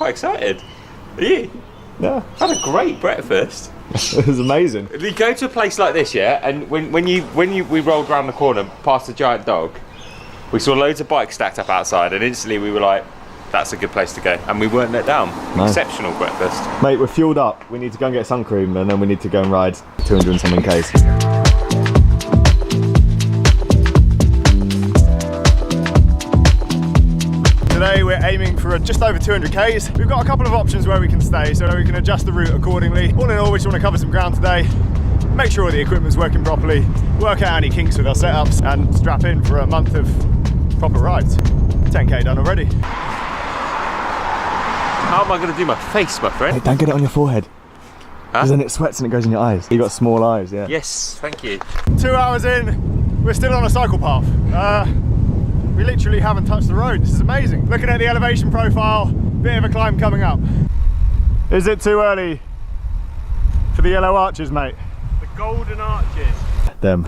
quite excited. Are you? Yeah. Had a great breakfast. It was amazing. You go to a place like this, yeah, and when we rolled around the corner past the giant dog, we saw loads of bikes stacked up outside, and instantly we were like, that's a good place to go. And we weren't let down. Nice. Exceptional breakfast. Mate, we're fueled up. We need to go and get sun cream, and then we need to go and ride 200 and something Ks. Today we're aiming for just over 200 Ks. We've got a couple of options where we can stay, so we can adjust the route accordingly. All in all, we just want to cover some ground today, make sure all the equipment's working properly, work out any kinks with our setups, and strap in for a month of proper rides. 10K done already. How am I going to do my face, my friend? Hey, don't get it on your forehead. Because then it sweats and it goes in your eyes. You got small eyes, yeah. Yes, thank you. 2 hours in, we're still on a cycle path. We literally haven't touched the road. This is amazing. Looking at the elevation profile, bit of a climb coming up. Is it too early for the yellow arches, mate? The golden arches. Them.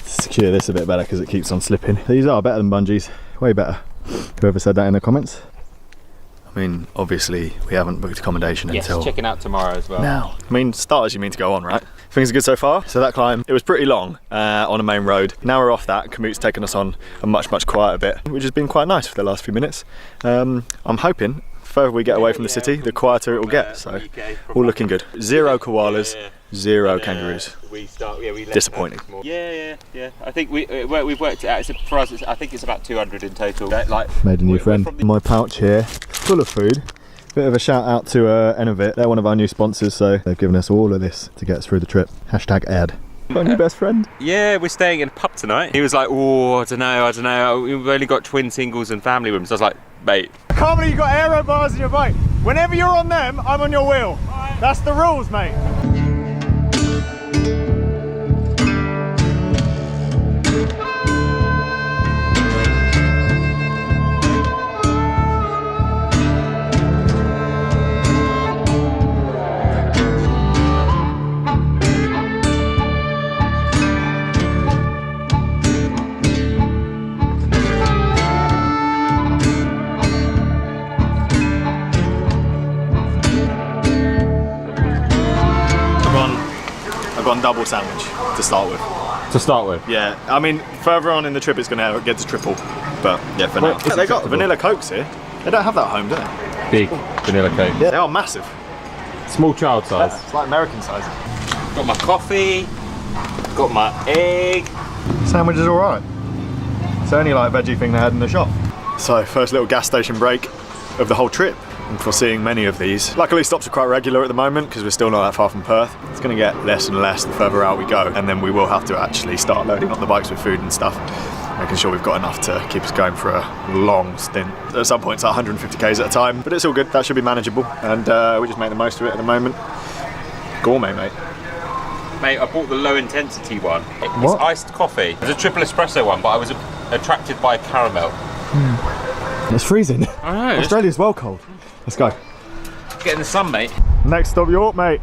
Secure this a bit better because it keeps on slipping. These are better than bungees, way better. Whoever said that in the comments. I mean, obviously we haven't booked accommodation until... Yes, checking out tomorrow as well. Now. I mean, starters you mean to go on, right? Things are good so far. So that climb, it was pretty long on a main road. Now we're off that, commute's taken us on a much quieter bit, which has been quite nice for the last few minutes. I'm hoping the further we get away from the city, the quieter it will get, so all looking good. 0 koalas, 0 kangaroos. Disappointing. Yeah. I think we've worked it out. For us, I think it's about 200 in total. Made a new friend. My pouch here, full of food. Bit of a shout out to Enovit. They're one of our new sponsors, so they've given us all of this to get us through the trip. #ad. Got a new best friend? Yeah, we're staying in a pub tonight. He was like, oh, I don't know. We've only got twin singles and family rooms. I was like, mate. I can't believe you got aero bars in your bike. Whenever you're on them, I'm on your wheel. That's the rules, mate. Gone double sandwich to start with. Yeah, I mean further on in the trip it's going to get to triple, but yeah, for now. They got vanilla cokes here. They don't have that at home, do they? Big vanilla coke. Yeah, they are massive. Small child size. Yeah, it's like American size. Got my coffee. Got my egg. Sandwich is all right. It's the only like veggie thing they had in the shop. So first little gas station break of the whole trip. I'm foreseeing many of these. Luckily stops are quite regular at the moment because we're still not that far from Perth. It's going to get less and less the further out we go, and then we will have to actually start loading up the bikes with food and stuff, making sure we've got enough to keep us going for a long stint. At some point it's like 150 Ks at a time, but it's all good, that should be manageable, and we just make the most of it at the moment. Gourmet, mate. Mate, I bought the low intensity one. It's iced coffee. It's a triple espresso one, but I was attracted by caramel. It's freezing. I know. Australia's well cold. Let's go. Get in the sun, mate. Next stop, York, mate.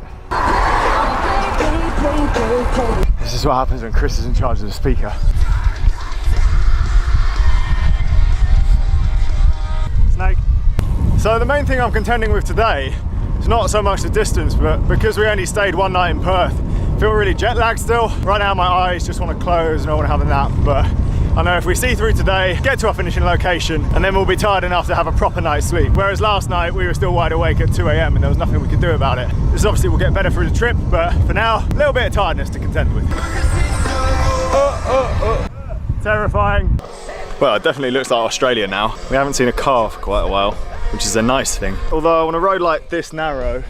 This is what happens when Chris is in charge of the speaker. Snake. So the main thing I'm contending with today is not so much the distance, but because we only stayed one night in Perth, I feel really jet lagged still. Right now my eyes just want to close and I want to have a nap, but I know if we see through today, get to our finishing location, and then we'll be tired enough to have a proper night's sleep. Whereas last night, we were still wide awake at 2 AM and there was nothing we could do about it. This obviously will get better through the trip, but for now, a little bit of tiredness to contend with. Terrifying. Well, it definitely looks like Australia now. We haven't seen a car for quite a while, which is a nice thing. Although on a road like this narrow,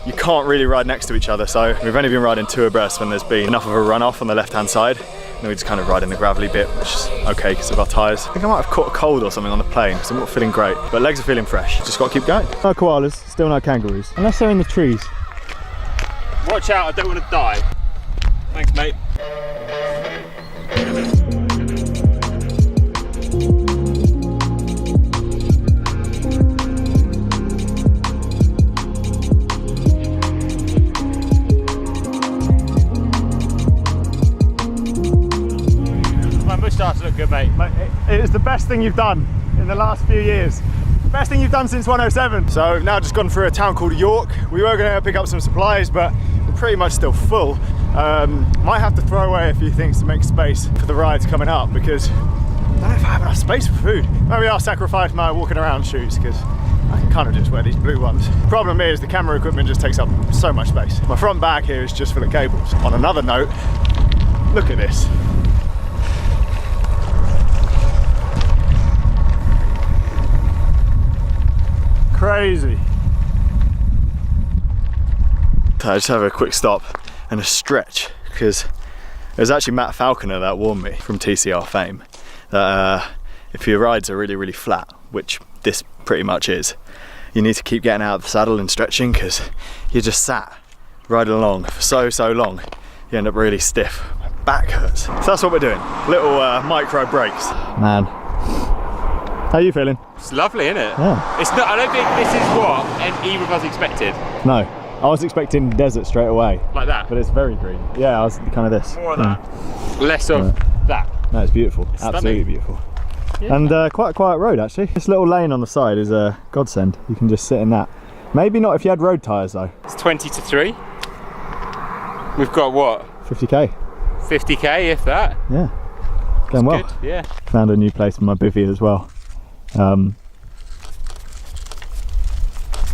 you can't really ride next to each other, so we've only been riding 2 abreast when there's been enough of a runoff on the left-hand side. And we just kind of ride in the gravelly bit, which is okay because of our tyres. I think I might have caught a cold or something on the plane because I'm not feeling great, but legs are feeling fresh. Just got to keep going. No koalas, still no kangaroos, unless they're in the trees. Watch out, I don't want to die. Thanks, mate. My moustache look good, mate. It is the best thing you've done in the last few years. Best thing you've done since 107. So we've now just gone through a town called York. We were going to pick up some supplies, but we're pretty much still full. Might have to throw away a few things to make space for the rides coming up, because I don't know if I have enough space for food. Maybe I'll sacrifice my walking around shoes, because I can kind of just wear these blue ones. Problem is the camera equipment just takes up so much space. My front bag here is just full of cables. On another note, look at this. Crazy. I just have a quick stop and a stretch, because it was actually Matt Falconer that warned me from TCR fame that if your rides are really flat, which this pretty much is, you need to keep getting out of the saddle and stretching, because you're just sat riding along for so long, you end up really stiff. My back hurts. So that's what we're doing, little micro breaks. Man, how are you feeling? It's lovely, isn't it? Yeah. It's not. I don't think this is what either of us expected. No, I was expecting desert straight away. Like that? But it's very green. Yeah, I was kind of this. More of that. Less of that. No, it's beautiful. It's absolutely stunning. beautiful. Yeah. And quite a quiet road actually. This little lane on the side is a godsend. You can just sit in that. Maybe not if you had road tyres though. It's 20 to 3. We've got what? 50k. 50k, if that. Yeah. Going well. Good, yeah. Found a new place for my bivvy as well.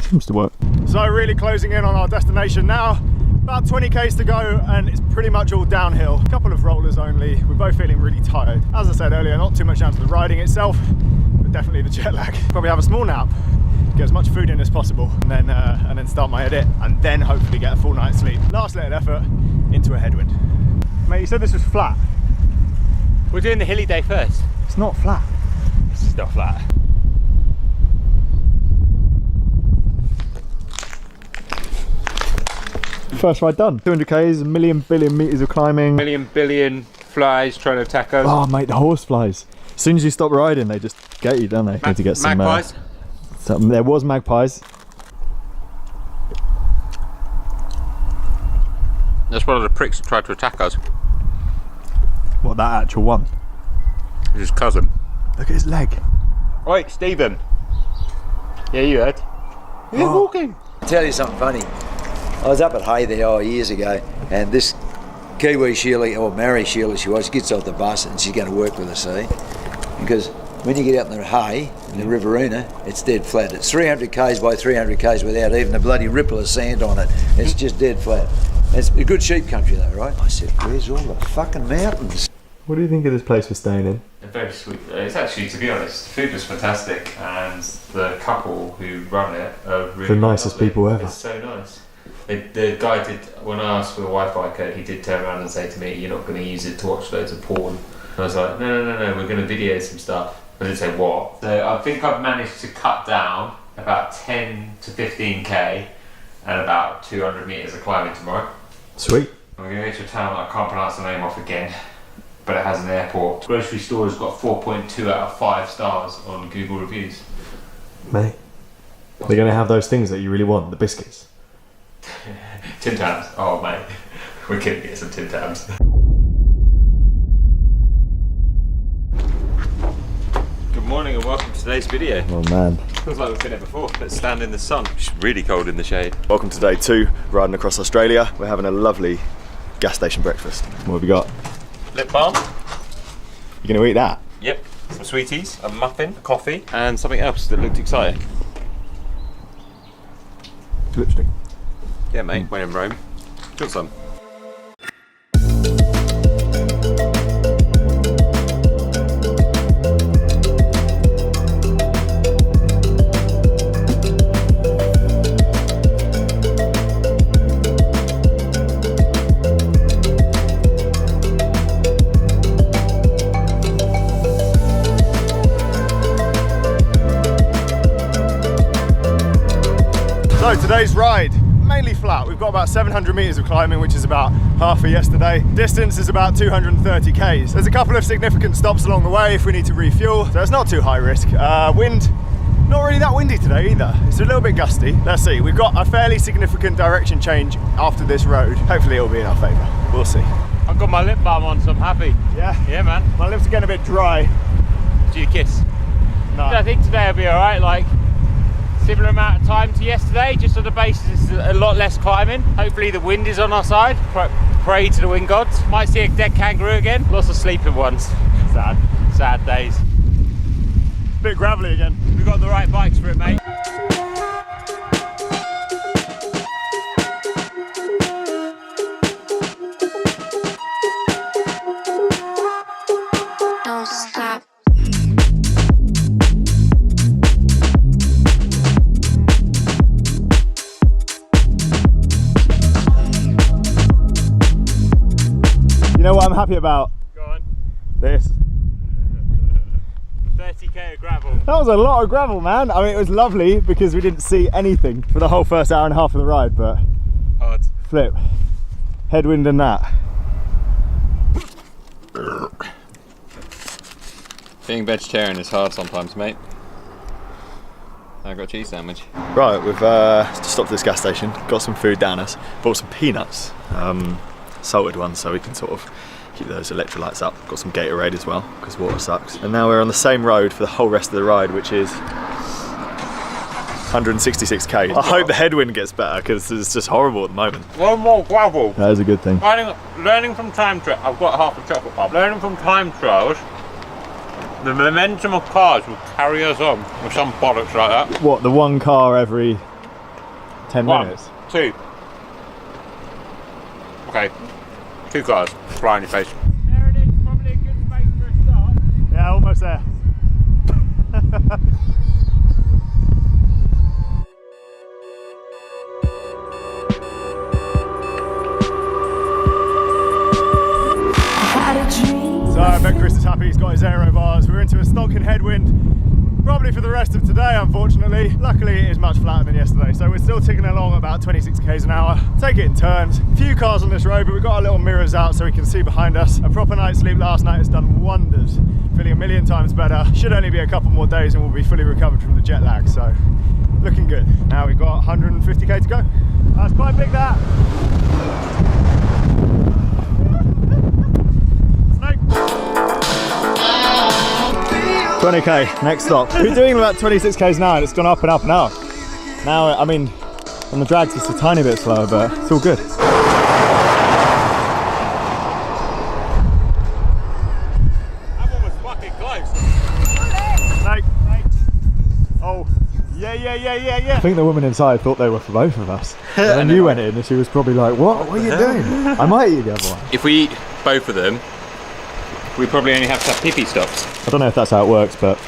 Seems to work. So really closing in on our destination now. About 20 k's to go and it's pretty much all downhill. A couple of rollers only. We're both feeling really tired. As I said earlier, not too much down to the riding itself, but definitely the jet lag. Probably have a small nap, get as much food in as possible, and then start my edit, and then hopefully get a full night's sleep. Last little effort into a headwind. Mate, you said this was flat. We're doing the hilly day first. It's not flat. This is not flat. First ride done. 200 k's, a million billion meters of climbing. Million billion flies trying to attack us. Oh mate, the horse flies. As soon as you stop riding, they just get you, don't they? Need to get some magpies. There was magpies. That's one of the pricks that tried to attack us. What, that actual one? His cousin. Look at his leg. Right, Stephen. Yeah, you heard. He's walking. I'll tell you something funny. I was up at Hay there years ago, and this Kiwi Sheila, or Mary Sheila she was, gets off the bus and she's going to work with us, see? Because when you get out in the Hay, in the Riverina, it's dead flat. It's 300 k's by 300 k's without even a bloody ripple of sand on it. It's just dead flat. It's a good sheep country though, right? I said, where's all the fucking mountains? What do you think of this place we're staying in? Very sweet. It's actually, to be honest, the food was fantastic, and the couple who run it are really The nicest lovely. people ever. It's so nice. The guy did, when I asked for the Wi-Fi code, he did turn around and say to me, "You're not going to use it to watch loads of porn." And I was like, no, we're going to video some stuff. I didn't say what. So I think I've managed to cut down about 10 to 15k and about 200 metres of climbing tomorrow. Sweet. I'm going to go to a town that I can't pronounce the name of again, but it has an airport. The grocery store has got 4.2 out of 5 stars on Google reviews. Mate, they're going to have those things that you really want, the biscuits. Tim Tams. Oh mate, we're going to get some Tim Tams. Good morning and welcome to today's video. Oh man. Feels like we've been here before. Let's stand in the sun. It's really cold in the shade. Welcome to day 2, riding across Australia. We're having a lovely gas station breakfast. What have we got? Lip balm. You going to eat that? Yep. Some sweeties, a muffin, a coffee, and something else that looked exciting. Lipstick. Yeah mate, when in Rome. Got some. So today's ride, mainly flat. We've got about 700 meters of climbing, which is about half of yesterday. Distance is about 230 k's. There's a couple of significant stops along the way if we need to refuel, so it's not too high risk. Wind, not really that windy today either. It's a little bit gusty. Let's see, we've got a fairly significant direction change after this road. Hopefully it'll be in our favour. We'll see. I've got my lip balm on, so I'm happy. Yeah? Yeah man. My lips are getting a bit dry. Do you kiss? No. I think today will be alright, like, Similar amount of time to yesterday, just on the basis of a lot less climbing. Hopefully the wind is on our side. Pray to the wind gods. Might see a dead kangaroo again. Lots of sleeping ones. Sad days. Bit gravelly again. We've got the right bikes for it, mate. Don't stop. You know what I'm happy about? Go on. This. 30k of gravel. That was a lot of gravel, man. I mean, it was lovely because we didn't see anything for the whole first hour and a half of the ride, but Hard. flip. Headwind and that. Being vegetarian is hard sometimes, mate. I got a cheese sandwich. Right, we've just stopped at this gas station, got some food down us, bought some peanuts, salted ones, so we can sort of keep those electrolytes up. Got some Gatorade as well, because water sucks. And now we're on the same road for the whole rest of the ride, which is 166k. I hope the headwind gets better, because it's just horrible at the moment. One more gravel. That is a good thing. Learning from time trials. I've got half a chocolate bar. Learning from time trials. The momentum of cars will carry us on with some bollocks like that. What, the one car every 10 One, minutes? two. Okay, 2 cars. Fly in your face. There it is, probably a good space for a start. Yeah, almost there. So I bet Chris is happy he's got his aero bars. We're into a stonking headwind, probably for the rest of today, unfortunately. Luckily it is much flatter than yesterday, so we're still ticking along about 26 k's an hour. Take it in turns. A few cars on this road, but we've got our little mirrors out so we can see behind us. A proper night's sleep last night has done wonders. Feeling a million times better. Should only be a couple more days and we'll be fully recovered from the jet lag, so looking good. Now we've got 150k to go. That's quite big, that. 20k, next stop. We're doing about 26 k's now and it's gone up and up and up. Now, I mean, on the drags it's a tiny bit slower, but it's all good. I'm almost fucking close. Snake. Oh, yeah. I think the woman inside thought they were for both of us. And then you went in and she was probably like, what are you doing? I might eat the other one. If we eat both of them, we probably only have to have pee stops. I don't know if that's how it works, but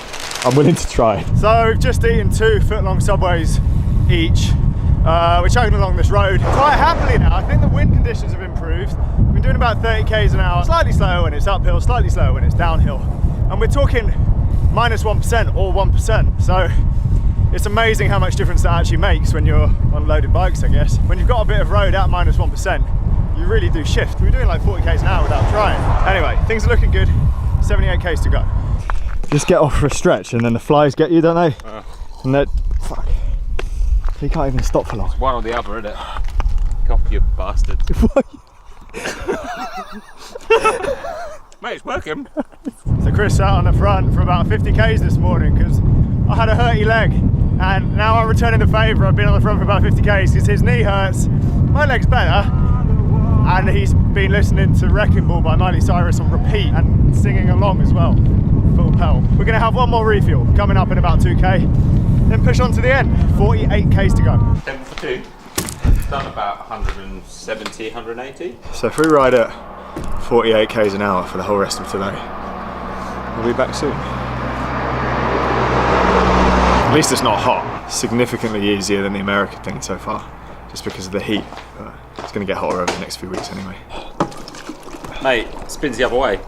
I'm willing to try. So we've just eaten 2 foot-long Subways each. We're chugging along this road quite happily now. I think the wind conditions have improved. We've been doing about 30 k's an hour, slightly slower when it's uphill, slightly slower when it's downhill. And we're talking -1% or 1%. So it's amazing how much difference that actually makes when you're on loaded bikes, I guess. When you've got a bit of road at -1%, you really do shift. We're doing like 40 k's an hour without trying. Anyway, things are looking good. 78 k's to go. Just get off for a stretch and then the flies get you, don't they? And that, fuck. You can't even stop for long. It's one or the other, isn't it? Cough, you bastard. Mate, it's working. So Chris sat on the front for about 50 k's this morning because I had a hurty leg. And now I'm returning the favour. I've been on the front for about 50 k's because his knee hurts. My leg's better. And he's been listening to Wrecking Ball by Miley Cyrus on repeat and singing along as well, full pelt. We're going to have one more refuel coming up in about 2k, then push on to the end. 48 k's to go. 10 for 2. Done about 170, 180. So if we ride at 48 k's an hour for the whole rest of today, we'll be back soon. At least it's not hot. Significantly easier than the American thing so far, just because of the heat. It's going to get hotter over the next few weeks anyway. Mate, spins the other way.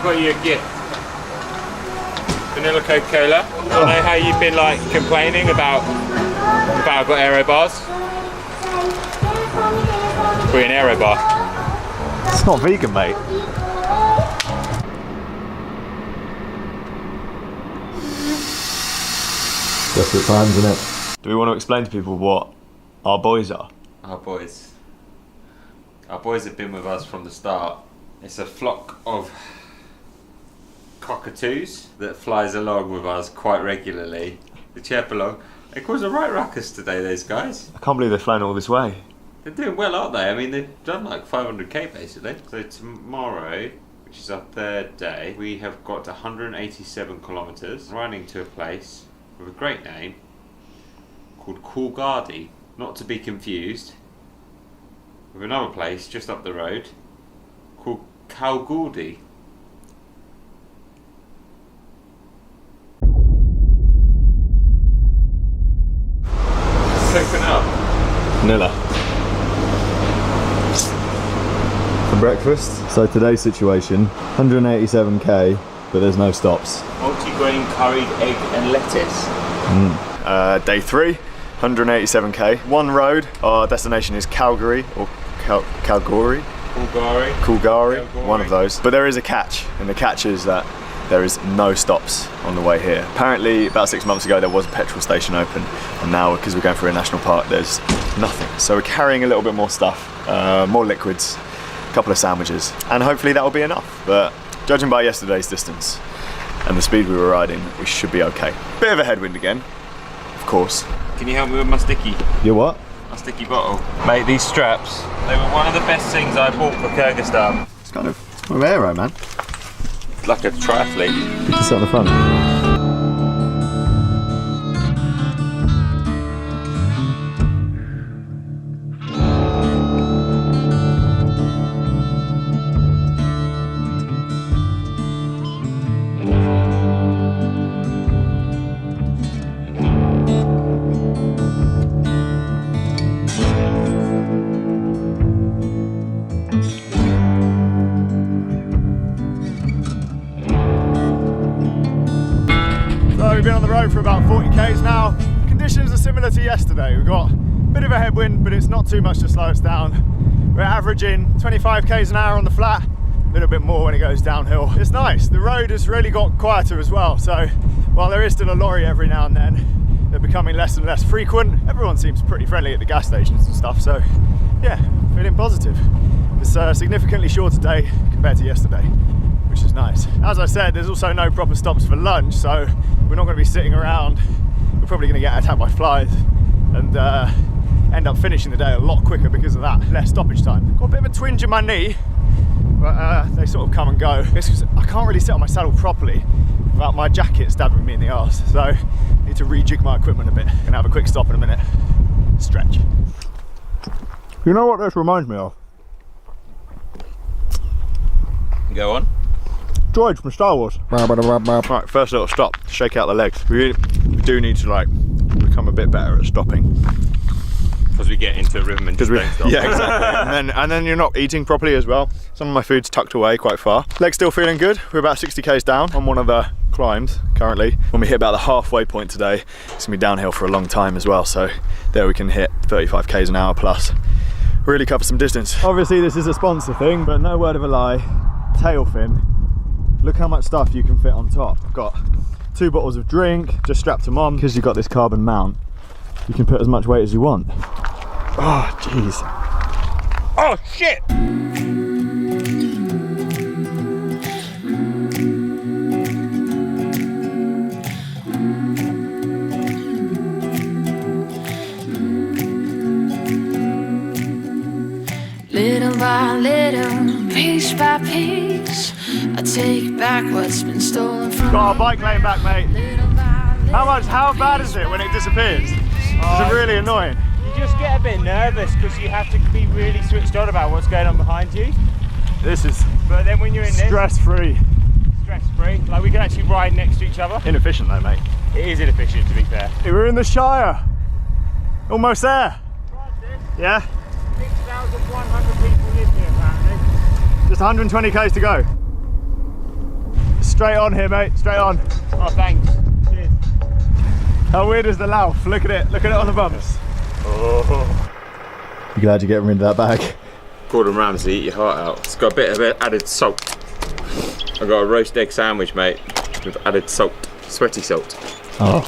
Got you a gift. vanilla Coca-Cola. I know how you've been like complaining about I've got aero bars. Free an aero bar. It's not vegan, mate. Desperate times, isn't it? Do we want to explain to people what our boys are? Our boys have been with us from the start. It's a flock of cockatoos that flies along with us quite regularly. They chirp along. They cause a right ruckus today, those guys. I can't believe they've flown all this way. They're doing well, aren't they? I mean, they've done like 500k basically. So tomorrow, which is our third day, we have got 187 kilometres running to a place with a great name called Coolgardie, not to be confused with another place just up the road called Kalgoorlie. Open up. Vanilla. For breakfast. So today's situation, 187k, but there's no stops. Multi-grain curried egg and lettuce. Day 3, 187k. One road. Our destination is Calgary or Kalgoorlie. Coolgardie, one of those. But there is a catch, and the catch is that there is no stops on the way here. Apparently, about 6 months ago, there was a petrol station open, and now, because we're going through a national park, there's nothing. So we're carrying a little bit more stuff, more liquids, a couple of sandwiches, and hopefully that will be enough. But judging by yesterday's distance and the speed we were riding, we should be okay. Bit of a headwind again, of course. Can you help me with my sticky? Your what? My sticky bottle. Mate, these straps, they were one of the best things I bought for Kyrgyzstan. It's kind of aero, man. Like a triathlete. Just sit on the front. We've been on the road for about 40 k's now. Conditions are similar to yesterday. We've got a bit of a headwind, but it's not too much to slow us down. We're averaging 25 k's an hour on the flat, a little bit more when it goes downhill. It's nice. The road has really got quieter as well, so while there is still a lorry every now and then, they're becoming less and less frequent. Everyone seems pretty friendly at the gas stations and stuff, so yeah, feeling positive. It's a significantly shorter day compared to yesterday, which is nice. As I said, there's also no proper stops for lunch, so we're not going to be sitting around. We're probably going to get attacked by flies and end up finishing the day a lot quicker because of that. Less stoppage time. Got a bit of a twinge in my knee, but they sort of come and go. It's 'cause I can't really sit on my saddle properly without my jacket stabbing me in the arse, so I need to rejig my equipment a bit. Gonna have a quick stop in a minute. Stretch. You know what this reminds me of? Go on. Droids from Star Wars. Right, first little stop. Shake out the legs. We do need to like become a bit better at stopping. Because we get into a rhythm and just don't stop. Yeah, exactly. and then you're not eating properly as well. Some of my food's tucked away quite far. Legs still feeling good. We're about 60 k's down on one of the climbs currently. When we hit about the halfway point today, it's gonna be downhill for a long time as well. So there we can hit 35 k's an hour plus. Really cover some distance. Obviously this is a sponsor thing, but no word of a lie. Tail fin. Look how much stuff you can fit on top. I've got 2 bottles of drink, just strapped them on. Because you've got this carbon mount, you can put as much weight as you want. Oh, jeez. Oh, shit! Little by little, piece by piece, I take back what's been stolen from Got our me. bike lane back, mate. Little by little, How bad is it when it disappears? It's really annoying. You just get a bit nervous because you have to be really switched on about what's going on behind you. This is But then when you're in this, stress-free. stress-free, like we can actually ride next to each other. Inefficient though, mate. It is inefficient, to be fair. We're in the Shire. Almost there. Francis, Yeah? 6,100 people live here apparently. Just 120 k's to go. Straight on here, mate. Straight on. Oh, thanks. Cheers. How weird is the laugh? Look at it. Look at it on the bumps. Oh. You glad you get rid of that bag? Gordon Ramsay, eat your heart out. It's got a bit of added salt. I've got a roast egg sandwich, mate, with added salt. Sweaty salt. Oh,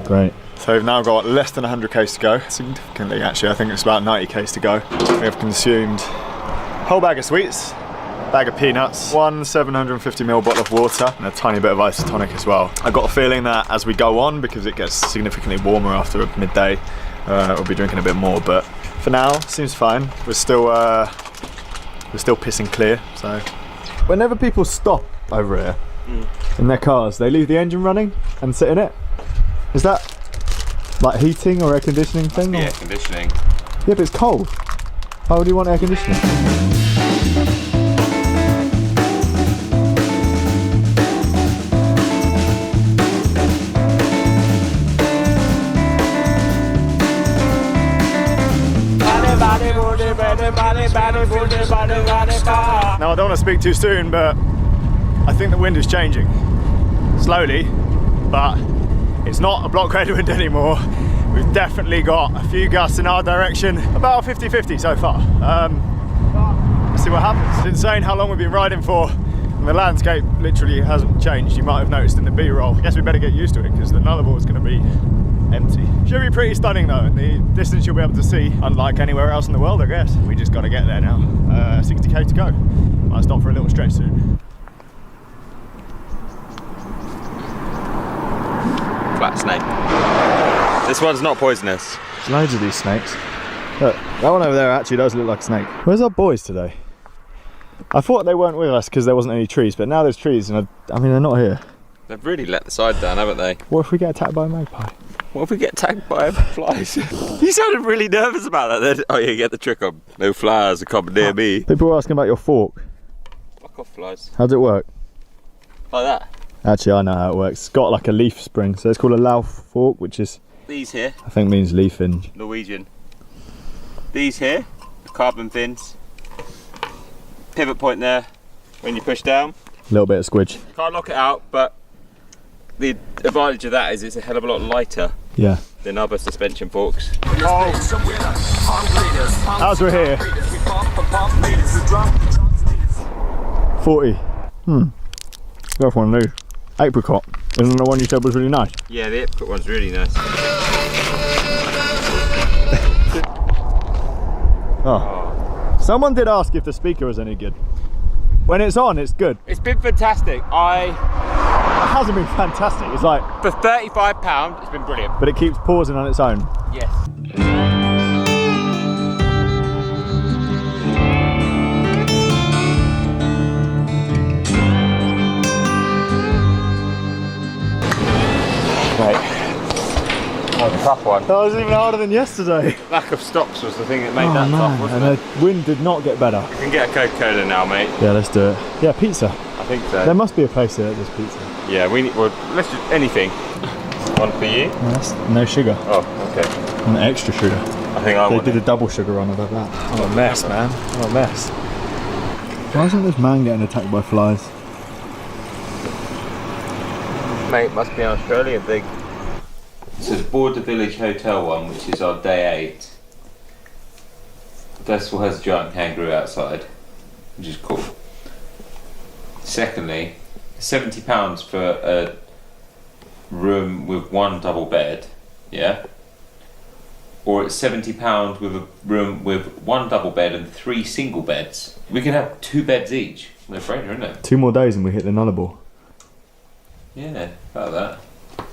great. So we've now got less than 100 k's to go. Significantly, actually, I think it's about 90 k's to go. We have consumed a whole bag of sweets, bag of peanuts, one 750ml bottle of water, and a tiny bit of isotonic as well. I've got a feeling that as we go on, because it gets significantly warmer after midday, we'll be drinking a bit more, but for now, seems fine. We're still pissing clear, so. Whenever people stop over here in their cars, they leave the engine running and sit in it. Is that like heating or air conditioning thing? Air conditioning. Yeah, but it's cold. Why would you want air conditioning? Now I don't want to speak too soon, but I think the wind is changing. Slowly, but it's not a blockade wind anymore. We've definitely got a few gusts in our direction, about 50-50 so far. Let's see what happens. It's insane how long we've been riding for, and the landscape literally hasn't changed. You might have noticed in the B-roll. I guess we better get used to it, because the Nullarbor is going to be empty. Should be pretty stunning though, and the distance you'll be able to see, unlike anywhere else in the world, I guess. We just got to get there now. 60k to go. Might stop for a little stretch soon. Flat snake. This one's not poisonous. There's loads of these snakes. Look, that one over there actually does look like a snake. Where's our boys today? I thought they weren't with us because there wasn't any trees, but now there's trees, and I mean, they're not here. They've really let the side down, haven't they? What if we get attacked by a magpie? What if we get tagged by flies? You sounded really nervous about that then. Oh, you get the trick on. No flies are coming near me. People were asking about your fork. Fuck off, flies. How does it work? Like that. Actually, I know how it works. It's got like a leaf spring, so it's called a lauf fork, which is, These here, I think, means leaf hinge. Norwegian. These here, carbon fins. Pivot point there when you push down. A little bit of squidge. Can't lock it out, but the advantage of that is it's a hell of a lot lighter Yeah. than other suspension forks. As we're here. 40. Go for one of these. Apricot. Isn't the one you said was really nice? Yeah, the apricot one's really nice. Oh. Someone did ask if the speaker was any good. When it's on, it's good. It's been fantastic. It hasn't been fantastic. It's like, For £35, it's been brilliant. but it keeps pausing on its own. Yes. Right. That was a tough one. That was even harder than yesterday. Lack of stops was the thing that made that tough, wasn't and it? the wind did not get better. We can get a Coca-Cola now, mate. Yeah, let's do it. Yeah, pizza. I think so. There must be a place here that does pizza. Yeah, we need. Well, let's do anything. One for you. No, that's no sugar. Oh, okay. And extra sugar. I think I They want did it. a double sugar on about that. What a mess, man. What a mess. Why isn't this man getting attacked by flies? Mate, must be an Australian thing. This is Border Village Hotel one, which is our day 8. The festival has a giant kangaroo outside, which is cool. Secondly, £70 for a room with one double bed, yeah? Or it's £70 with a room with one double bed and 3 single beds. We can have 2 beds each. No brainer, isn't it? 2 more days and we hit the Nullarbor. Yeah, about that.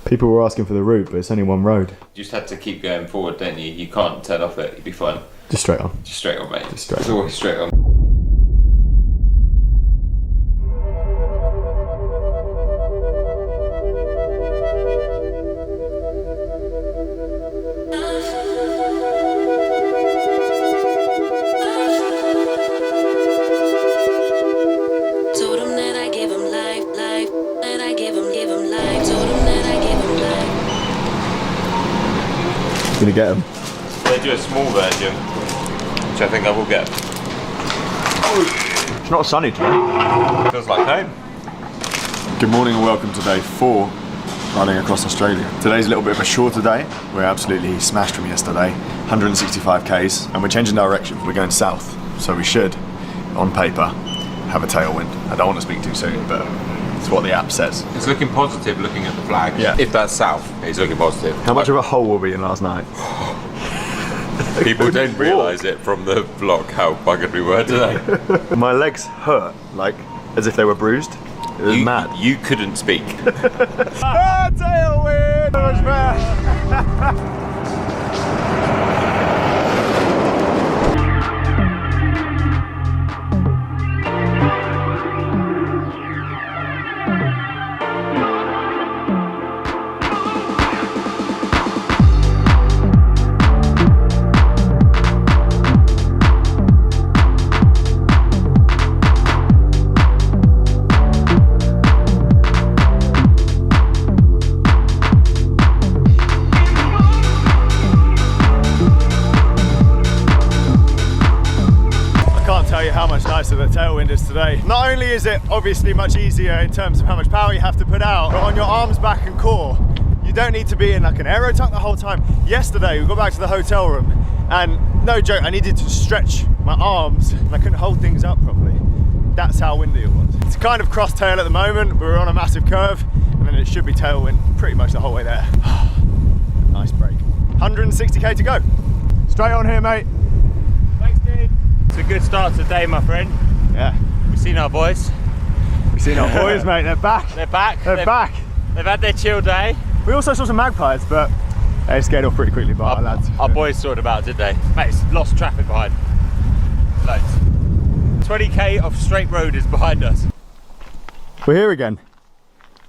People were asking for the route, but it's only one road. You just had to keep going forward, don't you? You can't turn off it, you'd be fine. Just straight on. Just straight on, mate. Just straight It's on. always straight on. Told him that I give him life, that I give him life. Told him that I give him life. Gonna get them. They do a small version, which I think I will get. It's not sunny today. Feels like home. Good morning and welcome to day 4 riding across Australia. Today's a little bit of a shorter day. We're absolutely smashed from yesterday, 165 k's, and we're changing direction. We're going south, so we should, on paper, have a tailwind. I don't want to speak too soon, but it's what the app says. It's looking positive looking at the flag. Yeah. If that's south, it's looking positive. How much of a hole were we in last night? People don't realise it from the vlog how buggered we were today. My legs hurt, like as if they were bruised. It was mad. You couldn't speak. Tailwind! So much better. How much nicer the tailwind is today. Not only is it obviously much easier in terms of how much power you have to put out, but on your arms, back and core, you don't need to be in like an aero tuck the whole time. Yesterday we got back to the hotel room and no joke, I needed to stretch my arms and I couldn't hold things up properly. That's how windy it was. It's kind of cross tail at the moment. We're on a massive curve and then it should be tailwind pretty much the whole way there. Nice break. 160k to go. Straight on here, mate. Thanks, Cade. It's a good start to the day, my friend. Yeah. We've seen our boys. We've seen our boys, mate. They're back. They're back. They're back. They've had their chill day. We also saw some magpies, but they scared off pretty quickly by our lads. Our boys sorted about it, didn't they? Mate, it's lost traffic behind. Loads. 20k of straight road is behind us. We're here again.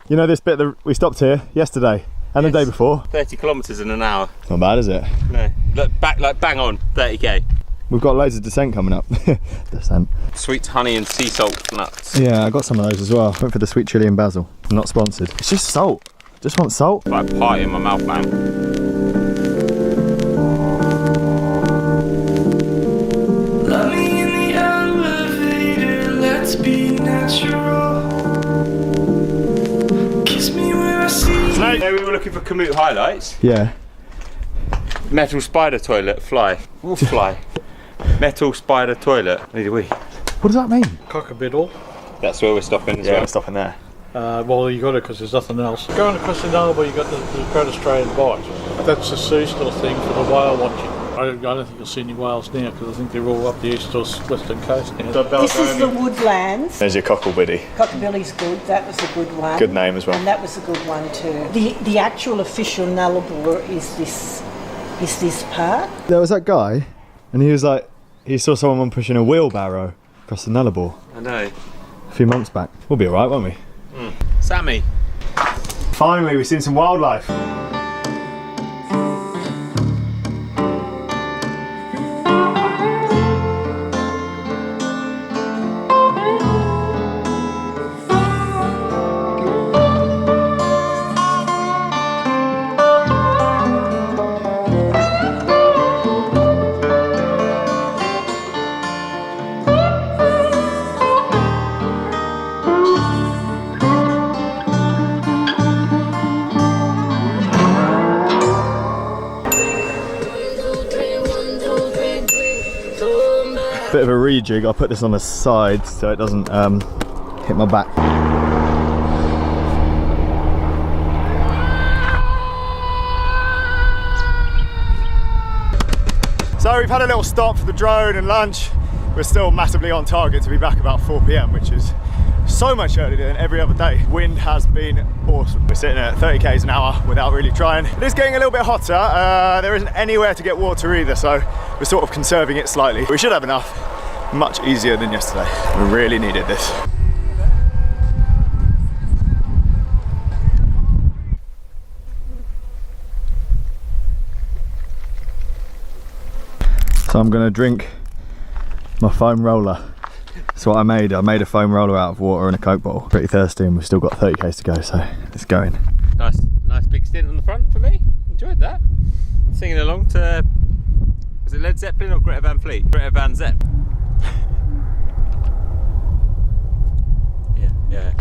You know this bit that we stopped here yesterday and the day before? 30 kilometres in an hour. Not bad, is it? No. Look, back, like bang on, 30k. We've got loads of descent coming up. Descent. Sweet honey and sea salt nuts. Yeah, I got some of those as well. Went for the sweet chili and basil. I'm not sponsored. It's just salt. Just want salt. Like pie in my mouth, man. Let me in the elevator, let's be natural. Kiss me where I see. Today we were looking for commute highlights. Yeah. Metal spider toilet, fly. We'll fly. Metal spider toilet. Need a wee. What does that mean? Cockabidle. That's where we're stopping as well. we're stopping there. Well, you got it because there's nothing else. Going across the Nullarbor, you got the Great Australian Bight. That's a seasonal thing for the whale watching. I don't think you'll see any whales now because I think they're all up the east or western coast now. This is the Woodlands. There's your cocklebiddy. Cockbilly's good. That was a good one. Good name as well. And that was a good one too. The actual official Nullarbor is this part. There was that guy and he was like, he saw someone pushing a wheelbarrow across the Nullarbor I know. a few months back. We'll be alright, won't we? Sammy. Finally, we've seen some wildlife. Bit of a rejig. I'll put this on the side so it doesn't hit my back. So we've had a little stop for the drone and lunch. We're still massively on target to be back about 4 p.m, which is so much earlier than every other day. Wind has been awesome. We're sitting at 30 k's an hour without really trying. It is getting a little bit hotter. There isn't anywhere to get water either, so we're sort of conserving it slightly. We should have enough. Much easier than yesterday. We really needed this. So I'm gonna drink my foam roller. That's what I made. I made a foam roller out of water and a Coke bottle. Pretty thirsty and we've still got 30 k's to go, so it's going. Nice big stint on the front for me. Enjoyed that. Singing along to, was it Led Zeppelin or Greta Van Fleet? Greta Van Zepp. Yeah.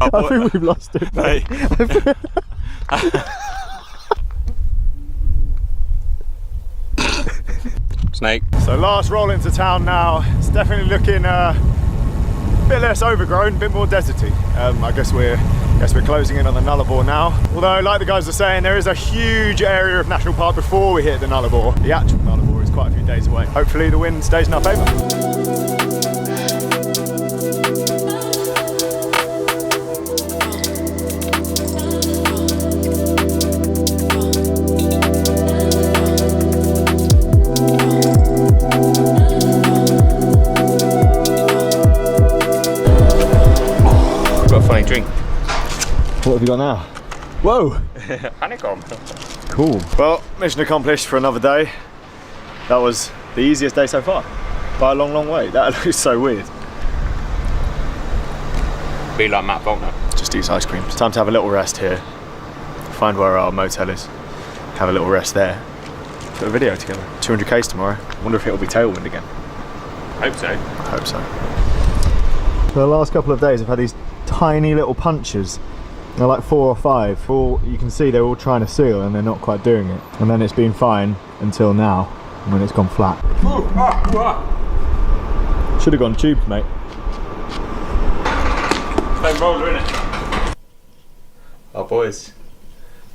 I think we've lost it, mate. Snake. So last roll into town now. It's definitely looking a bit less overgrown, a bit more deserty. I guess we're closing in on the Nullarbor now. Although, like the guys are saying, there is a huge area of national park before we hit the Nullarbor. The actual Nullarbor is quite a few days away. Hopefully the wind stays in our favour. Drink. What have you got now? Whoa! Honeycomb. Cool. Well, mission accomplished for another day. That was the easiest day so far. By a long, long way. That looks so weird. Be like Matt Faulkner. Just eat ice cream. It's time to have a little rest here. Find where our motel is. Have a little rest there. Put a video together. 200k's tomorrow. I wonder if it'll be tailwind again. Hope so. I hope so. For the last couple of days I've had these tiny little punches. They're like 4 or 5. You can see they're all trying to seal and they're not quite doing it. And then it's been fine until now when it's gone flat. Should have gone tubed, mate. Same roller, innit? Our boys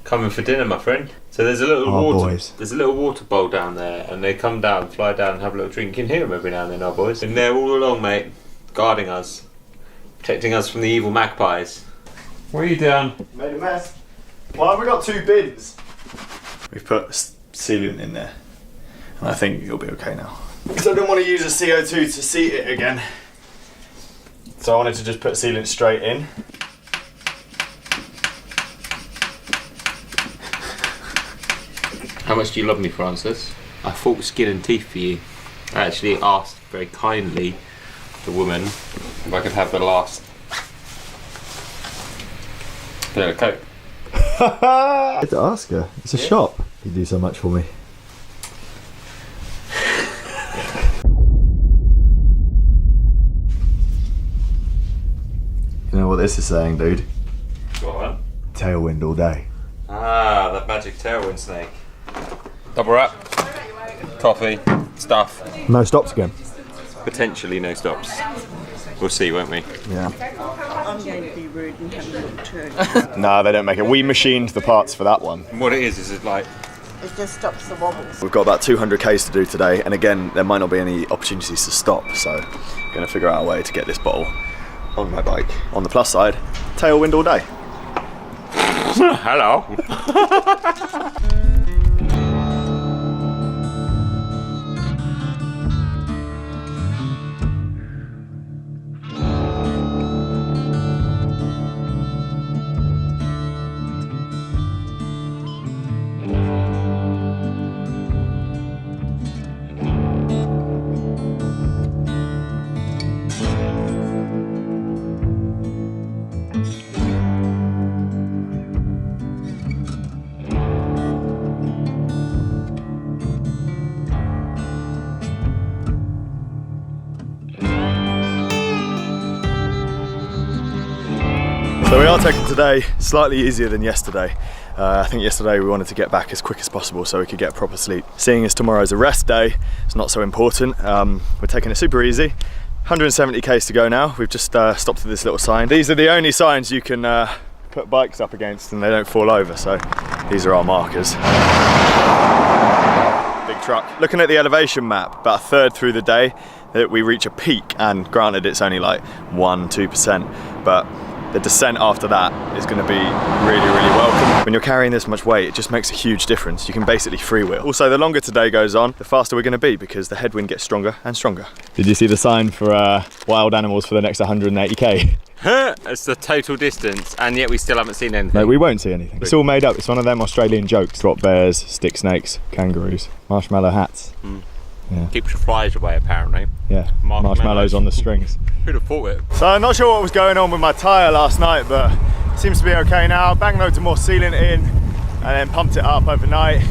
coming for dinner, my friend. So there's a little there's a little water bowl down there, and they come down, fly down, and have a little drink. You can hear them every now and then, our boys. And they're all along, mate, guarding us, protecting us from the evil magpies. What are you doing? Made a mess. Why have we got 2 bins? We've put sealant in there, and I think it'll be okay now. Because I don't want to use a CO2 to seat it again. So I wanted to just put sealant straight in. How much do you love me, Francis? I fought skin and teeth for you. I actually asked very kindly the woman if I could have the last bit of Coke. I had to ask her. It's a shop. You do so much for me. You know what this is saying, dude? What? Tailwind all day. Ah, that magic tailwind snake. Double wrap, coffee, stuff. No stops again. Potentially no stops. We'll see, won't we? Yeah. I'm going to be rude and have a look too. No, they don't make it. We machined the parts for that one. And what it is it like... It just stops the wobbles. We've got about 200k's to do today, and again, there might not be any opportunities to stop, so I'm going to figure out a way to get this bottle on my bike. On the plus side, tailwind all day. Hello. So we are taking today slightly easier than yesterday. I think yesterday we wanted to get back as quick as possible so we could get proper sleep. Seeing as tomorrow's a rest day, it's not so important. We're taking it super easy. 170k's to go now. We've just stopped at this little sign. These are the only signs you can put bikes up against and they don't fall over, so these are our markers. Big truck. Looking at the elevation map, about a third through the day that we reach a peak, and granted it's only like 1-2%, but the descent after that is going to be really, really welcome. When you're carrying this much weight, it just makes a huge difference. You can basically freewheel. Also, the longer today goes on, the faster we're going to be because the headwind gets stronger and stronger. Did you see the sign for wild animals for the next 180k? It's the total distance, and yet we still haven't seen anything. No, we won't see anything. It's all made up. It's one of them Australian jokes. Drop bears, stick snakes, kangaroos, marshmallow hats. Yeah. Keeps your flies away, apparently. Yeah, marshmallows on the strings. Who'd have thought it? So I'm not sure what was going on with my tyre last night, but it seems to be okay now. Bang loads of more sealant in and then pumped it up overnight.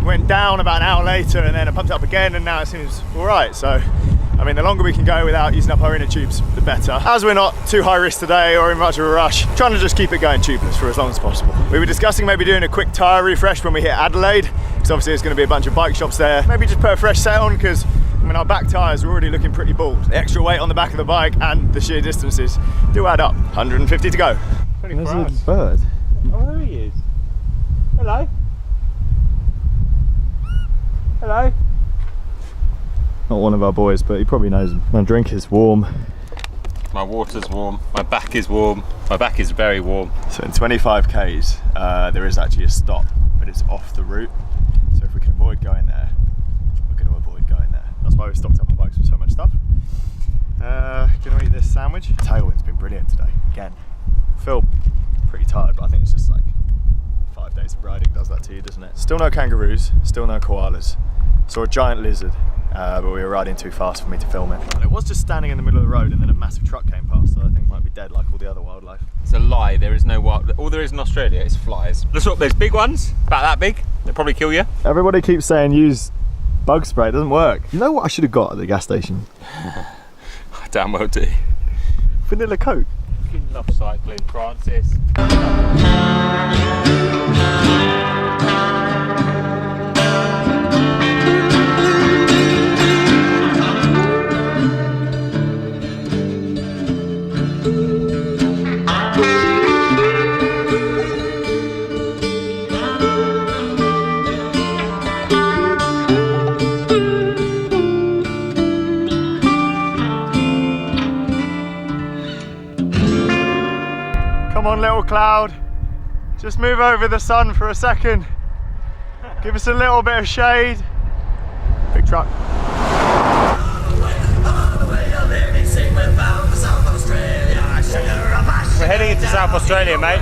Went down about an hour later and then I pumped it up again and now it seems all right. So I mean, the longer we can go without using up our inner tubes, the better. As we're not too high risk today or in much of a rush, trying to just keep it going tubeless for as long as possible. We were discussing maybe doing a quick tyre refresh when we hit Adelaide, because obviously there's going to be a bunch of bike shops there. Maybe just put a fresh set on, because I mean, our back tyres are already looking pretty bald. The extra weight on the back of the bike and the sheer distances do add up. 150 to go. There's a bird. Oh, there he is. Hello. Hello. Not one of our boys, but he probably knows him. My drink is warm. My water's warm. My back is warm. My back is very warm. So in 25 Ks, there is actually a stop, but it's off the route. So if we can avoid going there, we're going to avoid going there. That's why we stocked up on bikes with so much stuff. Gonna eat this sandwich. Tailwind's been brilliant today, again. I feel pretty tired, but I think it's just like 5 days of riding does that to you, doesn't it? Still no kangaroos, still no koalas. Saw a giant lizard, but we were riding too fast for me to film it. And it was just standing in the middle of the road, and then a massive truck came past, so I think it might be dead like all the other wildlife. It's a lie. There is no wild. All there is in Australia is flies. Look, there's big ones, about that big. They'll probably kill you. Everybody keeps saying use bug spray, it doesn't work. You know what I should have got at the gas station? I damn well do. Vanilla Coke. You love cycling, Francis. Come on, little cloud. Just move over the sun for a second. Give us a little bit of shade. Big truck. We're heading into South Australia, mate.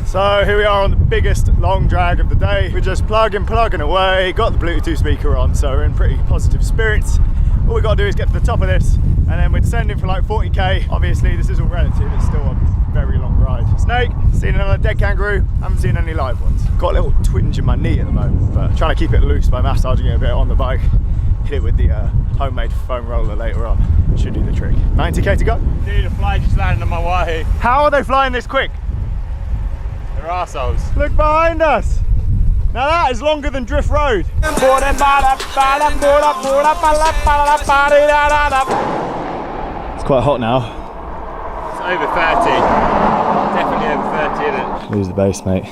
So here we are on the biggest long drag of the day. We're just plugging away, got the Bluetooth speaker on, so we're in pretty positive spirits. All we got to do is get to the top of this, and then we're descending for like 40k. Obviously this is all relative, it's still a very long ride. Snake, seen another dead kangaroo, haven't seen any live ones. Got a little twinge in my knee at the moment, but trying to keep it loose by massaging it a bit on the bike. Hit it with the homemade foam roller later on, should do the trick. 90k to go. Dude, a fly just landed on my wahoo. How are they flying this quick? They're arseholes. Look behind us. Now that is longer than Drift Road. It's quite hot now. It's over 30. Definitely over 30, isn't it? Lose the base, mate.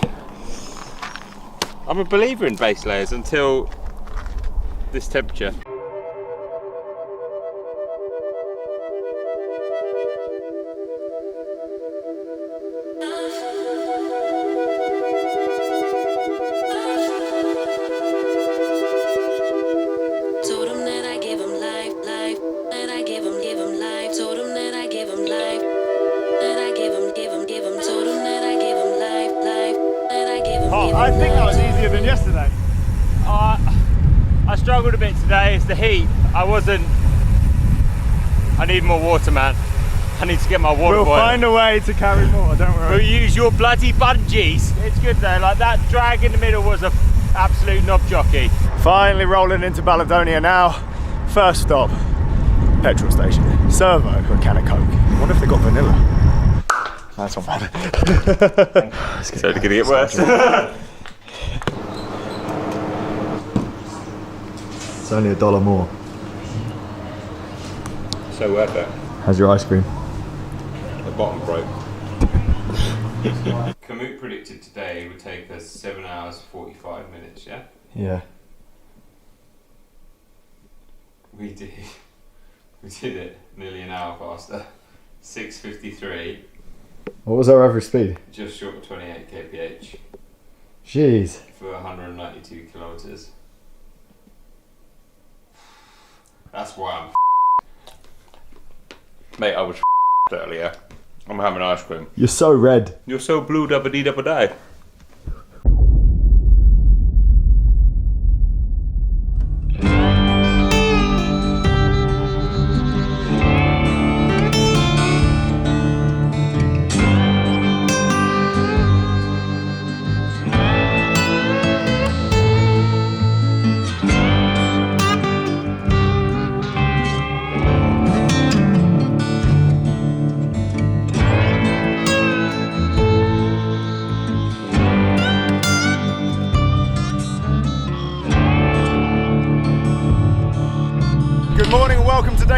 I'm a believer in base layers until this temperature. I think that was easier than yesterday. I struggled a bit today. It's the heat. I need more water, man. I need to get my water We'll boiling. find a way to carry more, don't worry. We'll use your bloody bungees. It's good though, like that drag in the middle was a absolute knob jockey. Finally rolling into Baladonia now. First stop, petrol station. Servo for a can of Coke. I wonder if they got vanilla. That's not bad. It's only gonna get worse. It's only $1 more. So worth it. How's your ice cream? The bottom broke. Kamut predicted today would take us 7 hours 45 minutes, yeah? Yeah. We did. We did it nearly an hour faster. 6:53, What was our average speed? just short of 28 kph Jeez. for 192 kilometers. That's why I'm mate, I was earlier. I'm having ice cream. You're so red. You're so blue dabba dee dabba die.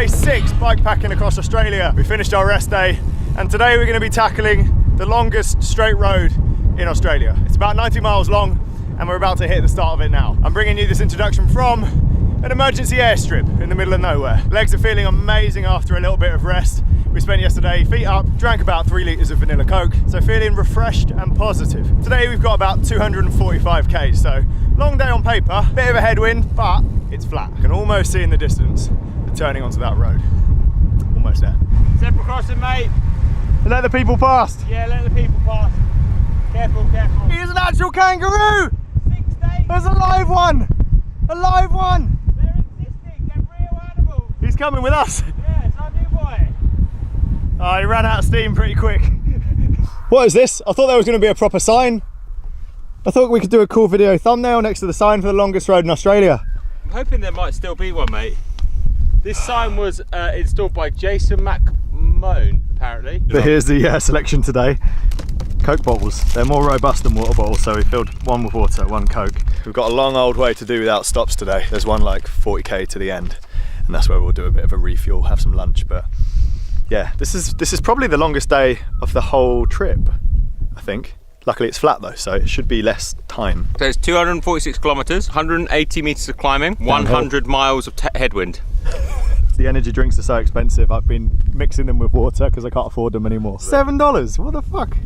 Day 6 bike packing across Australia. We finished our rest day and today we're going to be tackling the longest straight road in Australia. It's about 90 miles long and we're about to hit the start of it now. I'm bringing you this introduction from an emergency airstrip in the middle of nowhere. Legs are feeling amazing after a little bit of rest. We spent yesterday feet up, drank about 3 litres of vanilla Coke, so feeling refreshed and positive. Today we've got about 245 k's, so long day on paper, bit of a headwind, but it's flat. I can almost see in the distance the turning onto that road. Almost there. Zebra crossing, mate. Let the people past. Yeah, let the people pass. Careful, careful. Here's an actual kangaroo! 6 days. There's a live one! A live one! They're existing, they're real animals. He's coming with us. Yeah, it's our new boy. Oh, he ran out of steam pretty quick. What is this? I thought there was going to be a proper sign. I thought we could do a cool video thumbnail next to the sign for the longest road in Australia. I'm hoping there might still be one, mate. This sign was installed by Jason McMahon, apparently. But here's the selection today. Coke bottles. They're more robust than water bottles, so we filled one with water, one Coke. We've got a long old way to do without stops today. There's one like 40k to the end, and that's where we'll do a bit of a refuel, have some lunch. But yeah, this is probably the longest day of the whole trip, I think. Luckily it's flat though, so it should be less time. So it's 246 kilometres, 180 metres of climbing, 100 miles of headwind. The energy drinks are so expensive, I've been mixing them with water because I can't afford them anymore. $7, what the fuck?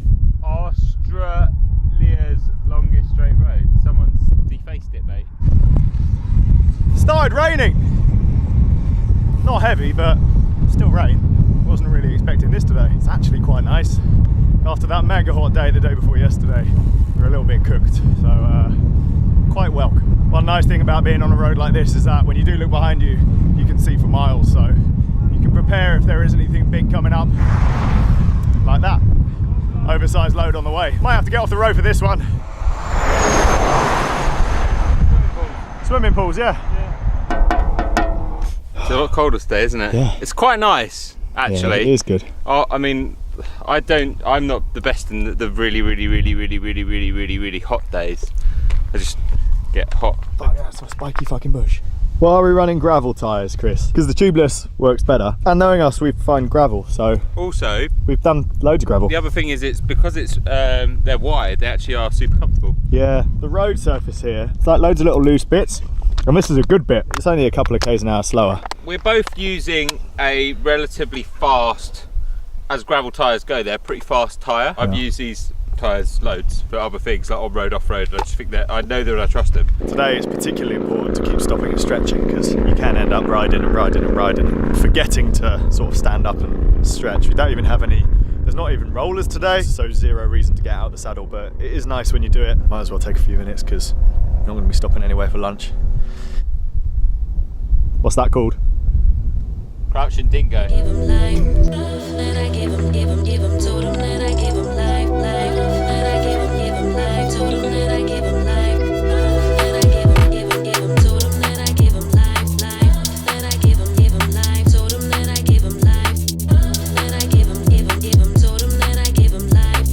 Australia's longest straight road. Someone's defaced it, mate. Started raining. Not heavy, but still rain. Wasn't really expecting this today. It's actually quite nice. After that mega hot day the day before yesterday, we're a little bit cooked, so quite welcome. One nice thing about being on a road like this is that when you do look behind you, you can see for miles, so you can prepare if there is anything big coming up, like that. Oversized load on the way. Might have to get off the road for this one. Swimming pools, yeah. It's a lot colder today, isn't it? Yeah. It's quite nice, actually. Yeah, it is good. Oh, I mean, I'm not the best in the really hot days. I just get hot. Fuck, that's a spiky fucking bush. Why are we running gravel tyres, Chris? Because the tubeless works better. And knowing us, we find gravel, so Also, we've done loads of gravel. the other thing is it's because they're wide, they actually are super comfortable. Yeah, the road surface here, it's like loads of little loose bits. And this is a good bit. It's only a couple of k's an hour slower. We're both using a relatively fast, as gravel tyres go, they're a pretty fast tyre. I've used these tyres loads for other things like on-road, off-road. I just think that I know that I trust them. Today it's particularly important to keep stopping and stretching because you can end up riding and forgetting to sort of stand up and stretch. We don't even have any, there's not even rollers today, so zero reason to get out of the saddle, but it is nice when you do it. Might as well take a few minutes because we're not going to be stopping anywhere for lunch. What's that called? Crouching dingo. Give 'em life, and I give 'em, told 'em that I give 'em life, and I give 'em life, told 'em that I give 'em life, and I give 'em, told 'em that I give 'em life, and I give 'em life, told 'em that I give 'em life, and I give 'em, told 'em that I give 'em life,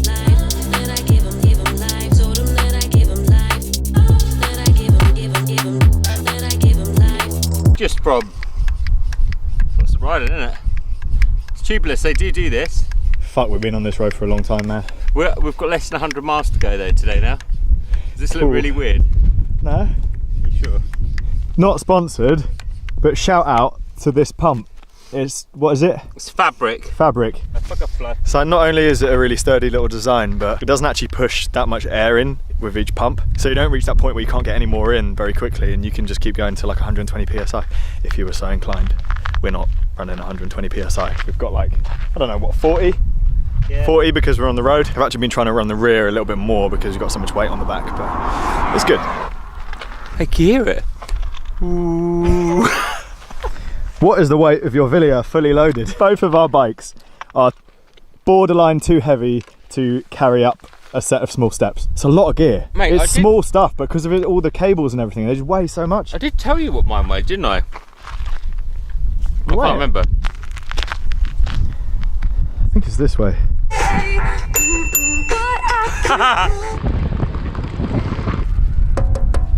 and I give 'em life, told 'em that I give 'em life, and I give 'em, and I give 'em life. Just from riding, isn't it? It's tubeless, they do this. Fuck, we've been on this road for a long time now. We've got less than 100 miles to go though today now. Does this look Cool. really weird? No. You sure? Not sponsored, but shout out to this pump. It's, what is it? It's fabric. Fabric. Fuck a fly. So not only is it a really sturdy little design, but it doesn't actually push that much air in with each pump. So you don't reach that point where you can't get any more in very quickly and you can just keep going to like 120 PSI if you were so inclined. We're not running 120 PSI. We've got like, I don't know, what, 40? Yeah. 40 because we're on the road. I've actually been trying to run the rear a little bit more because you've got so much weight on the back, but it's good. Hey, can you hear it? Ooh. What is the weight of your Villia fully loaded? Both of our bikes are borderline too heavy to carry up a set of small steps. It's a lot of gear. Mate, it's small stuff, but because of it, all the cables and everything, they just weigh so much. I did tell you what mine weighed, didn't I? I can't remember. I think it's this way.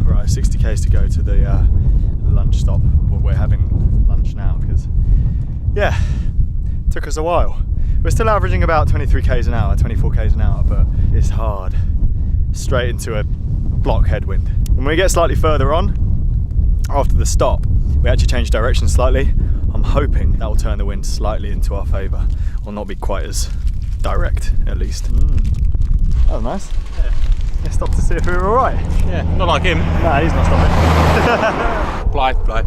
Right, 60 k's to go to the lunch stop. Well, we're having lunch now because yeah, took us a while. We're still averaging about 23 k's an hour, 24 k's an hour, but it's hard. Straight into a block headwind. When we get slightly further on, after the stop, we actually change direction slightly. I'm hoping that will turn the wind slightly into our favour, or not be quite as direct, at least. That was nice. Yeah. Let's stop to see if we were alright. Yeah, not like him. Nah, he's not stopping. Fly.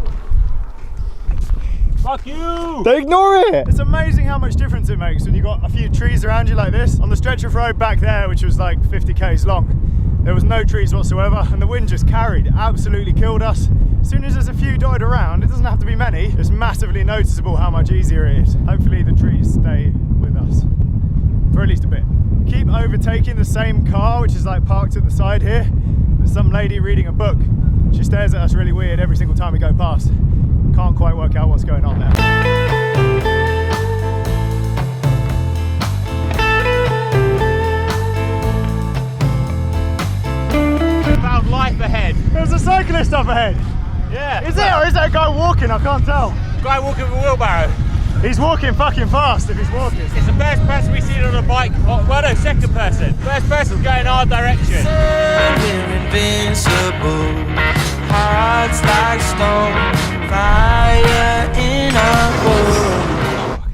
Fuck you! They ignore it! It's amazing how much difference it makes when you've got a few trees around you like this. On the stretch of road back there, which was like 50 k's long, there was no trees whatsoever, and the wind just carried. It absolutely killed us. As soon as there's a few dotted around, it doesn't have to be many, it's massively noticeable how much easier it is. Hopefully the trees stay with us, for at least a bit. Keep overtaking the same car, which is like parked at the side here. There's some lady reading a book. She stares at us really weird every single time we go past. Can't quite work out what's going on there. Found life ahead. There's a cyclist up ahead. Yeah. Is it, or is that a guy walking? I can't tell. Guy walking with a wheelbarrow. He's walking fucking fast if he's walking. It's the first person we've seen on a bike. Oh, well, no, second person. First person's going our direction. We're invincible, hearts like stone, fire in our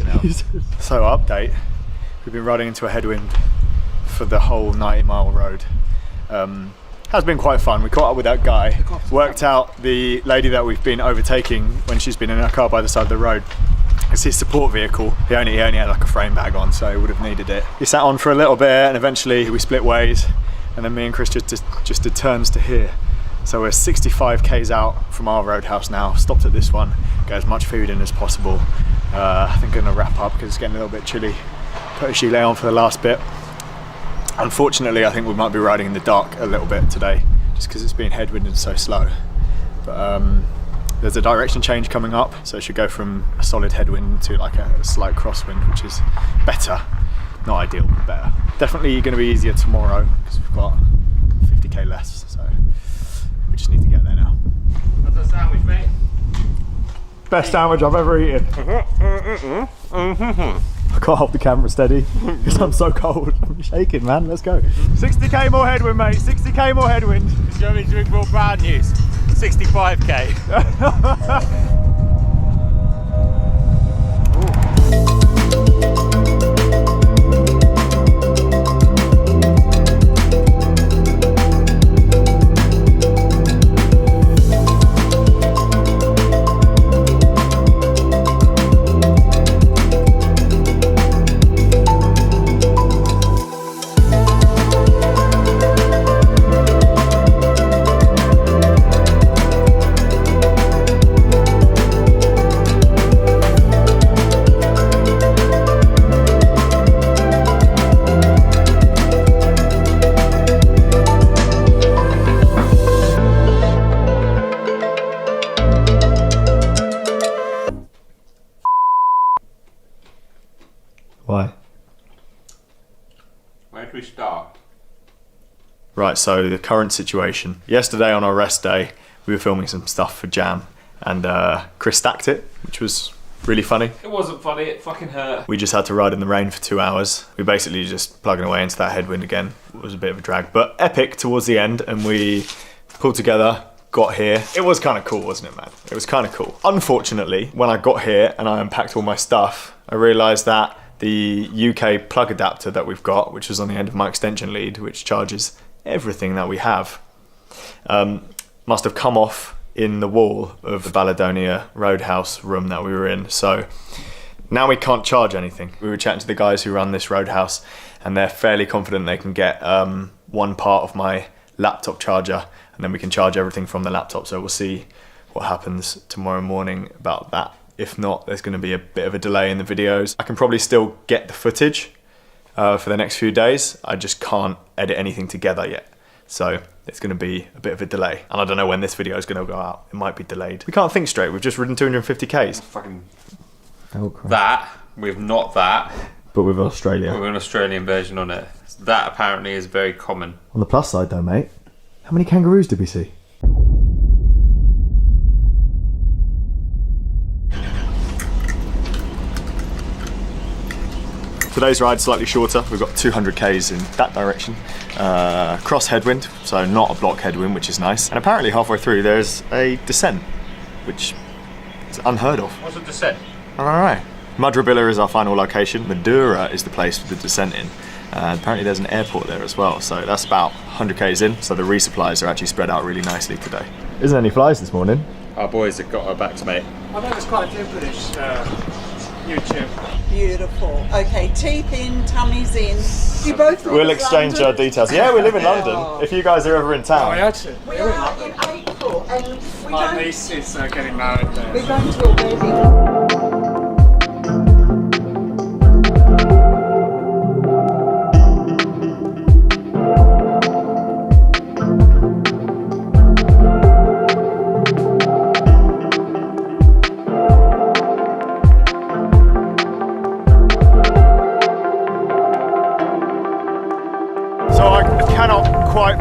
blood. So update, we've been riding into a headwind for the whole 90-mile road. Has been quite fun. We caught up with that guy, worked out the lady that we've been overtaking when she's been in her car by the side of the road. It's his support vehicle. He only had like a frame bag on, so he would have needed it. He sat on for a little bit, and eventually we split ways, and then me and Chris just did turns to here. So we're 65 k's out from our roadhouse now. Stopped at this one, get as much food in as possible. I think I'm gonna wrap up because it's getting a little bit chilly. Put a gilet on for the last bit. Unfortunately, I think we might be riding in the dark a little bit today, just because it's been headwinded so slow. But there's a direction change coming up, so it should go from a solid headwind to like a slight crosswind, which is better. Not ideal, but better. Definitely going to be easier tomorrow because we've got 50k less, so we just need to get there now. How's that sandwich, mate? Best sandwich I've ever eaten. I can't hold the camera steady because I'm so cold. I'm shaking, man. Let's go. 60k more headwind, mate. 60k more headwind. It's going to be drink more bad news. 65k. Why? Where do we start? Right, so the current situation. Yesterday on our rest day, we were filming some stuff for Jam, and Chris stacked it, which was really funny. It wasn't funny, it fucking hurt. We just had to ride in the rain for 2 hours. We basically just plugging away into that headwind again. It was a bit of a drag, but epic towards the end, and we pulled together, got here. It was kind of cool, wasn't it, man? It was kind of cool. Unfortunately, when I got here and I unpacked all my stuff, I realised that the UK plug adapter that we've got, which was on the end of my extension lead, which charges everything that we have, must have come off in the wall of the Baladonia Roadhouse room that we were in. So now we can't charge anything. We were chatting to the guys who run this Roadhouse, and they're fairly confident they can get one part of my laptop charger, and then we can charge everything from the laptop. So we'll see what happens tomorrow morning about that. If not, there's going to be a bit of a delay in the videos. I can probably still get the footage for the next few days. I just can't edit anything together yet. So it's going to be a bit of a delay. And I don't know when this video is going to go out. It might be delayed. We can't think straight. We've just ridden 250 Ks. Fucking Oh, crap. that, with not that, But with Australia. with an Australian version on it. That apparently is very common. On the plus side though, mate, how many kangaroos did we see? Today's ride's slightly shorter. We've got 200 k's in that direction. Cross headwind, so not a block headwind, which is nice. And apparently halfway through there's a descent, which is unheard of. What's a descent? I don't know. Mudrabilla is our final location. Madura is the place for the descent in. Apparently there's an airport there as well, so that's about 100 k's in, so the resupplies are actually spread out really nicely today. Isn't any flies this morning? Our boys have got our backs, mate. I know there's quite a few British YouTube. Beautiful. Okay, teeth in, tummies in. You both live We'll in exchange London? details. Yeah, we live in London. If you guys are ever in town. that's it. We are in April and My niece is getting married there. we're going to a wedding.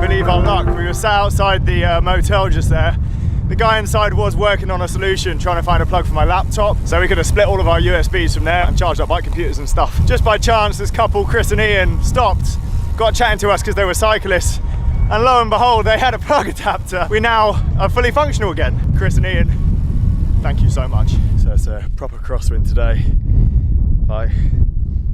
Believe our luck. We were sat outside the motel just there. The guy inside was working on a solution, trying to find a plug for my laptop, so we could have split all of our USBs from there and charged up bike computers and stuff. Just by chance, this couple, Chris and Ian, stopped, got chatting to us because they were cyclists, and lo and behold, they had a plug adapter. We now are fully functional again. Chris and Ian, thank you so much. So it's a proper crosswind today. Like,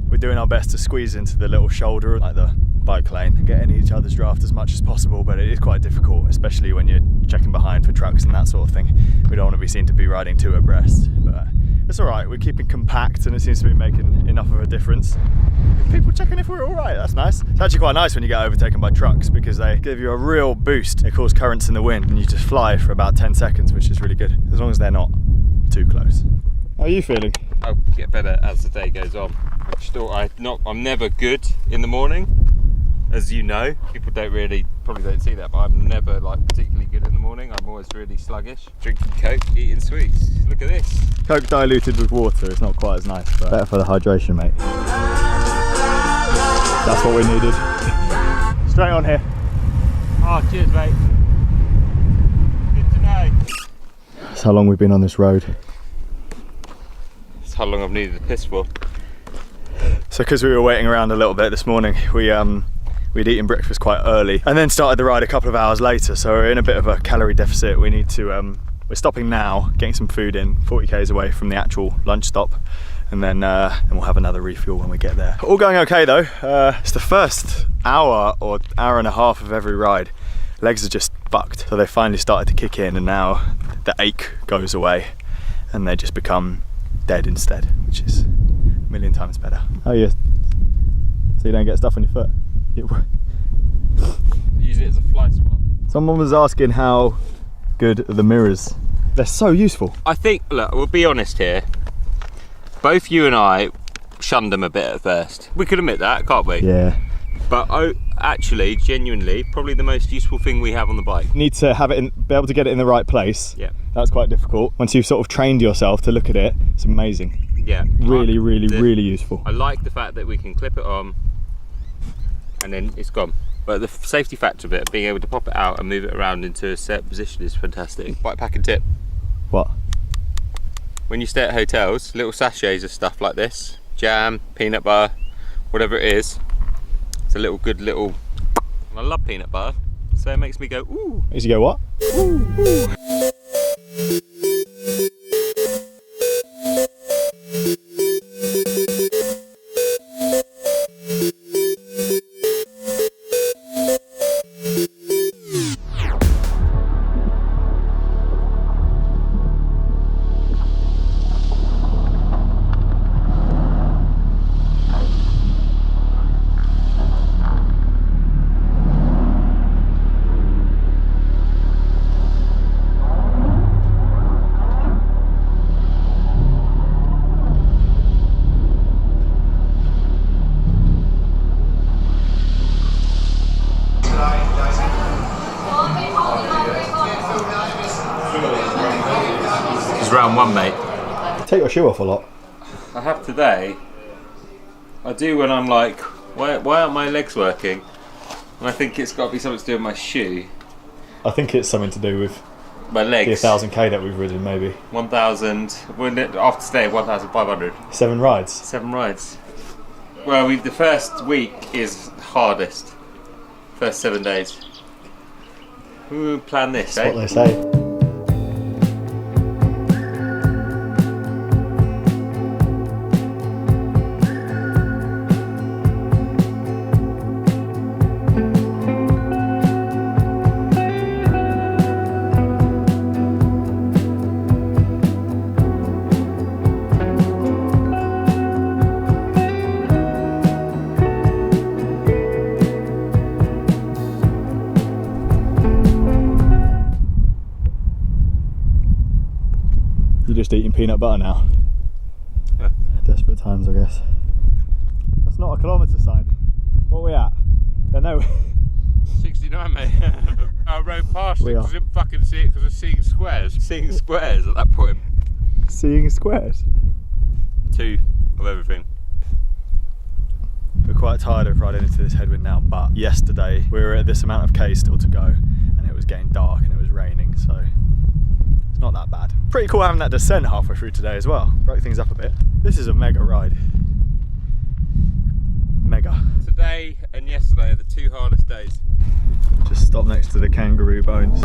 we're doing our best to squeeze into the little shoulder, like the bike lane, get in each other's draft as much as possible, but it is quite difficult, especially when you're checking behind for trucks and that sort of thing. We don't want to be seen to be riding two abreast, but it's all right. We're keeping compact and it seems to be making enough of a difference. People checking if we're all right, that's nice. It's actually quite nice when you get overtaken by trucks because they give you a real boost. They cause currents in the wind and you just fly for about 10 seconds, which is really good, as long as they're not too close. How are you feeling? I'll get better as the day goes on. I'm never good in the morning, as you know. People probably don't see that, but I'm never like particularly good in the morning. I'm always really sluggish. Drinking Coke, eating sweets. Look at this. Coke diluted with water, it's not quite as nice, but better for the hydration, mate. That's what we needed. Straight on here. Oh, cheers, mate. Good to know. That's how long we've been on this road. That's how long I've needed a piss for. So because we were waiting around a little bit this morning, we'd eaten breakfast quite early and then started the ride a couple of hours later, so we're in a bit of a calorie deficit. We need to, we're stopping now, getting some food in, 40 k's away from the actual lunch stop, and then we'll have another refuel when we get there. All going okay though. It's the first hour or hour and a half of every ride. Legs are just bucked, so they finally started to kick in and now the ache goes away and they just become dead instead, which is a million times better. Oh yeah, so you don't get stuff on your foot. Use it as a fly spot. Someone was asking how good are the mirrors. They're so useful. I think, look, we'll be honest here. Both you and I shunned them a bit at first. We could admit that, can't we? Yeah. But actually, genuinely, probably the most useful thing we have on the bike. You need to have it be able to get it in the right place. Yeah. That's quite difficult. Once you've sort of trained yourself to look at it, it's amazing. Yeah. Really, really useful. I like the fact that we can clip it on and then it's gone. But the safety factor of it, being able to pop it out and move it around into a set position is fantastic. Bike packing tip. What? When you stay at hotels, little sachets of stuff like this, jam, peanut butter, whatever it is, it's a good little, I love peanut butter, so it makes me go, ooh. Makes you go what? Ooh, ooh. Round one, mate. Take your shoe off a lot. I have today. I do when I'm like, why aren't my legs working? And I think it's got to be something to do with my shoe. I think it's something to do with my legs. The 1,000k that we've ridden, maybe. 1,000. After today, 1,500. 7 rides. 7 rides. Well, the first week is hardest. First 7 days. We plan this, That's what they say. You're just eating peanut butter now. Yeah. Desperate times, I guess. That's not a kilometre sign. What are we at? I know. 69, mate. I rode past it We are. because I didn't fucking see it because I was seeing squares. Seeing squares at that point. Seeing squares. 2 of everything. We're quite tired of riding into this headwind now, but yesterday we were at this amount of K still to go, and it was getting dark and it was raining, so it's not that bad. Pretty cool having that descent halfway through today as well. Broke things up a bit. This is a mega ride. Mega. Today and yesterday are the 2 hardest days. Just stop next to the kangaroo bones.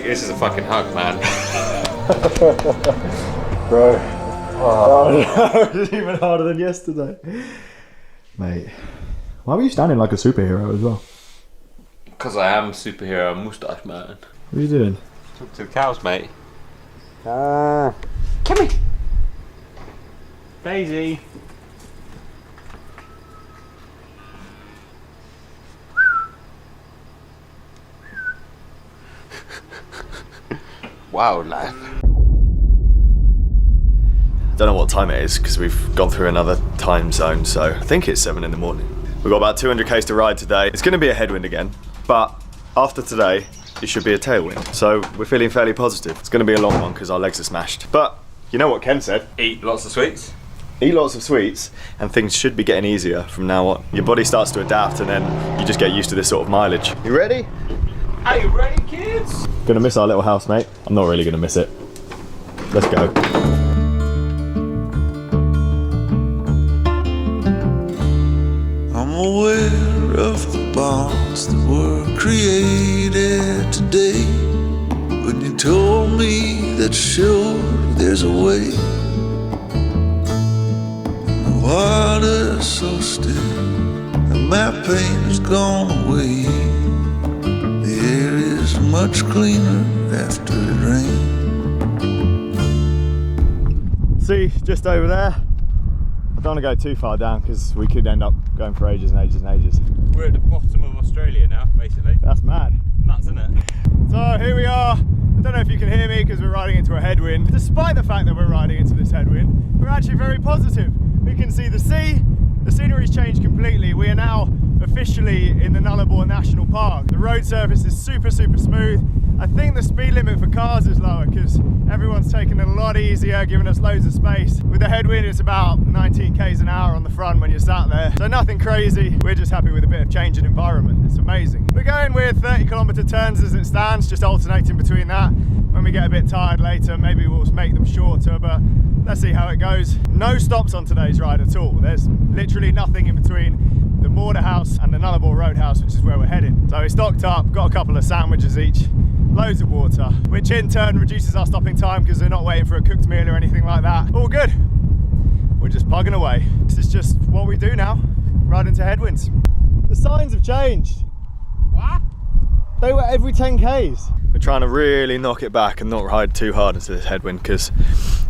This is a fucking hug, man. Bro. Oh no, it's even harder than yesterday. Mate, why were you standing like a superhero as well? Because I am superhero moustache man. What are you doing? Talk to the cows, mate. Ah. Come here. Daisy. Wildlife. Don't know what time it is because we've gone through another time zone, so I think it's 7 in the morning. We've got about 200 k's to ride today. It's going to be a headwind again, but after today it should be a tailwind, so we're feeling fairly positive. It's going to be a long one because our legs are smashed, but you know what Ken said? Eat lots of sweets. Eat lots of sweets and things should be getting easier from now on. Your body starts to adapt and then you just get used to this sort of mileage. You ready? Are you ready, kids? Gonna miss our little house, mate. I'm not really gonna miss it. Let's go. I'm aware of the bonds that were created today. When you told me that sure there's a way. The water's so still and my pain has gone away. The air is much cleaner after it rains. See, just over there. I don't want to go too far down because we could end up going for ages and ages and ages. We're at the bottom of Australia now, basically. That's mad. Nuts, isn't it? So here we are. I don't know if you can hear me because we're riding into a headwind. Despite the fact that we're riding into this headwind, we're actually very positive. We can see the sea. The scenery's changed completely. We are now officially in the Nullarbor National Park. The road surface is super smooth. I think the speed limit for cars is lower because everyone's taking it a lot easier, giving us loads of space. With the headwind, it's about 19 k's an hour on the front when you're sat there. So nothing crazy. We're just happy with a bit of change in environment. It's amazing. We're going with 30-kilometre turns as it stands, just alternating between that. When we get a bit tired later, maybe we'll make them shorter, but let's see how it goes. No stops on today's ride at all. There's literally nothing in between the border house and the Nullarbor Roadhouse, which is where we're heading. So we stocked up, got a couple of sandwiches each, loads of water, which in turn reduces our stopping time because we're not waiting for a cooked meal or anything like that. All good. We're just plugging away. This is just what we do now, ride into headwinds. The signs have changed. What? They were every 10 k's. We're trying to really knock it back and not ride too hard into this headwind because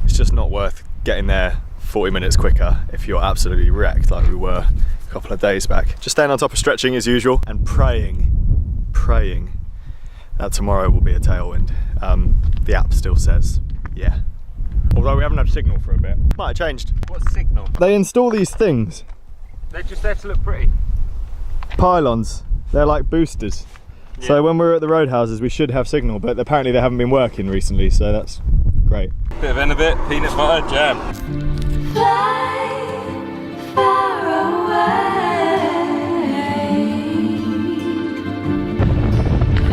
it's just not worth getting there 40 minutes quicker if you're absolutely wrecked like we were a couple of days back. Just staying on top of stretching as usual and praying that tomorrow will be a tailwind. The app still says, yeah. Although we haven't had signal for a bit. Might have changed. What's signal? They install these things. They're just there to look pretty. Pylons. They're like boosters. Yeah. So when we're at the roadhouses, we should have signal, but apparently they haven't been working recently, so that's great. Bit of Enabit, peanut butter, jam. Fly far away.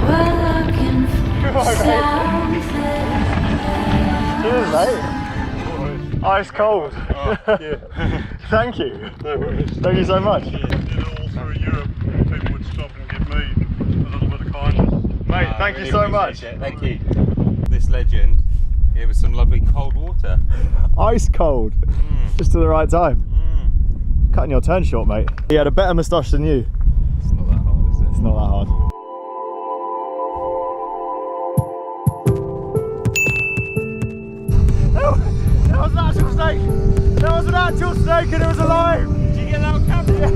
We're looking for something. Cheers, mate. Ice cold. Thank you. Thank you so much. All through Europe, people would stop and give me a little bit of kindness. Mate, thank you so much. Thank you. This legend gave us some lovely cold water. Ice cold. Just to the right time. Cutting your turn short, mate. He had a better moustache than you. It's not that hard, is it? It's not that hard. That was an actual snake! That was an actual snake and it was alive! Did you get that on camera? Yeah.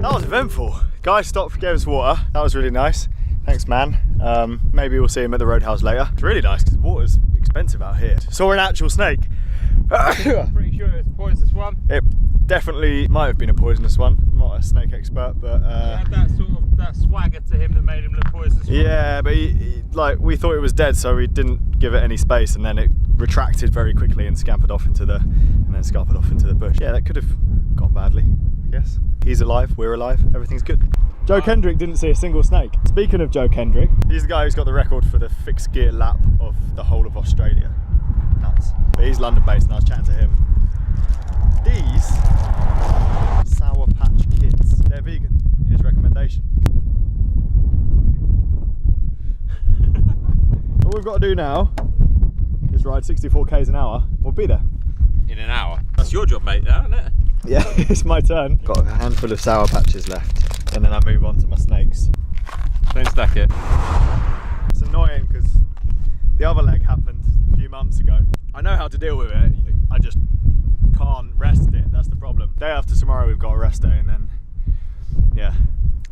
That was eventful. Guy stopped, gave us water. That was really nice. Thanks, man. Maybe we'll see him at the roadhouse later. It's really nice because water's expensive out here. Saw an actual snake. Pretty sure it was a poisonous one. It definitely might have been a poisonous one. I'm not a snake expert, but He had that sort of that swagger to him that made him look poisonous. yeah, but like we thought it was dead, so we didn't give it any space, and then it retracted very quickly and scampered off into the bush. Yeah, that could have gone badly, I guess. He's alive, we're alive, everything's good. Joe Kendrick didn't see a single snake. Speaking of Joe Kendrick, he's the guy who's got the record for the fixed gear lap of the whole of Australia. Nuts. But he's London based and I was chatting to him. These Sour Patch Kids, they're vegan. His recommendation. All we've got to do now is ride 64 k's an hour. We'll be there. In an hour. That's your job, mate, now, isn't it? Yeah, it's my turn. Got a handful of Sour Patches left, and then I move on to my snakes. Don't stack it. It's annoying because the other leg happened a few months ago. I know how to deal with it, I just can't rest it, that's the problem. Day after tomorrow we've got a rest day, and then, yeah,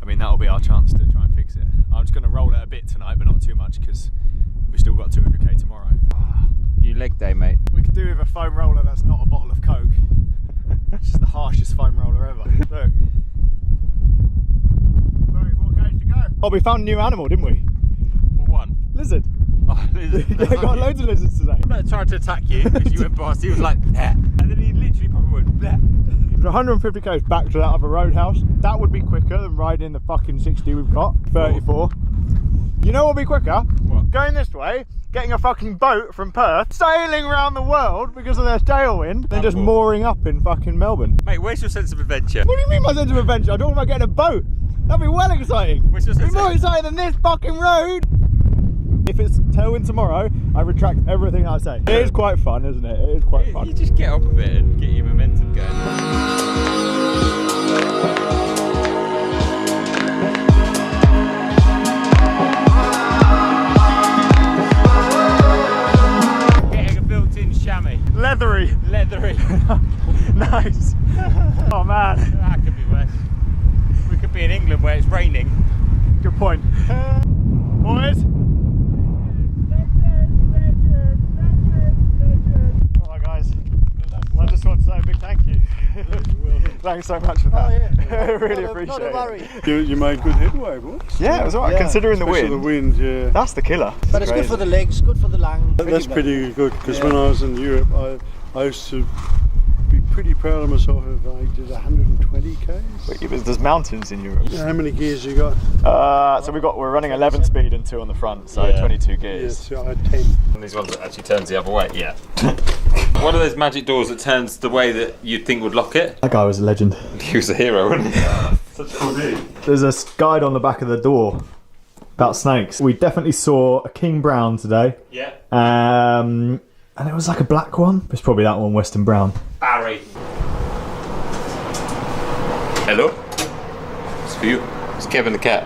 I mean that'll be our chance to try and fix it. I'm just going to roll it a bit tonight, but not too much because we've still got 200k tomorrow. New leg day, mate. We could do with a foam roller that's not a bottle of Coke. It's just the harshest foam roller ever. Look. 34 k's to go. Oh, we found a new animal, didn't we? What one? Lizard. Oh, lizard. Yeah, got loads of lizards today. I tried to attack you because you went past. He was like, bleh. And then he literally probably went, bleh. 150 k's back to that other roadhouse. That would be quicker than riding the fucking 60 we've got. 34. You know what would be quicker? What? Going this way, getting a fucking boat from Perth, sailing around the world because of their tailwind, then just mooring up in fucking Melbourne. Mate, where's your sense of adventure? What do you mean my sense of adventure? I don't want to get a boat. That'd be well exciting. Where's your It'd sense be more of- exciting than this fucking road. If it's tailwind tomorrow, I retract everything I say. It is quite fun, isn't it? It is quite fun. You just get up a bit and get your momentum going. Chamois. Leathery. Nice. Oh man. That could be worse. We could be in England where it's raining. Good point. Boys. Alright guys. I just want to say a big thank you. Thanks so much for that. I really appreciate it. You made good headway, boys. Yeah, it was alright considering the wind. The wind, yeah. That's the killer. But it's good for the legs, good for the lung. That's pretty good because when I was in Europe, I used to be pretty proud of myself if I did 120 k's. There's mountains in Europe. How many gears you got? So we're running 11 speed and 2 on the front, so 22 gears. Yes, so I had 10. And these ones that actually turns the other way. Yeah. One of those magic doors that turns the way that you'd think would lock it. That guy was a legend. He was a hero, wasn't he? Such a cool dude. There's a guide on the back of the door about snakes. We definitely saw a king brown today. Yeah. And it was like a black one. It's probably that one, Western brown. Barry. Hello. It's for you. It's Kevin the cat.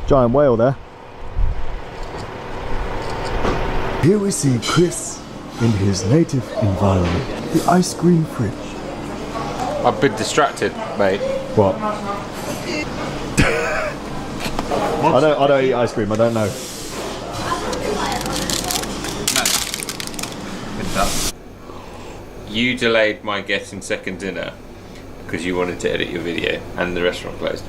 Giant whale there. Here we see Chris in his native environment, the ice cream fridge. I've been distracted, mate. What? I don't eat ice cream, I don't know. up. You delayed my getting second dinner because you wanted to edit your video and the restaurant closed.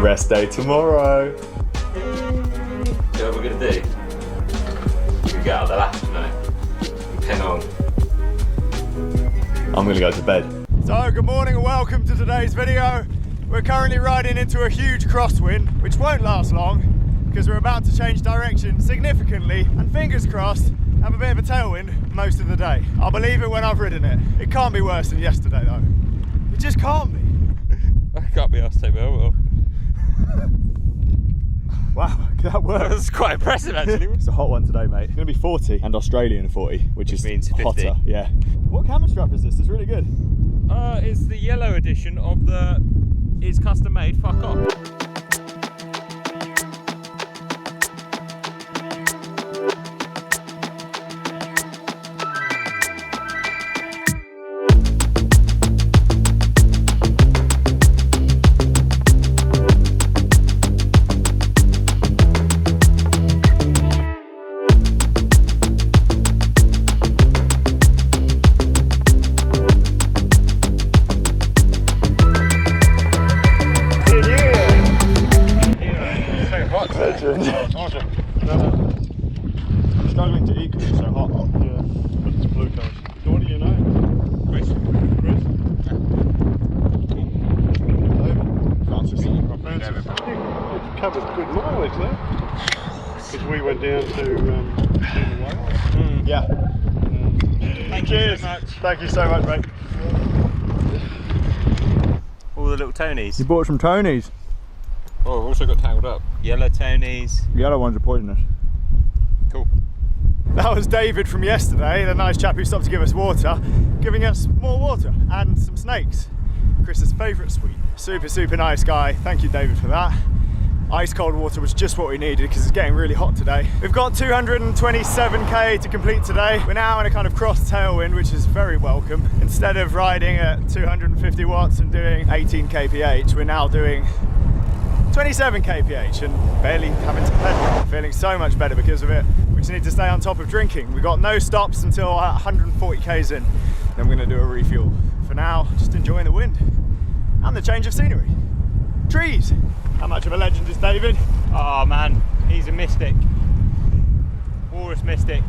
Rest day tomorrow. You know what we're going to do? We get out of the lap tonight and pen on. I'm going to go to bed. So good morning and welcome to today's video. We're currently riding into a huge crosswind, which won't last long because we're about to change direction significantly and fingers crossed have a bit of a tailwind most of the day. I'll believe it when I've ridden it. It can't be worse than yesterday though. It just can't be. I can't be asked to take my helmet off. Wow, that worked. That's quite impressive actually. It's a hot one today, mate. It's going to be 40 and Australian 40, which means 50. Hotter. Yeah. What camera strap is this? It's really good. It's the yellow edition of the It's Custom Made Fuck Off. I'm struggling to eat because it's so hot. Yeah, but it's glucose. So what do you know? Chris. Chris? David? Francis. Francis. It's covered good mileage though. Because we went down to see the whales. Yeah. Thank Cheers. you so much. Thank you so much, mate. All the little Tonys. You bought some Tonys. Oh, I've also got tangled up. Yellow Tonys. The yellow ones are poisonous. Cool. That was David from yesterday, the nice chap who stopped to give us water, giving us more water and some snakes. Chris's favourite sweet. Super, super nice guy. Thank you, David, for that. Ice cold water was just what we needed because it's getting really hot today. We've got 227k to complete today. We're now in a kind of cross tailwind, which is very welcome. Instead of riding at 250 watts and doing 18 kph, we're now doing 27 kph and barely having to pedal. Feeling so much better because of it. We just need to stay on top of drinking. We've got no stops until 140 k's in. Then we're going to do a refuel. For now, just enjoying the wind and the change of scenery. Trees. How much of a legend is David? Oh man, he's a mystic. Walrus mystic.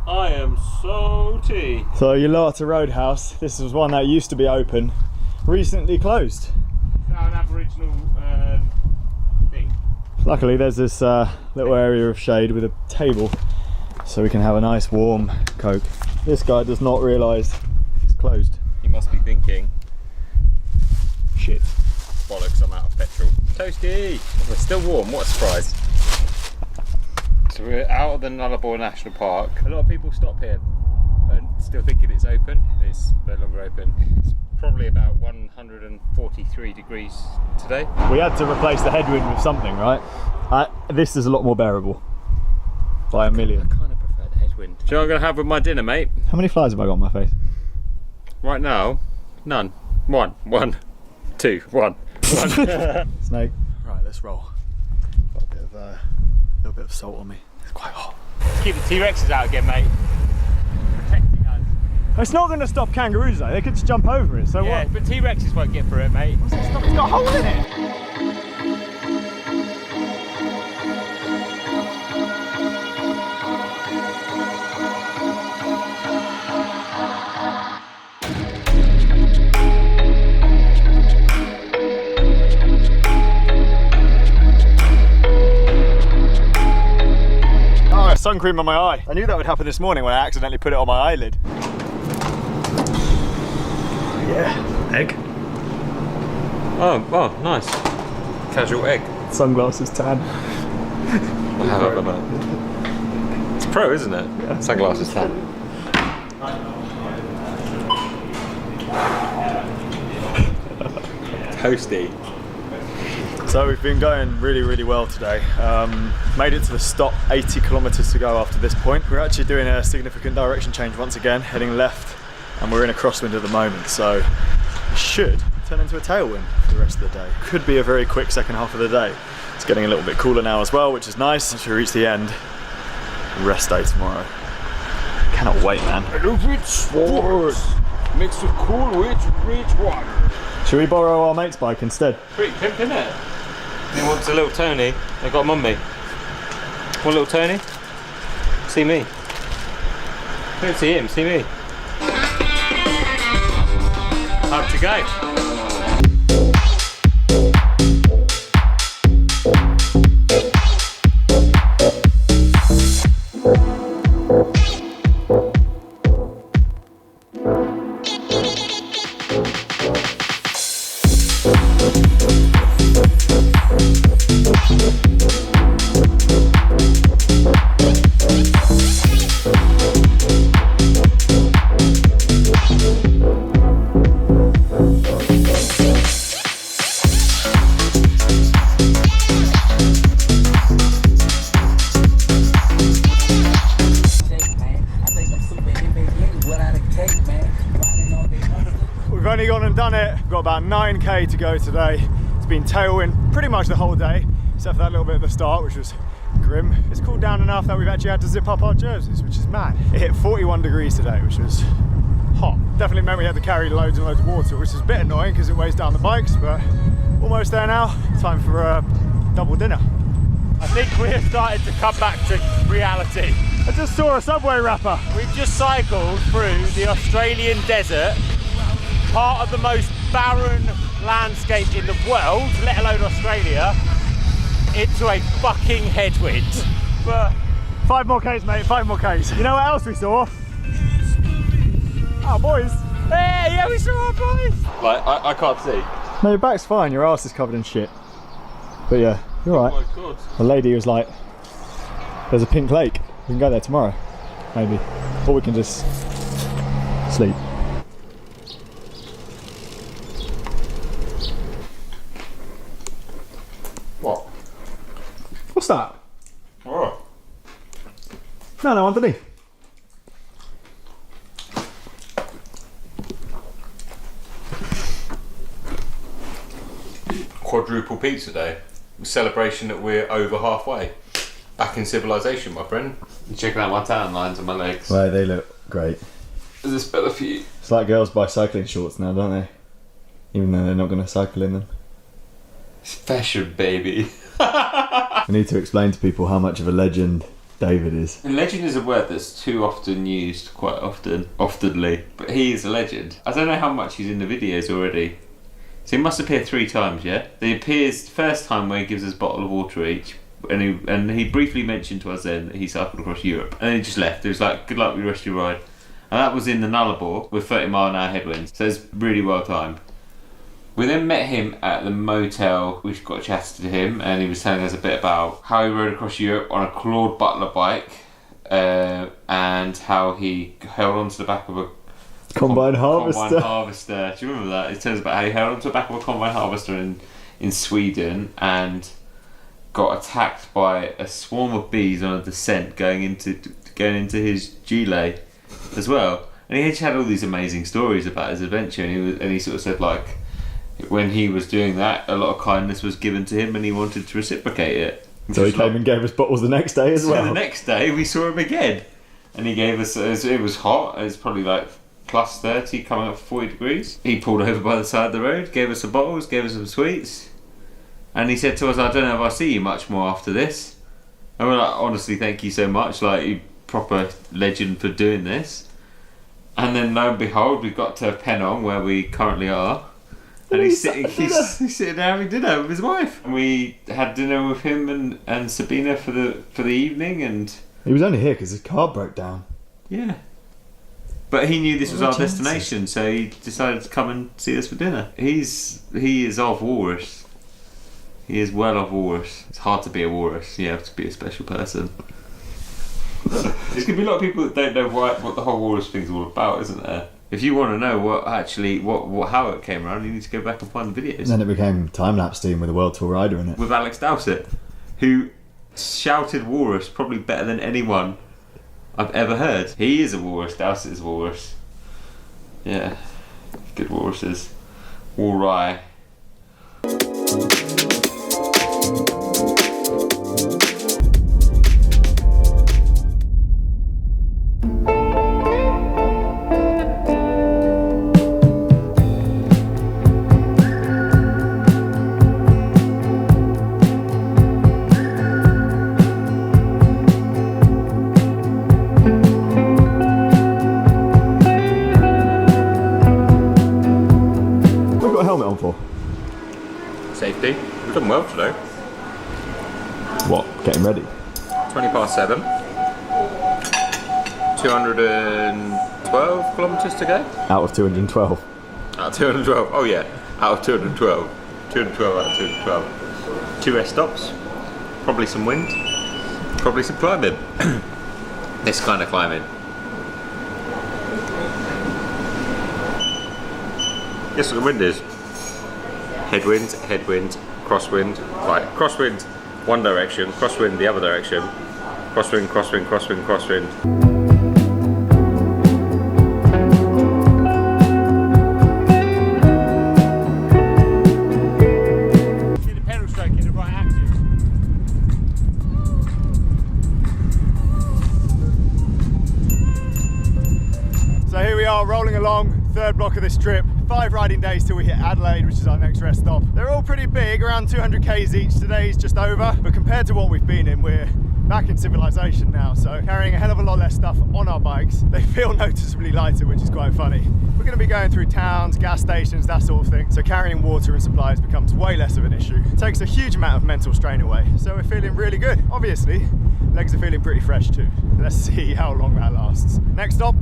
I am salty. So Ulata Roadhouse, this was one that used to be open, recently closed. Now an Aboriginal thing. Luckily there's this little area of shade with a table so we can have a nice warm Coke. This guy does not realise it's closed. You must be thinking, Shit. bollocks, I'm out of petrol. Toasty! We're still warm, what a surprise. So we're out of the Nullarbor National Park. A lot of people stop here and still thinking it's open. It's no longer open. It's probably about 143 degrees today. We had to replace the headwind with something, right? This is a lot more bearable. By a million. I kind of prefer the headwind. Do you know what I'm going to have with my dinner, mate? How many flies have I got on my face? Right now, none. One. Snake. Right, let's roll. Got a bit of little bit of salt on me. It's quite hot. Keep the T-Rexes out again, mate. Protecting us. It's not going to stop kangaroos though. They could just jump over it. So Yeah, what? but T-Rexes won't get through it, mate. It's got a hole in it. Sun cream on my eye. I knew that would happen this morning when I accidentally put it on my eyelid. Yeah, egg. Oh, nice. Casual egg. Sunglasses tan. It's pro, isn't it? Yeah. Sunglasses tan. Toasty. So we've been going really, really well today. Made it to the stop, 80 kilometers to go after this point. We're actually doing a significant direction change once again, heading left, and we're in a crosswind at the moment, so it should turn into a tailwind for the rest of the day. Could be a very quick second half of the day. It's getting a little bit cooler now as well, which is nice. As we reach the end, rest day tomorrow. Cannot wait, man. I love it sports. Mixed with cool with rich water. Should we borrow our mate's bike instead? Pretty pimp, isn't it? He wants a little Tony. They got him on me. Want a little Tony? See me. Don't see him, see me. Time to go. We've only gone and done it. Got about 9k to go today. It's been tailwind pretty much the whole day, except for that little bit at the start, which was grim. It's cooled down enough that we've actually had to zip up our jerseys, which is mad. It hit 41 degrees today, which was hot. Definitely meant we had to carry loads and loads of water, which is a bit annoying because it weighs down the bikes, but almost there now. Time for a double dinner. I think we're starting to come back to reality. I just saw a subway wrapper. We've just cycled through the Australian desert, part of the most barren landscape in the world, let alone Australia, into a fucking headwind. But 5 more Ks, mate, 5 more Ks. You know what else we saw? Our boys. Hey, yeah, we saw our boys. Like, I can't see. No, your back's fine, your arse is covered in shit. But yeah, you're right. Oh my God. The lady was like, there's a pink lake. We can go there tomorrow, maybe. Or we can just sleep. What? What's that? Oh. No, underneath. Quadruple pizza day. Celebration that we're over halfway. Back in civilization, my friend. You checking out my tan lines on my legs? Right, they look great. Is this better for you? It's like girls buy cycling shorts now, don't they? Even though they're not going to cycle in them. It's fashion, baby. We need to explain to people how much of a legend David is. And legend is a word that's too often used, quite oftenly. But he is a legend. I don't know how much he's in the videos already. So he must appear 3 times, yeah? He appears the first time where he gives us a bottle of water each. And he briefly mentioned to us then that he cycled across Europe. And then he just left. It was like, good luck with the rest of your ride. And that was in the Nullarbor with 30-mile-an-hour headwinds. So it's really well timed. We then met him at the motel. We got chatted to him, and he was telling us a bit about how he rode across Europe on a Claude Butler bike, and how he held onto the back of a Combine harvester. Combine harvester. Do you remember that? It tells about how he held onto the back of a combine harvester in Sweden and got attacked by a swarm of bees on a descent going into his gilet as well. And he had all these amazing stories about his adventure, and he sort of said like, when he was doing that, a lot of kindness was given to him and he wanted to reciprocate it. So he came and gave us bottles the next day as well. So the next day we saw him again, and he gave us, it was hot, it was probably like plus 30 coming up 40 degrees. He pulled over by the side of the road, gave us some bottles, gave us some sweets, and he said to us, I don't know if I'll see you much more after this. And we're like, honestly, thank you so much, like, you proper legend for doing this. And then lo and behold, we got to Penong, where we currently are, and he's sitting there having dinner with his wife. And we had dinner with him and Sabina for the evening, and he was only here because his car broke down. Yeah. But he knew this was our destination, so he decided to come and see us for dinner. He is of Walrus. He is well of Walrus. It's hard to be a Walrus. You have to be a special person. There's going to be a lot of people that don't know what the whole Walrus thing's all about, isn't there? If you want to know how it came around, you need to go back and find the videos. And then it became time-lapse team with a World Tour rider in it. With Alex Dowsett, who shouted walrus probably better than anyone I've ever heard. He is a walrus, Dowsett is a walrus. Yeah, good walruses. Walrye. Safety. We've done well today. What? Getting ready? 7:20. 212 kilometres to go. Out of 212. Out of 212. Oh yeah, out of 212. 212 out of 212. 2 rest stops. Probably some wind. Probably some climbing. This kind of climbing. Guess what the wind is? Headwind, crosswind, right, crosswind one direction, crosswind the other direction, crosswind, crosswind, crosswind, crosswind. See the pedal stroke in the right axis. So here we are rolling along, third block of this trip. 5 riding days till we hit Adelaide, which is our next rest stop. They're all pretty big, around 200 k's each. Today's just over, but compared to what we've been in, we're back in civilization now, so carrying a hell of a lot less stuff on our bikes. They feel noticeably lighter, which is quite funny. We're going to be going through towns, gas stations, that sort of thing, so carrying water and supplies becomes way less of an issue. It takes a huge amount of mental strain away, so we're feeling really good. Obviously, legs are feeling pretty fresh too. Let's see how long that lasts. Next stop,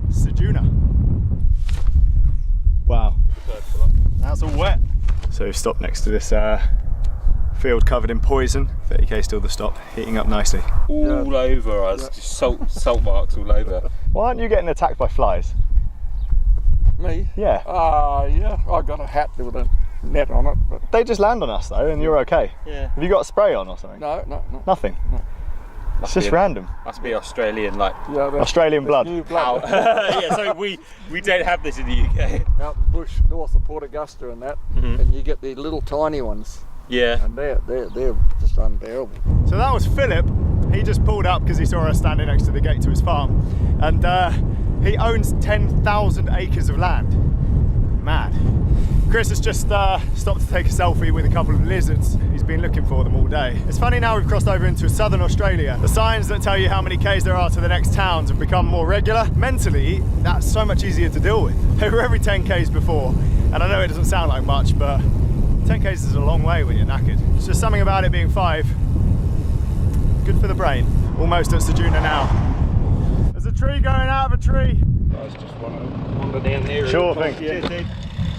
Ceduna. Wow, that's all wet. So we've stopped next to this field covered in poison. 30k still the stop, heating up nicely. All over us, salt marks all over. Why aren't you getting attacked by flies? Me? Yeah. Yeah, I got a hat with a net on it. But they just land on us though and you're okay. Yeah. Have you got a spray on or something? No. Nothing? No. It's just random. Must be Australian, like Australian blood. New blood. Yeah, so we don't have this in the UK. Out in the bush north of Port Augusta and that, and you get the little tiny ones. Yeah. And they're just unbearable. So that was Philip. He just pulled up because he saw us standing next to the gate to his farm, and he owns 10,000 acres of land. Mad. Chris has just stopped to take a selfie with a couple of lizards. He's been looking for them all day. It's funny now we've crossed over into southern Australia. The signs that tell you how many k's there are to the next towns have become more regular. Mentally, that's so much easier to deal with. They were every 10 k's before, and I know it doesn't sound like much, but 10 k's is a long way when you're knackered. It's just something about it being 5. Good for the brain. Almost at Ceduna now. There's a tree going out of a tree. I just want to wander down there. Sure thing.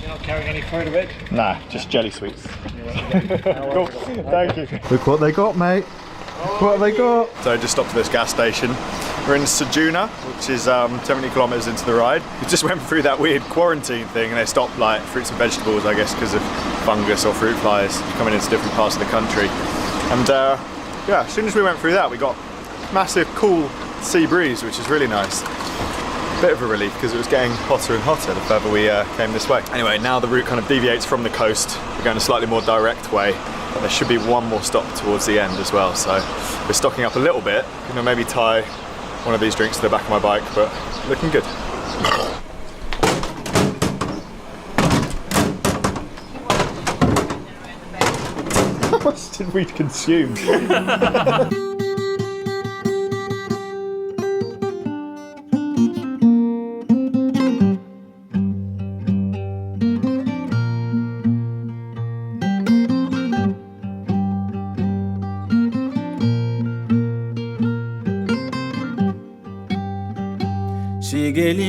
You're not carrying any fruit of it? Nah, just jelly sweets. Cool, thank you. Look what they got, mate. What have they got? So just stopped at this gas station. We're in Ceduna, which is 70 kilometres into the ride. We just went through that weird quarantine thing and they stopped like fruits and vegetables, I guess, because of fungus or fruit flies coming into different parts of the country. And yeah, as soon as we went through that, we got massive, cool sea breeze, which is really nice. Bit of a relief because it was getting hotter and hotter the further we came this way. Anyway, now the route kind of deviates from the coast. We're going a slightly more direct way. There should be one more stop towards the end as well, so we're stocking up a little bit. You know, maybe tie one of these drinks to the back of my bike, but looking good. How much did we consume?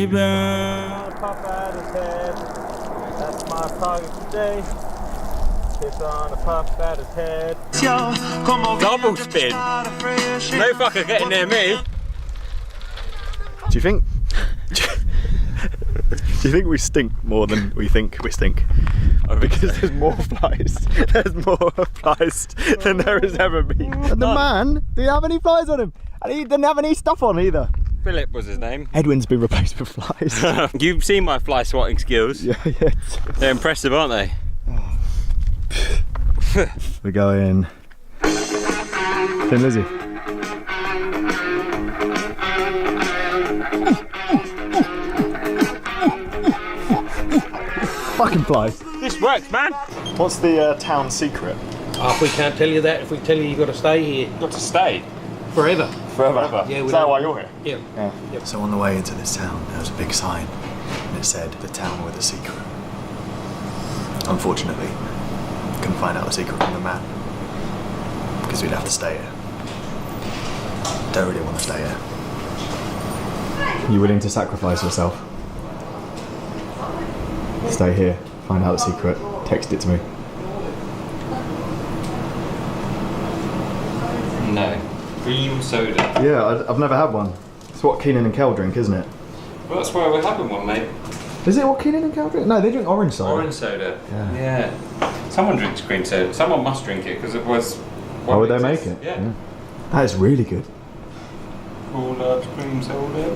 Pop out his head. That's my target today. Piss on a puff at his head. Double spin. No fucker getting near me. Do you think? Do you think we stink more than we think we stink? Because there's more flies. There's more flies than there has ever been. And the man didn't have any flies on him. And he didn't have any stuff on either. Philip was his name. Edwin's been replaced with flies. You've seen my fly swatting skills. Yeah. They're impressive, aren't they? We're going Thin Lizzy. Fucking flies. This works, man. What's the town secret? If we can't tell you that, if we tell you you've got to stay here. You've got to stay. Forever. Forever? Yeah, Is that why you're here? Yeah. Yep. So on the way into this town, there was a big sign, and it said, the town with a secret. Unfortunately, couldn't find out the secret from the man, because we'd have to stay here. Don't really want to stay here. You willing to sacrifice yourself? Stay here, find out the secret, text it to me. No. Cream soda. Yeah, I've never had one. It's what Keenan and Kel drink, isn't it? Well, that's why we're having one, mate. Is it what Keenan and Kel drink? No, they drink orange soda. Orange soda. Yeah. Someone drinks cream soda. Someone must drink it because it was. Oh, would they make it? Yeah. That is really good. All loves cream soda.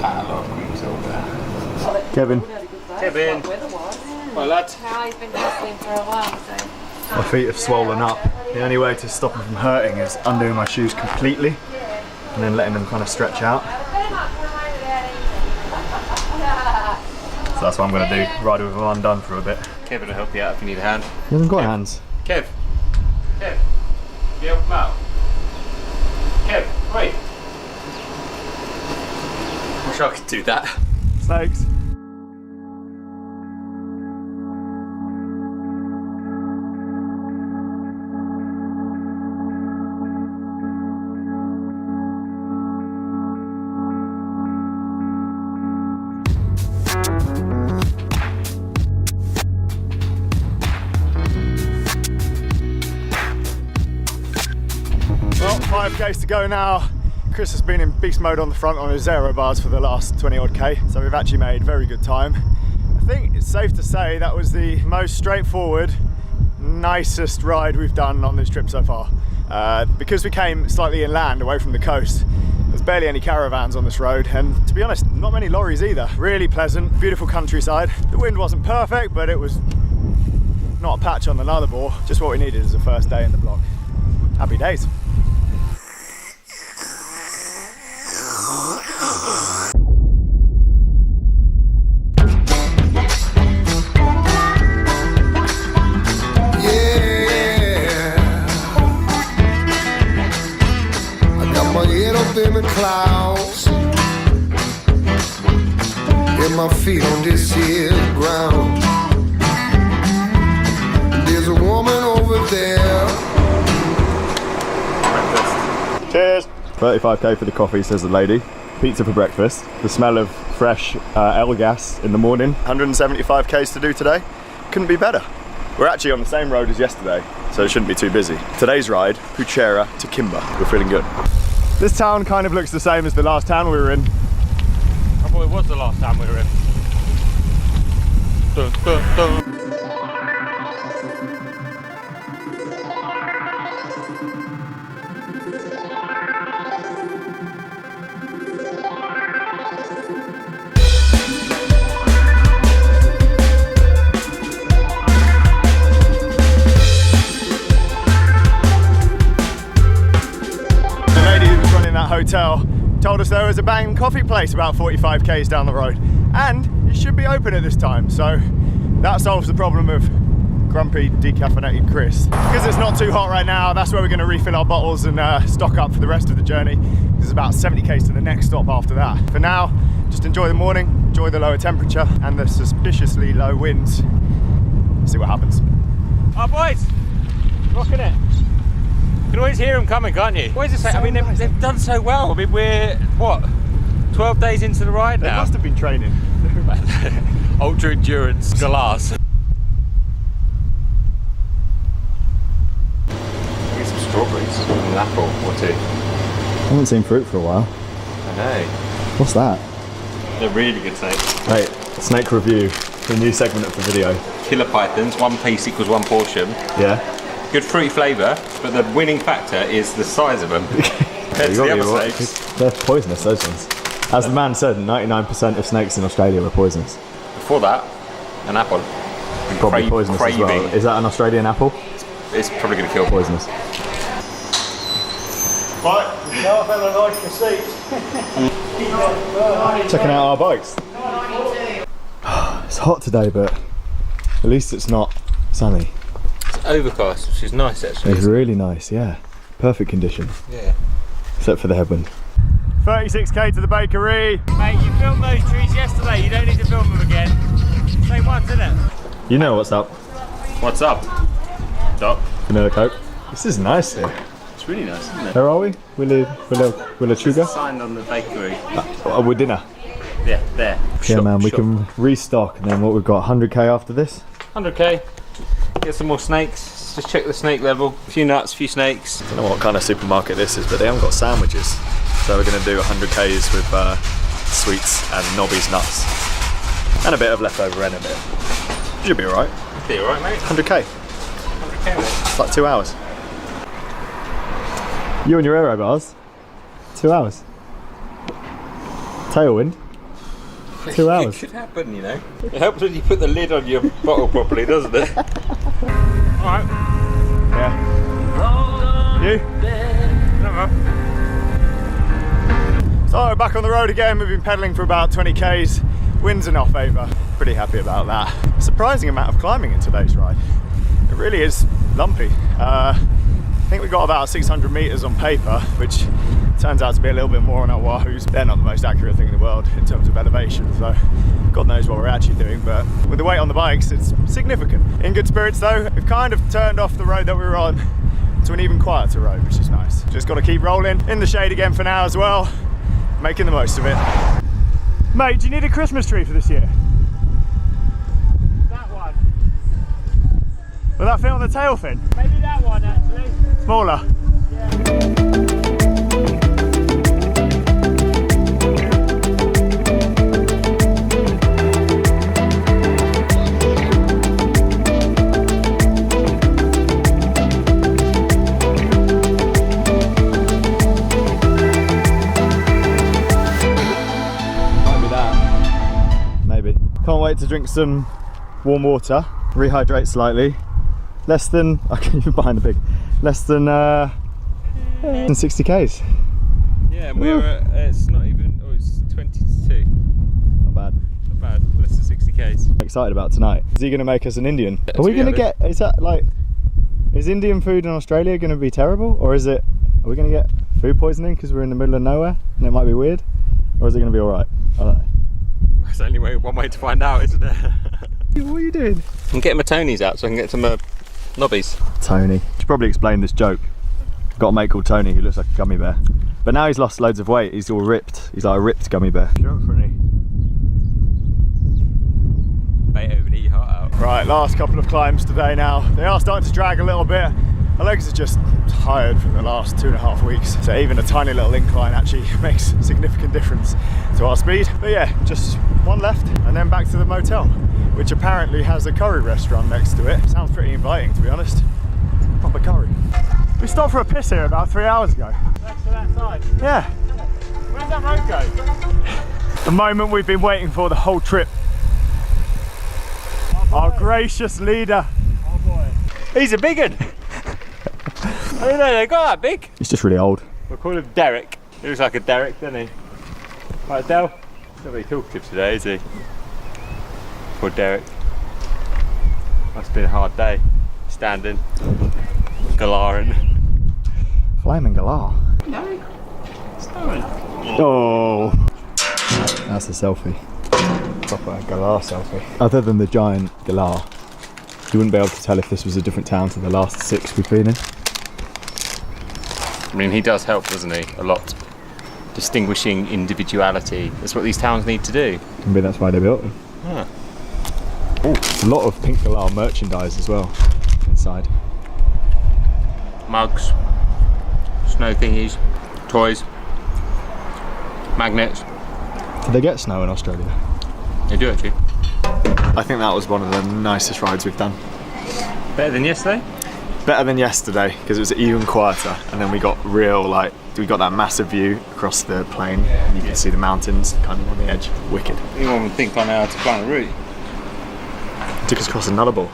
I love cream soda. Kevin. Kevin. Well, lads. He's been hustling for a while, so. My feet have swollen up. The only way to stop them from hurting is undoing my shoes completely and then letting them kind of stretch out. So that's what I'm going to do, ride with them undone for a bit. Kevin will help you out if you need a hand. He hasn't got hands. Kev. You help him out. Kev, wait. Wish I could do that. Snakes. Well, 5Ks to go now. Chris has been in beast mode on the front on his aero bars for the last 20 odd K, so we've actually made very good time. I think it's safe to say that was the most straightforward, nicest ride we've done on this trip so far. Because we came slightly inland away from the coast, there's barely any caravans on this road, and to be honest, not many lorries either. Really pleasant, beautiful countryside. The wind wasn't perfect, but it was not a patch on the Nullarbor. Just what we needed as a first day in the block. Happy days. In the clouds, and my feet on this here ground. There's a woman over there. Breakfast. Cheers. 35k for the coffee, says the lady. Pizza for breakfast. The smell of fresh L gas in the morning. 175k's to do today. Couldn't be better. We're actually on the same road as yesterday, so it shouldn't be too busy. Today's ride, Puchera to Kimber. We're feeling good. This town kind of looks the same as the last town we were in. I thought it was the last time we were in. Dun, dun, dun. Hotel told us there was a banging coffee place about 45k's down the road, and it should be open at this time, so that solves the problem of grumpy decaffeinated Chris. Because it's not too hot right now, that's where we're going to refill our bottles and stock up for the rest of the journey. There's about 70k's to the next stop after that. For now, just enjoy the morning, enjoy the lower temperature and the suspiciously low winds. See what happens. Oh boys, rocking it. You can always hear them coming, can't you? What is it? I mean, they've done so well. I mean, we're, what, 12 days into the ride now? They must have been training. Ultra endurance glass. Get some strawberries and an apple or two. I haven't seen fruit for a while. I know. What's that? They're really good snakes. Right, snake review, the new segment of the video. Killer pythons, 1 piece equals 1 portion. Yeah. Good fruity flavour, but the winning factor is the size of them. Compared to the other snakes. They're poisonous, those ones. As the man said, 99% of snakes in Australia are poisonous. Before that, an apple. Probably poisonous as well. Is that an Australian apple? It's probably going to kill. Poisonous. Right, now I've had a nice receipt. Checking out our bikes. It's hot today, but at least it's not sunny. It's overcast, which is nice actually. It's really nice, yeah. Perfect condition. Yeah. Except for the headwind. 36k to the bakery. Mate, you filmed those trees yesterday, you don't need to film them again. Same ones, isn't it? You know what's up. What's up, Doc? Vanilla Coke. This is nice here. It's really nice, isn't it? Where are we? Willa Sugar? Signed on the bakery. We're dinner. Yeah, there. Yeah, man, we can restock, and then what we've got, 100k after this? 100k. Get some more snakes. Just check the snake level. A few nuts, a few snakes. I don't know what kind of supermarket this is, but they haven't got sandwiches. So we're going to do 100k's with sweets and Nobby's nuts. And a bit of leftover and a bit. Should be alright. Be alright, mate. 100k. 100k, mate. It's like 2 hours. You and your aero bars. 2 hours. Tailwind. 2 hours. It could happen, you know. It helps when you put the lid on your bottle properly, doesn't it? Alright. Yeah. You? No, So back on the road again. We've been pedalling for about 20k's. Wind's in our favour. Pretty happy about that. Surprising amount of climbing in today's ride. It really is lumpy. I think we got about 600 metres on paper, which turns out to be a little bit more on our Wahoos. They're not the most accurate thing in the world in terms of elevation, so God knows what we're actually doing, but with the weight on the bikes, it's significant. In good spirits though, we've kind of turned off the road that we were on to an even quieter road, which is nice. Just got to keep rolling in the shade again for now as well, making the most of it. Mate, do you need a Christmas tree for this year? That one. Will that fit on the tail fin? Maybe that one actually. Smaller? Yeah. Can't wait to drink some warm water, rehydrate slightly. Less than, I can't even behind the pig, less than 60k's. Yeah, and we're at, it's not even, oh, it's 22. Not bad. Not bad, less than 60k's. I'm excited about tonight. Is he going to make us an Indian? Are we going to get, is that like, is Indian food in Australia going to be terrible? Or is it, are we going to get food poisoning because we're in the middle of nowhere and it might be weird? Or is it going to be alright? I don't know. There's only one way to find out, isn't there? What are you doing? I'm getting my Tonys out so I can get some knobbies. Tony. Should probably explain this joke. Got a mate called Tony who looks like a gummy bear. But now he's lost loads of weight, he's all ripped. He's like a ripped gummy bear. You're up for any? Beethoven, eat your heart out. Right, last couple of climbs today now. They are starting to drag a little bit. My legs are just tired from the last 2.5 weeks. So even a tiny little incline actually makes a significant difference to our speed. But yeah, just one left and then back to the motel, which apparently has a curry restaurant next to it. Sounds pretty inviting, to be honest. Proper curry. We stopped for a piss here about 3 hours ago. Next to that side? Yeah. Where's that road go? The moment we've been waiting for the whole trip. Our gracious leader. Oh boy. He's a big one. I don't know, they got that big. He's just really old. We'll call him Derek. He looks like a Derek, doesn't he? Right, Del? He's not very talkative today, is he? Poor Derek. Must have been a hard day. Standing. Galaring. Flaming galah. No. Starring. Oh. That's a selfie. Proper galah selfie. Other than the giant galah, you wouldn't be able to tell if this was a different town to the last 6 we've been in. I mean, he does help, doesn't he? A lot. Distinguishing individuality. That's what these towns need to do. Maybe that's why they built them. Huh. Ooh, a lot of Pink Galah merchandise as well inside. Mugs, snow thingies, toys, magnets. Do they get snow in Australia? They do actually. I think that was one of the nicest rides we've done. Better than yesterday? Better than yesterday because it was even quieter, and then we got we got that massive view across the plain. And you can see the mountains kind of on the edge. Wicked. Anyone would think I know how to climb a route. Took us across a Nullarbor.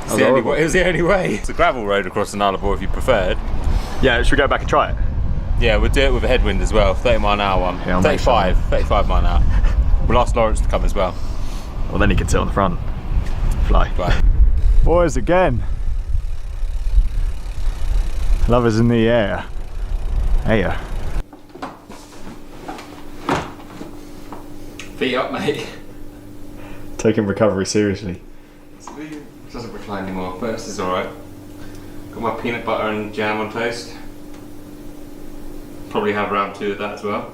It was the only way. It's a gravel road across the Nullarbor if you preferred. Yeah, should we go back and try it? Yeah, we'll do it with a headwind as well. 30 mile an hour one. Yeah, 35 mile an hour. We'll ask Lawrence to come as well. Well, then he can sit on the front. Fly. Right. Boys, again. Love is in the air. Air. Feet up, mate. Taking recovery seriously. It doesn't recline anymore, but this is alright. Got my peanut butter and jam on toast. Probably have round 2 of that as well.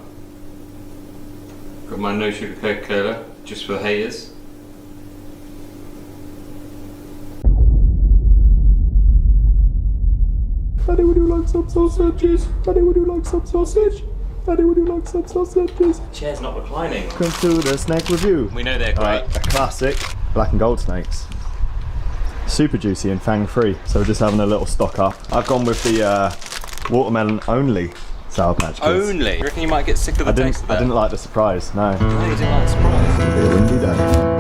Got my no sugar Coca-Cola, just for the haters. Daddy, would you like some sausages? Daddy, would you like some sausage? Daddy, would you like some sausages? Chair's not reclining. Come to the snake review. We know they're great. A classic black and gold snakes. Super juicy and fang free. So we're just having a little stock up. I've gone with the watermelon only Sour Patch Kids. Only? You reckon you might get sick of the taste of that? I didn't like the surprise, no. No, you didn't like the surprise? It's a windy day.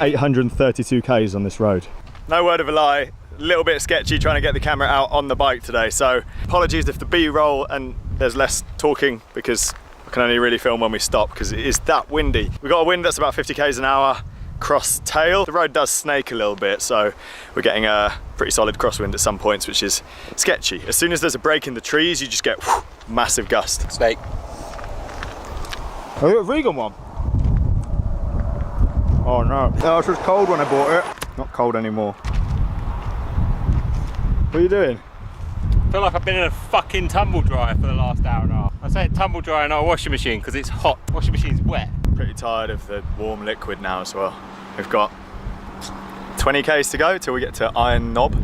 832 k's on this road. No word of a lie, a little bit sketchy trying to get the camera out on the bike today, so apologies if the B-roll and there's less talking because I can only really film when we stop because it is that windy. We've got a wind that's about 50 k's an hour cross tail. The road does snake a little bit, so we're getting a pretty solid crosswind at some points, which is sketchy. As soon as there's a break in the trees, you just get whoosh, massive gust. Snake. I got a vegan one. Oh no. Oh, it was cold when I bought it. Not cold anymore. What are you doing? I feel like I've been in a fucking tumble dryer for the last hour and a half. I say tumble dryer, not a washing machine, because it's hot. Washing machine's wet. Pretty tired of the warm liquid now as well. We've got 20 k's to go till we get to Iron Knob.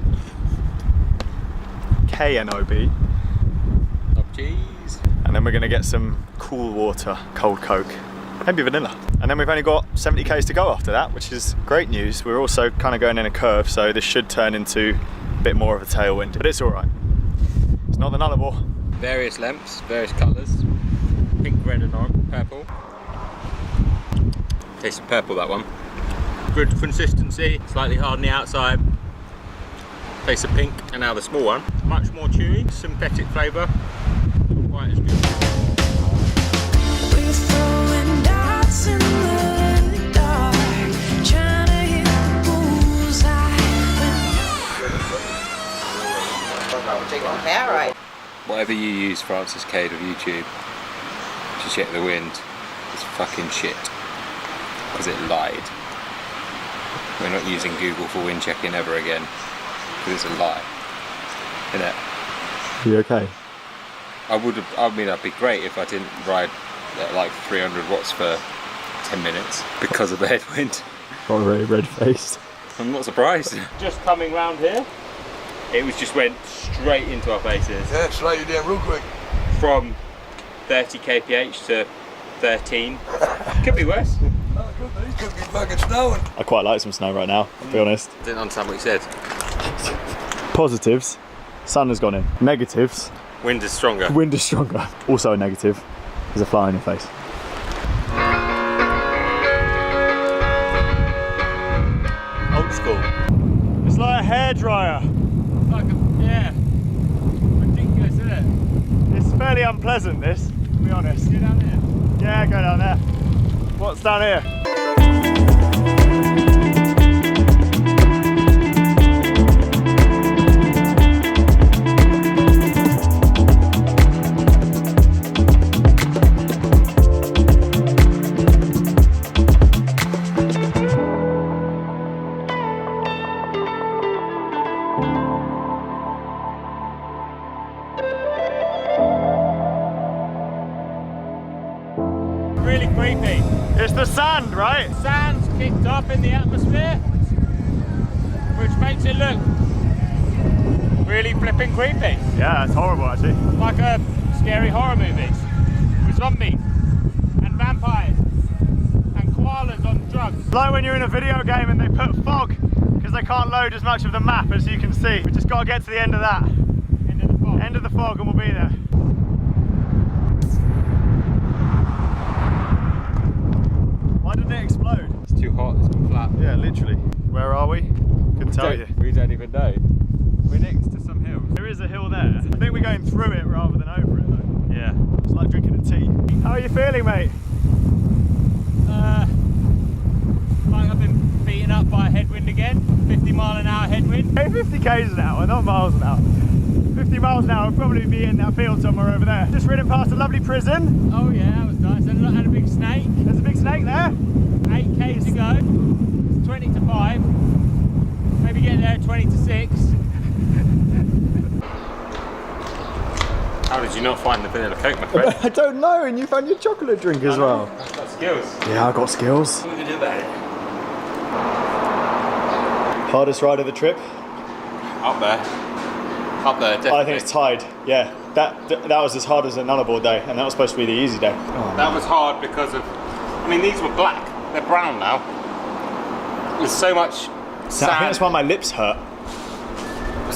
K-N-O-B. Oh jeez. And then we're gonna get some cool water, cold Coke, maybe vanilla. And then we've only got 70 k's to go after that, which is great news. We're also kind of going in a curve, so this should turn into a bit more of a tailwind, but it's all right. It's not the Nullarbor. Various lengths, various colours. Pink, red and purple. Tastes of purple, that one. Good consistency, slightly hard on the outside. Tastes of pink, and now the small one. Much more chewy, synthetic flavour. Not quite as good. In the dark, trying to hit the bullseye. Whatever you use, Francis Cade of YouTube, to check the wind, is fucking shit. Because it lied. We're not using Google for wind checking ever again. Because it's a lie. Innit? Are you okay? I mean, that'd be great if I didn't ride at like 300 watts for 10 minutes because of the headwind. Got very red-faced. I'm not surprised. Just coming round here, it just went straight into our faces. Yeah, slide you down real quick. From 30 kph to 13. Could be worse. It could be fucking snowing. I quite like some snow right now, to be honest. Didn't understand what you said. Positives, sun has gone in. Negatives, wind is stronger. Wind is stronger. Also a negative, there's a fly in your face. Old school. It's like a hairdryer. Yeah. Ridiculous, isn't it? It's fairly unpleasant, this, to be honest. Go down there. Yeah, go down there. What's down here? really creepy. It's the sand, right? Sand's kicked up in the atmosphere, which makes it look really flipping creepy. Yeah, it's horrible actually. Like a scary horror movies with zombies and vampires and koalas on drugs. Like when you're in a video game and they put fog because they can't load as much of the map as you can see. We just got to get to the end of that. End of the fog. End of the fog and we'll be there. Why didn't it explode? It's too hot, it's gone flat. Yeah, literally. Where are we? Couldn't tell you. We don't even know. We're next to some hills. There is a hill there. I think we're going through it rather than over it though. Yeah. It's like drinking a tea. How are you feeling, mate? Like I've been beaten up by a headwind again. 50-mile-an-hour headwind. Hey, 50 k's an hour, not miles an hour. 50 miles an hour would probably be in that field somewhere over there. Just ridden past a lovely prison. Oh yeah, that was nice. And had a big snake. There's a big snake there. 8 k's to go. It's 20 to 5. Maybe get there at 20 to 6. How did you not find the vanilla Coke, my friend? I don't know, and you found your chocolate drink as well. I've got skills. Yeah, I got skills. What are we gonna do about it? Hardest ride of the trip? Up there. Up there, definitely. I think it's tied. Yeah, that was as hard as a Nullarbor day, and that was supposed to be the easy day. Oh, that was hard because of, I mean, these were black. They're brown now. There's so much sand. I think that's why my lips hurt.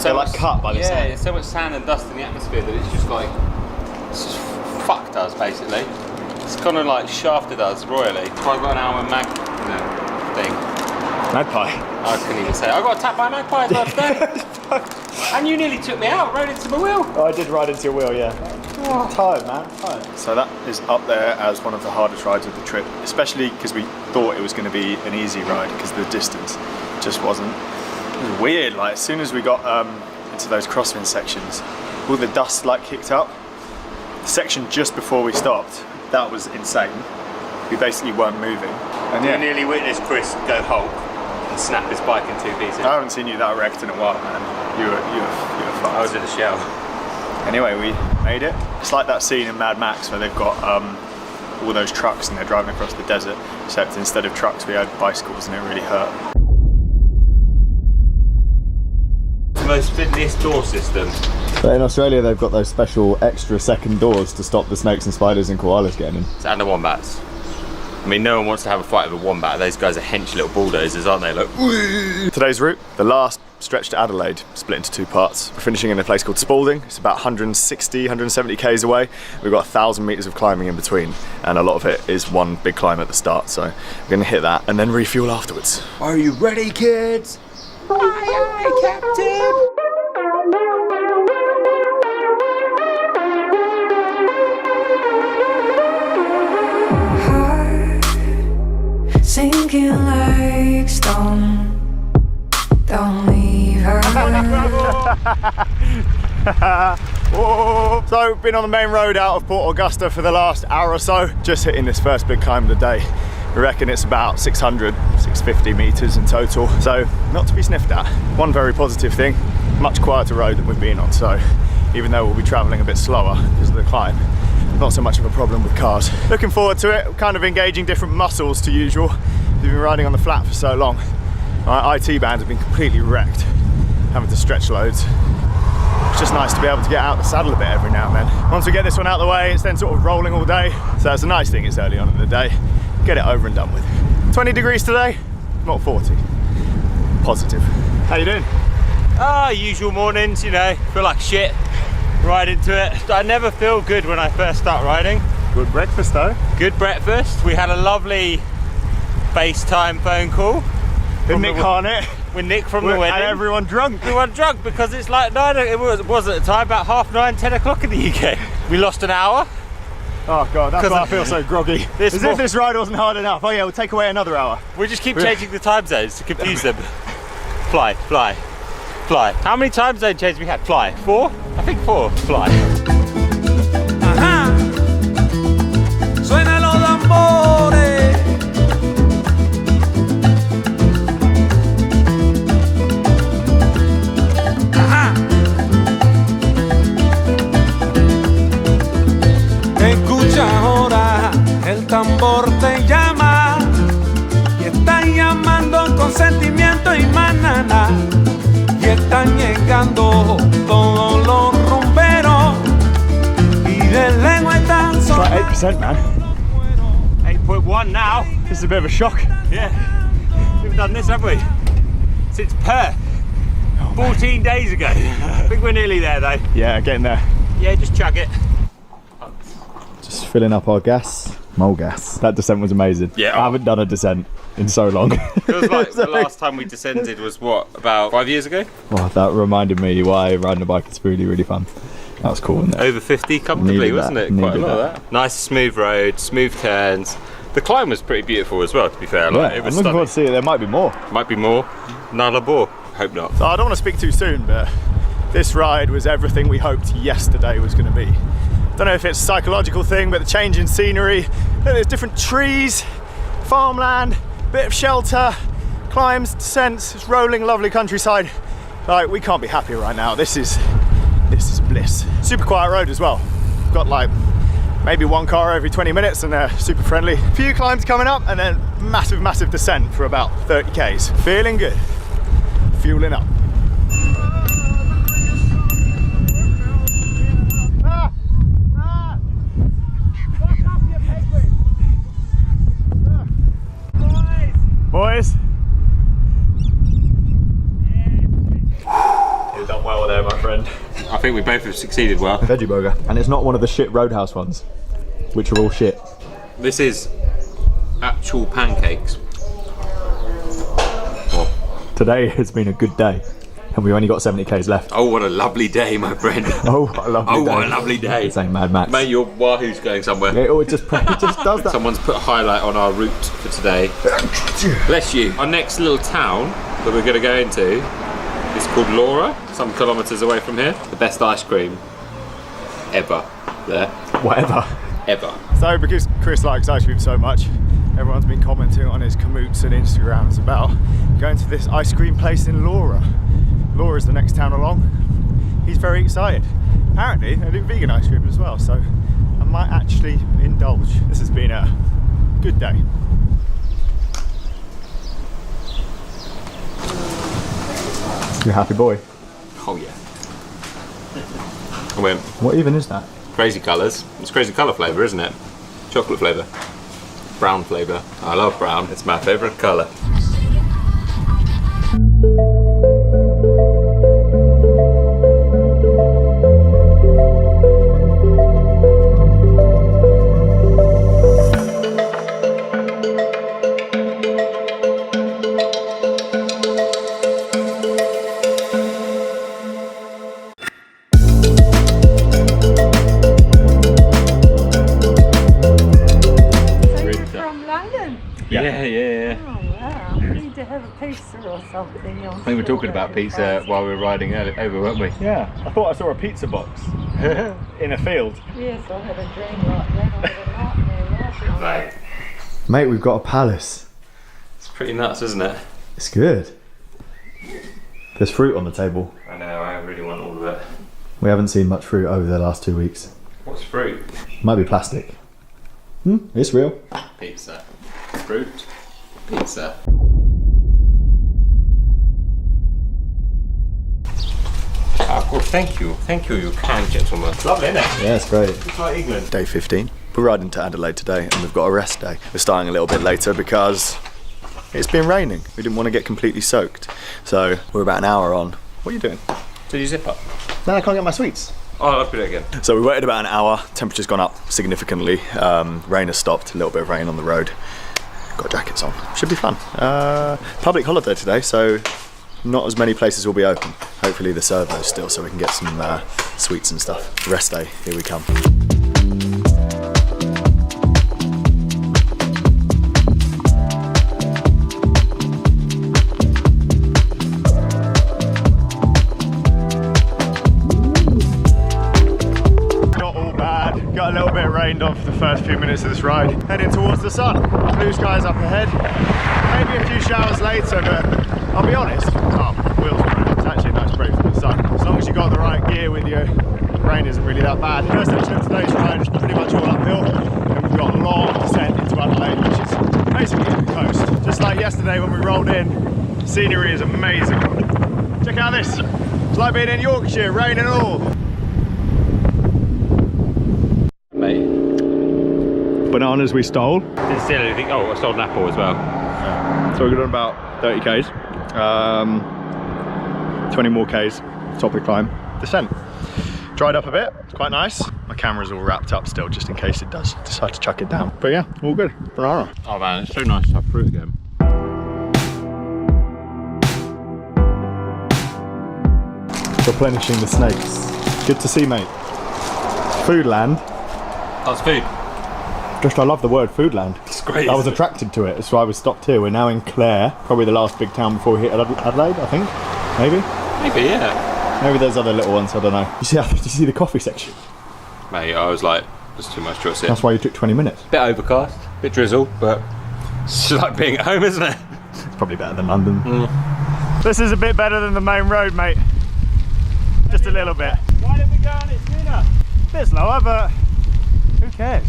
They're like cut by the sand. Yeah, there's so much sand and dust in the atmosphere that it's just like, it's just fucked us basically. It's kind of like shafted us royally. So I got an hour thing. Magpie. I couldn't even say. I got attacked by a magpie as well today. And you nearly took me out, rode into my wheel. Oh, I did ride into your wheel, yeah. Oh, tired, man, tired. So that is up there as one of the hardest rides of the trip, especially because we thought it was going to be an easy ride because the distance just wasn't. It was weird, like as soon as we got into those crosswind sections, all the dust like kicked up. The section just before we stopped, that was insane. We basically weren't moving. And you nearly witnessed Chris go Hulk and snap his bike in 2 pieces. I haven't seen you that wrecked in a while, man. You were fucked. I was in the shell. Anyway, we made it. It's like that scene in Mad Max where they've got all those trucks and they're driving across the desert, except instead of trucks we had bicycles and it really hurt. The most fiddliest door system. But in Australia they've got those special extra second doors to stop the snakes and spiders and koalas getting in. And the wombats. I mean, no one wants to have a fight with a wombat. Those guys are hench little bulldozers, aren't they? Like, whee! Today's route, the last stretch to Adelaide, split into 2 parts. We're finishing in a place called Spalding. It's about 160, 170 k's away. We've got 1,000 meters of climbing in between, and a lot of it is one big climb at the start. So we're gonna hit that and then refuel afterwards. Are you ready, kids? Aye, aye, Captain! Sinking like stone. Don't leave her. So, been on the main road out of Port Augusta for the last hour or so. Just hitting this first big climb of the day. We reckon it's about 600, 650 meters in total. So, not to be sniffed at. One very positive thing, much quieter road than we've been on. So, even though we'll be traveling a bit slower because of the climb, not so much of a problem with cars. Looking forward to it, kind of engaging different muscles to usual. We've been riding on the flat for so long. My IT bands have been completely wrecked, having to stretch loads. It's just nice to be able to get out the saddle a bit every now and then. Once we get this one out of the way, it's then sort of rolling all day. So that's a nice thing, it's early on in the day. Get it over and done with. 20 degrees today, not 40. Positive. How you doing? Usual mornings, you know, feel like shit. Ride into it. I never feel good when I first start riding. Good breakfast though. Good breakfast. We had a lovely FaceTime phone call. With Nick Harnett. With Nick from the wedding. And everyone drunk. Everyone drunk because it's like 9, it was at the time about 9:30, 10 o'clock in the UK. We lost an hour. Oh God, that's why I feel so groggy. As if this ride wasn't hard enough. Oh yeah, we'll take away another hour. We just keep changing the time zones to confuse them. Fly, fly, fly. How many time zone changes we had? Fly. 4? I think 4. Fly. Ajá. Suenan los tambores. Ajá. Escucha ahora el tambor te llama y están llamando con sentimiento y manana y están llegando todos los rumberos y de lengua están It's like 8%, man. 8.1 now. This is a bit of a shock. Yeah. We've done this, haven't we? Since Perth. 14 days ago. I think we're nearly there though. Yeah, getting there. Yeah, just chug it. Just filling up our gas. Mole gas. That descent was amazing. Yeah. I haven't done a descent in so long. Feels like the last time we descended was what, about 5 years ago? Oh, that reminded me why riding a bike is really, really fun. That was cool, wasn't it? Over 50 comfortably, Needed wasn't that. it? Quite a Needed lot of that. Nice smooth road, smooth turns. The climb was pretty beautiful as well, to be fair. Yeah, Like, it I'm was looking forward stunning. to see it. There might be more. Might be more. Nullarbor. Hope not. So I don't want to speak too soon, but this ride was everything we hoped yesterday was going to be. Don't know if it's a psychological thing, but the change in scenery, there's different trees, farmland, bit of shelter, climbs, descents, it's rolling, lovely countryside. Like, we can't be happier right now. This is bliss. Super quiet road as well. Got like maybe one car every 20 minutes and they're super friendly. Few climbs coming up and then massive descent for about 30 Ks. Feeling good. Fueling up. Boys. You've done well there, my friend. I think we both have succeeded well. Veggie burger. And it's not one of the shit Roadhouse ones, which are all shit. This is actual pancakes. Today has been a good day. And we've only got 70 Ks left. Oh, what a lovely day, my friend. Oh, what a lovely day. What a lovely day. It's like Mad Max. Mate, your Wahoo's going somewhere. Yeah, it just does that. Someone's put a highlight on our route for today. Bless you. Our next little town that we're going to go into is called Laura, some kilometres away from here. The best ice cream ever there. Whatever. Ever. So, because Chris likes ice cream so much, everyone's been commenting on his commutes and Instagrams about going to this ice cream place in Laura. Laura's the next town along. He's very excited. Apparently, they do vegan ice cream as well, so I might actually indulge. This has been a good day. You a happy boy? Oh yeah. I went. What even is that? Crazy colours. It's crazy colour flavour, isn't it? Chocolate flavour. Brown flavour. I love brown. It's my favourite colour. Yeah. Oh wow, we need to have a pizza or something. We were talking about pizza while we were riding over, weren't we? Yeah, I thought I saw a pizza box in a field. Yes, I had a dream like that. I had a nightmare last night. Right. Mate, we've got a palace. It's pretty nuts, isn't it? It's good. There's fruit on the table. I know, I really want all of it. We haven't seen much fruit over the last 2 weeks. What's fruit? Might be plastic. It's real. Pizza. Fruit. Pizza. Ah, well, thank you, you kind gentleman. Lovely, isn't it? Yeah, it's great. It's like England. Day 15. We're riding to Adelaide today and we've got a rest day. We're starting a little bit later because it's been raining. We didn't want to get completely soaked. So we're about an hour on. What are you doing? Did you zip up? No, I can't get my sweets. Oh, I'll put it again. So we waited about an hour. Temperature's gone up significantly. Rain has stopped. A little bit of rain on the road. Got jackets on. Should be fun. Public holiday today, so not as many places will be open. Hopefully the servo's still, so we can get some sweets and stuff. Rest day. Here we come. Got a little bit rained on for the first few minutes of this ride. Heading towards the sun. Blue skies up ahead. Maybe a few showers later, but I'll be honest. Oh, wheels are great. It's actually a nice break from the sun. As long as you got the right gear with you, rain isn't really that bad. First section of today's ride is pretty much all uphill, and we've got a long descent into basically on the coast. Just like yesterday when we rolled in, scenery is amazing. Check out this. It's like being in Yorkshire, rain and all. Mate. Bananas we stole. Didn't steal anything. Oh, I stole an apple as well. So we're done about 30 k's. 20 more k's, top of the climb, descent. Dried up a bit, it's quite nice. My camera's all wrapped up still, just in case it does decide to chuck it down. But yeah, all good. Banana. Oh man, it's so nice to have fruit again. Replenishing the snakes. Good to see, mate. Foodland. Oh, it's food. Just, I love the word Foodland. It's great. I was attracted to it, that's why we stopped here. We're now in Clare, probably the last big town before we hit Adelaide, I think. Maybe? Maybe, yeah. Maybe there's other little ones, I don't know. Did you see the coffee section? Mate, I was like, there's too much to see. That's why you took 20 minutes. Bit overcast, bit drizzle, but it's like being at home, isn't it? It's probably better than London. This is a bit better than the main road, mate. Just a little bit. Why did we go on it sooner? Bit slower, but who cares?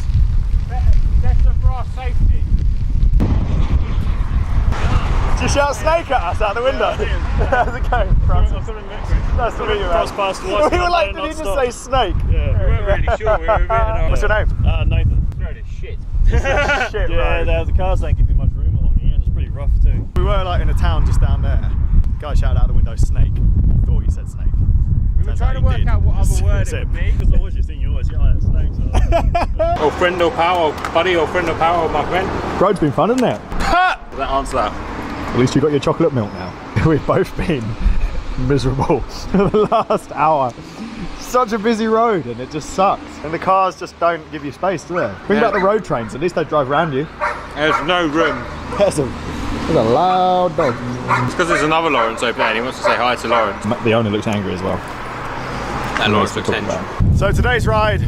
Better for our safety. Did you shout snake at us out the window? How's it going, Francis? Nice to meet you, man. We were like, did he just say snake? Yeah. We weren't really sure. We were really What's your name? Nathan. Shit, Yeah, the cars don't give you much room along here, and it's pretty rough too. We were like in a town just down there. Guy shouted out the window, snake. Thought he said snake. We were trying to work out what other word it would be, because I was just thinking, snakes are. Oh, friend or pal, or buddy or friend or pal, my friend. Road's been fun, isn't it? Does that answer that? At least you got your chocolate milk now. We've both been miserable for the last hour. Such a busy road and it just sucks. And the cars just don't give you space, do they? Bring back the road trains, at least they drive around you. There's no room. There's a loud dog. It's because there's another Lawrence over there and he wants to say hi to Lawrence. The owner looks angry as well. And Lawrence looks angry. So today's ride,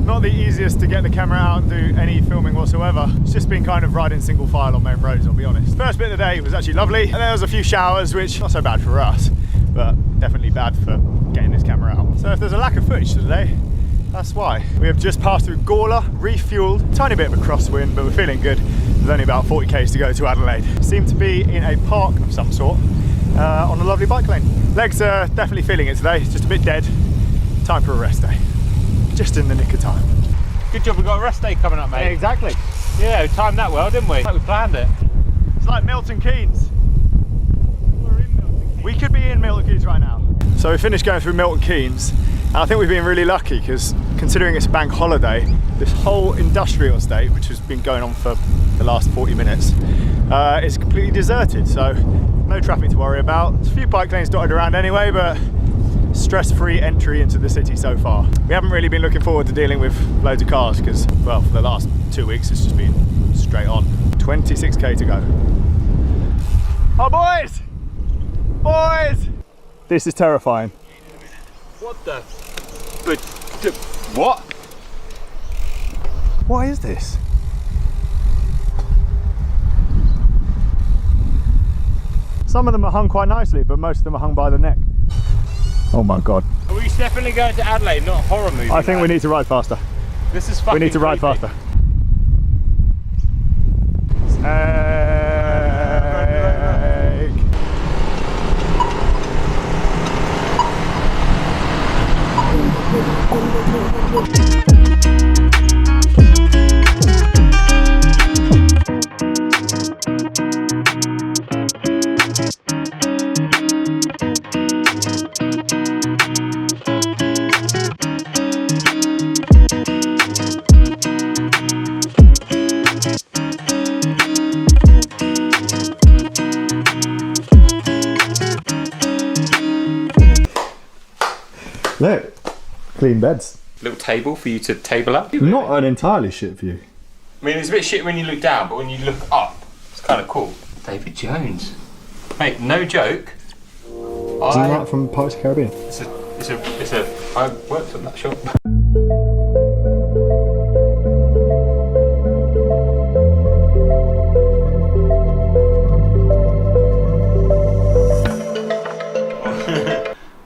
not the easiest to get the camera out and do any filming whatsoever. It's just been kind of riding single file on main roads, I'll be honest. First bit of the day was actually lovely, and there was a few showers, which not so bad for us, but definitely bad for getting this camera out. So if there's a lack of footage today, that's why. We have just passed through Gawler, refueled, tiny bit of a crosswind, but we're feeling good. There's only about 40 k's to go to Adelaide. Seem to be in a park of some sort, on a lovely bike lane. Legs are definitely feeling it today, just a bit dead. Time for a rest day. Just in the nick of time. Good job we got a rest day coming up, mate. Yeah, exactly. Yeah, we timed that well, didn't we? Like we planned it. It's like Milton Keynes. We're in Milton Keynes. We could be in Milton Keynes right now. So we finished going through Milton Keynes, and I think we've been really lucky because considering it's a bank holiday, this whole industrial estate, which has been going on for the last 40 minutes, is completely deserted. So no traffic to worry about. There's a few bike lanes dotted around anyway, but stress-free entry into the city so far. We haven't really been looking forward to dealing with loads of cars because, well, for the last 2 weeks it's just been straight on. 26k to go. Oh, boys! Boys! This is terrifying. What the? What? What is this? Some of them are hung quite nicely, but most of them are hung by the neck. Oh my god. Are we definitely going to Adelaide, not a horror movie? I think we need to ride faster. This is fucking We need to ride creepy. faster. Look, clean beds. Little table for you to table up. Not an entirely shit view. I mean, it's a bit shit when you look down, but when you look up, it's kind of cool. David Jones. Mate, no joke. Isn't that from Pirates of the Caribbean? I worked on that shop.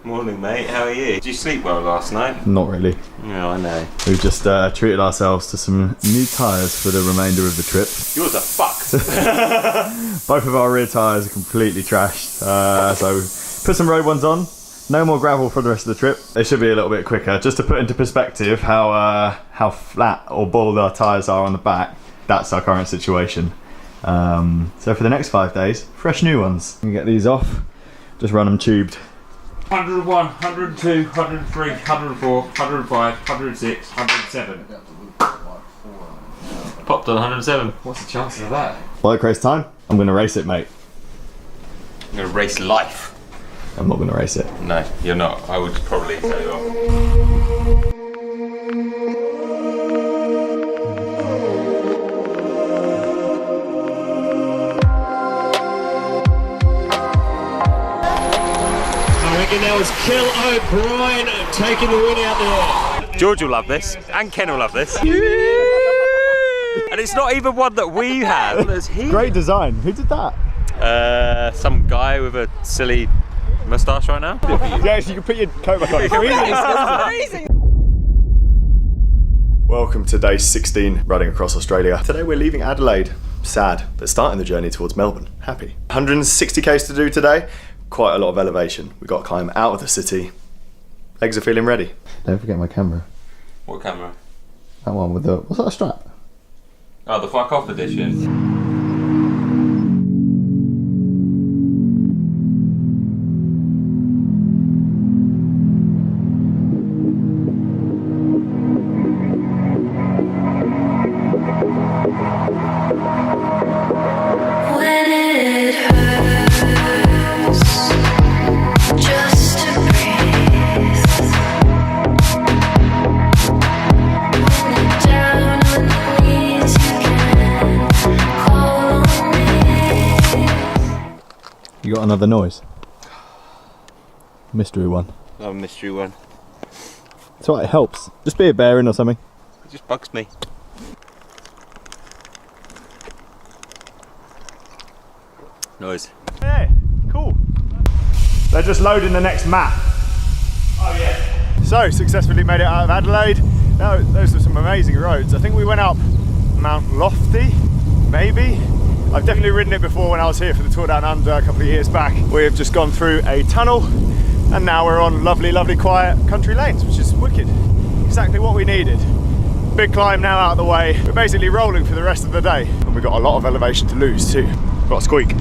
Morning, mate. How are you? Did you sleep well last night? Not really. Yeah, Oh, I know. We've just treated ourselves to some new tyres for the remainder of the trip. Yours are fucked. Both of our rear tyres are completely trashed. So put some road ones on. No more gravel for the rest of the trip. They should be a little bit quicker. Just to put into perspective how flat or bald our tyres are on the back, that's our current situation. So for the next 5 days, fresh new ones. You can get these off, just run them tubed. 101, 102, 103, 104, 105, 106, 107. Popped on 107. What's the chances of that? Bike race time. I'm going to race it, mate. I'm going to race life. I'm not going to race it. No, you're not. I would probably tell you off. I reckon that was Kel O'Brien taking the win out there. George will love this, and Ken will love this. And it's not even one that we have. Great design. Who did that? Some guy with a silly moustache right now. Yeah, so you can put your coat back on. Welcome to day 16 riding across Australia. Today we're leaving Adelaide. Sad, but starting the journey towards Melbourne. Happy. 160 k's to do today. Quite a lot of elevation. We've got to climb out of the city. Legs are feeling ready. Don't forget my camera. What camera? That one with the... What's that strap? Oh, the fuck off edition. You got another noise? Mystery one. Oh, mystery one. So it helps. Just be a bearing or something. It just bugs me. Noise. Yeah, cool. They're just loading the next map. Oh yeah. So, successfully made it out of Adelaide. Now, those are some amazing roads. I think we went up Mount Lofty, maybe. I've definitely ridden it before when I was here for the Tour Down Under a couple of years back. We've just gone through a tunnel and now we're on lovely, lovely quiet country lanes, which is wicked. Exactly what we needed. Big climb now out of the way. We're basically rolling for the rest of the day. And we've got a lot of elevation to lose too. Got a squeak.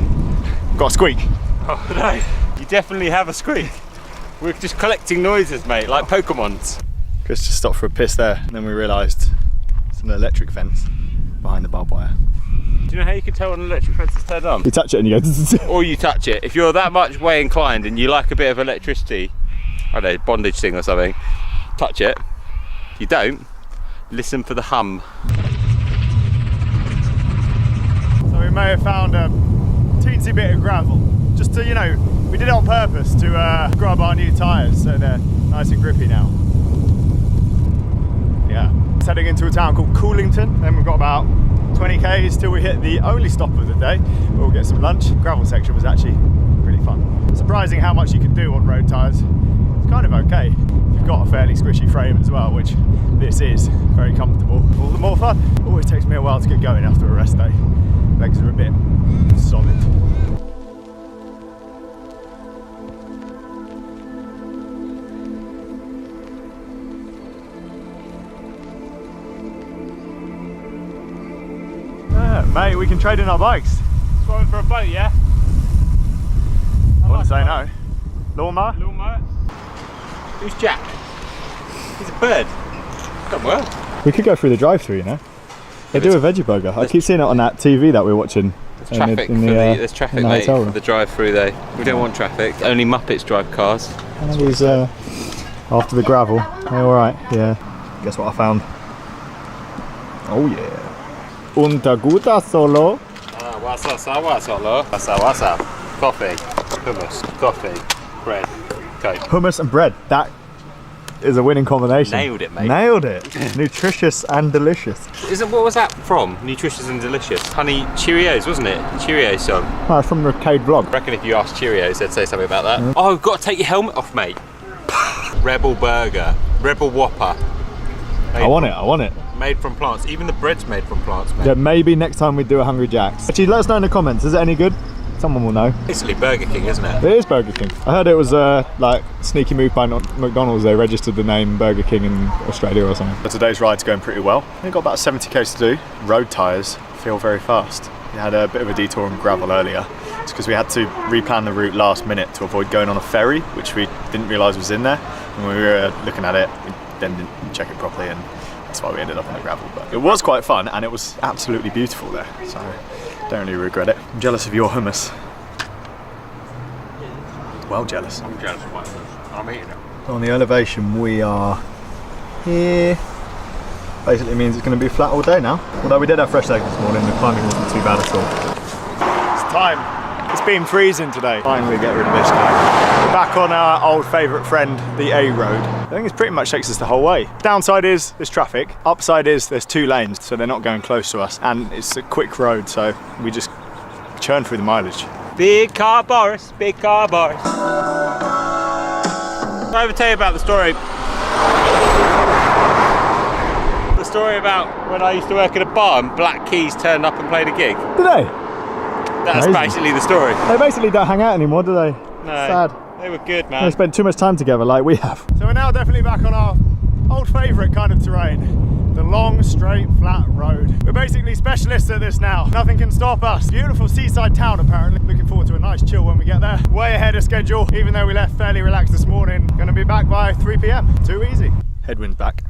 Got a squeak. Oh no, you definitely have a squeak. We're just collecting noises, mate, like Pokemons. Chris just stopped for a piss there and then we realised it's an electric fence behind the barbed wire. Do you know how you can tell when an electric fence is turned on? You touch it and you go... Or you touch it. If you're that much way inclined and you like a bit of electricity, I don't know, bondage thing or something, touch it. If you don't, listen for the hum. So we may have found a teensy bit of gravel. Just to, you know, we did it on purpose to grab our new tyres so they're nice and grippy now. Yeah. It's heading into a town called Coolington, then we've got about 20 k's till we hit the only stop of the day, where we'll get some lunch. The gravel section was actually pretty fun. Surprising how much you can do on road tyres. It's kind of okay. You've got a fairly squishy frame as well, which this is very comfortable. All the more fun. Always takes me a while to get going after a rest day. Legs are a bit solid. Mate, we can trade in our bikes. Going for a boat, yeah? I wouldn't say no. Lawnmower? Lawnmower. Who's Jack? He's a bird. Done well. We could go through the drive-through, you know. They do a veggie burger. I keep seeing it on that TV that we're watching. There's traffic, there's traffic, mate, for the drive-through though. We don't want traffic. Only Muppets drive cars. And these, after the gravel, they're alright, yeah. Guess what I found? Oh yeah. Untaguta solo. Wasa solo. Wasa. Coffee. Hummus. Coffee. Bread. Coke. Hummus and bread. That is a winning combination. Nailed it, mate. Nailed it. Nutritious and delicious. What was that from? Nutritious and delicious. Honey Cheerios, wasn't it? Cheerios song. Oh, it's from the Cade vlog. I reckon if you asked Cheerios, they'd say something about that. Oh, you've got to take your helmet off, mate. Rebel Burger. Rebel Whopper. I want it. Made from plants. Even the bread's made from plants, man. Yeah, maybe next time we do a Hungry Jack's. Actually, let us know in the comments. Is it any good? Someone will know. Basically Burger King, isn't it? It is Burger King. I heard it was like sneaky move by McDonald's. They registered the name Burger King in Australia or something. But today's ride's going pretty well. We've got about 70k's to do. Road tyres feel very fast. We had a bit of a detour on gravel earlier. It's because we had to replan the route last minute to avoid going on a ferry, which we didn't realise was in there. And when we were looking at it, we then didn't check it properly, and that's why we ended up on the gravel. But it was quite fun, and it was absolutely beautiful there. So don't really regret it. I'm jealous of your hummus. Well jealous. I'm jealous of my hummus. I'm eating it. On the elevation we are here. Basically means it's going to be flat all day now. Although we did have fresh legs this morning, the climbing wasn't too bad at all. It's time. It's been freezing today. Finally get rid of this guy. We're back on our old favourite friend, the A road. I think it pretty much takes us the whole way. Downside is there's traffic. Upside is there's 2 lanes, so they're not going close to us. And it's a quick road, so we just churn through the mileage. Big car Boris, big car Boris. I'll ever tell you about the story. The story about when I used to work at a bar and Black Keys turned up and played a gig. Did they? That's Amazing. basically the story. They basically don't hang out anymore, do they? No, sad. They were good, man. They spent too much time together like we have. So we're now definitely back on our old favourite kind of terrain. The long, straight, flat road. We're basically specialists at this now. Nothing can stop us. Beautiful seaside town, apparently. Looking forward to a nice chill when we get there. Way ahead of schedule, even though we left fairly relaxed this morning. Gonna be back by 3 PM. Too easy. Headwind's back.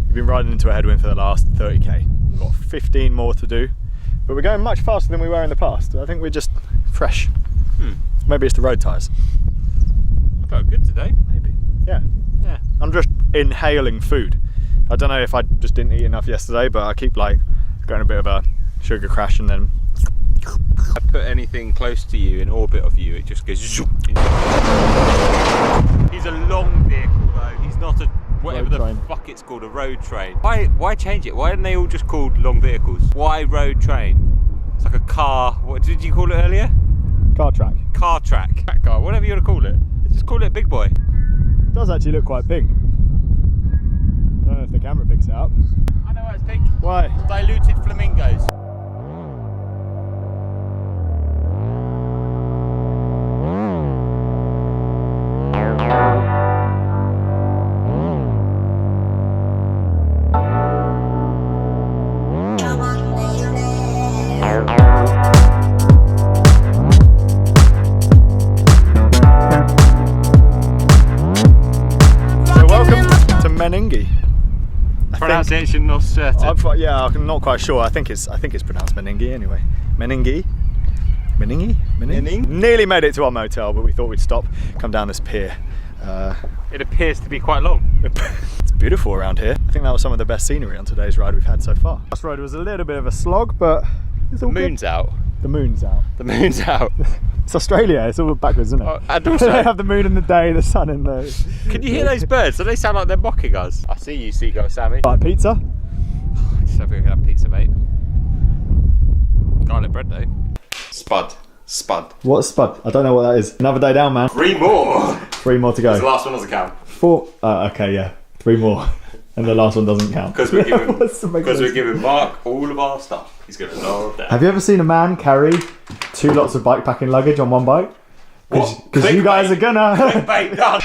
We've been riding into a headwind for the last 30k. We've got 15 more to do, but we're going much faster than we were in the past. I think we're just fresh. Maybe it's the road tyres. I felt good today. Maybe. Yeah. I'm just inhaling food. I don't know if I just didn't eat enough yesterday, but I keep like going a bit of a sugar crash and then. I put anything close to you in orbit of you, it just goes. He's a long vehicle though. He's not a whatever the fuck it's called, a road train. Why change it? Why aren't they all just called long vehicles? Why road train? It's like a car. What did you call it earlier? Car track. Car track. Track car. Whatever you want to call it. Just call it big boy. It does actually look quite big. I don't know if the camera picks it up. I know why it's big. Why? Diluted flamingos. Meningi. Pronunciation not certain. I'm not quite sure. I think it's pronounced Meningi anyway. Meningi. Nearly made it to our motel, but we thought we'd stop, come down this pier. It appears to be quite long. It's beautiful around here. I think that was some of the best scenery on today's ride we've had so far. Last ride was a little bit of a slog, but it's all the moon's good. out. The moon's out. The moon's out. It's Australia, it's all backwards, isn't it? Oh, and also, they have the moon in the day, the sun in the... Can you hear those birds? Do they sound like they're mocking us? I see you, seagull Sammy. Like pizza? I just hope we can have pizza, mate. Garlic bread, though. Spud. What's spud? I don't know what that is. Another day down, man. 3 more. 3 more to go. The last one doesn't count. 4. Okay, yeah. 3 more. And the last one doesn't count. Because we're giving Mark all of our stuff. He's going to love that. Have you ever seen a man carry 2 lots of bike packing luggage on one bike? Because you guys are gonna. Clickbait done.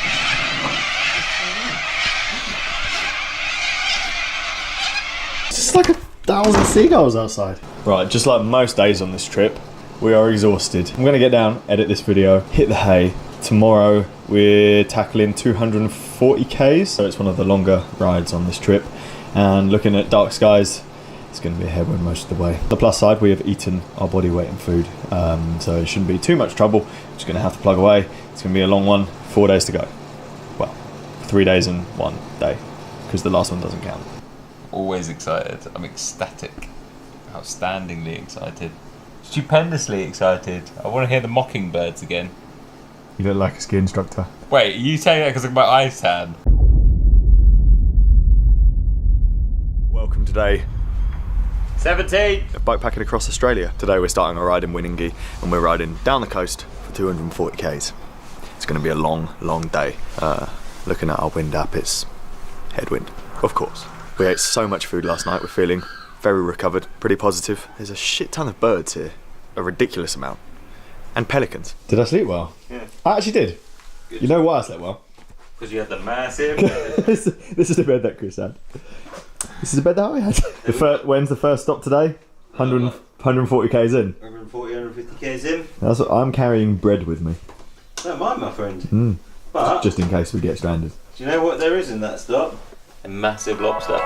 It's just like 1,000 seagulls outside. Right, just like most days on this trip, we are exhausted. I'm gonna get down, edit this video, hit the hay. Tomorrow we're tackling 240k's, so it's one of the longer rides on this trip. And looking at dark skies, it's going to be a headwind most of the way. On the plus side, we have eaten our body weight in food, so it shouldn't be too much trouble. Just going to have to plug away. It's going to be a long one, 4 days to go. Well, 3 days and 1 day, because the last one doesn't count. Always excited. I'm ecstatic. Outstandingly excited. Stupendously excited. I want to hear the mockingbirds again. You look like a ski instructor. Wait, you saying that because of my eyes tan? Welcome today. 17! Bikepacking across Australia. Today we're starting our ride in Winningi and we're riding down the coast for 240k's. It's going to be a long, long day. Looking at our wind app, it's headwind. Of course. We ate so much food last night, we're feeling very recovered, pretty positive. There's a shit ton of birds here, a ridiculous amount. And pelicans. Did I sleep well? Yeah. I actually did. Good. You know why I slept well? Because you had the massive. this is the bed that Chris had. This is the bed that I had. When's the first stop today? 140 k's in. 140, 150 k's in. That's what I'm carrying bread with me. Don't mind, my friend. But just in case we get stranded. Do you know what there is in that stop? A massive lobster.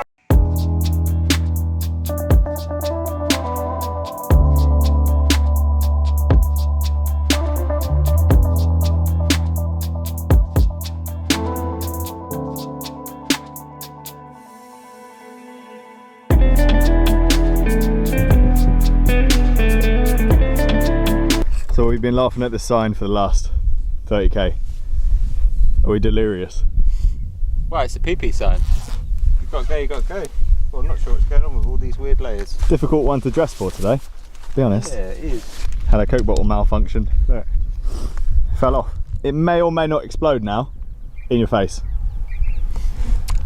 So we've been laughing at this sign for the last 30k. Are we delirious? Well, it's a pee-pee sign. You've got to go, you got to go. Well, I'm not sure what's going on with all these weird layers. Difficult one to dress for today, to be honest. Yeah, it is. Had a Coke bottle malfunction. Look. Fell off. It may or may not explode now in your face.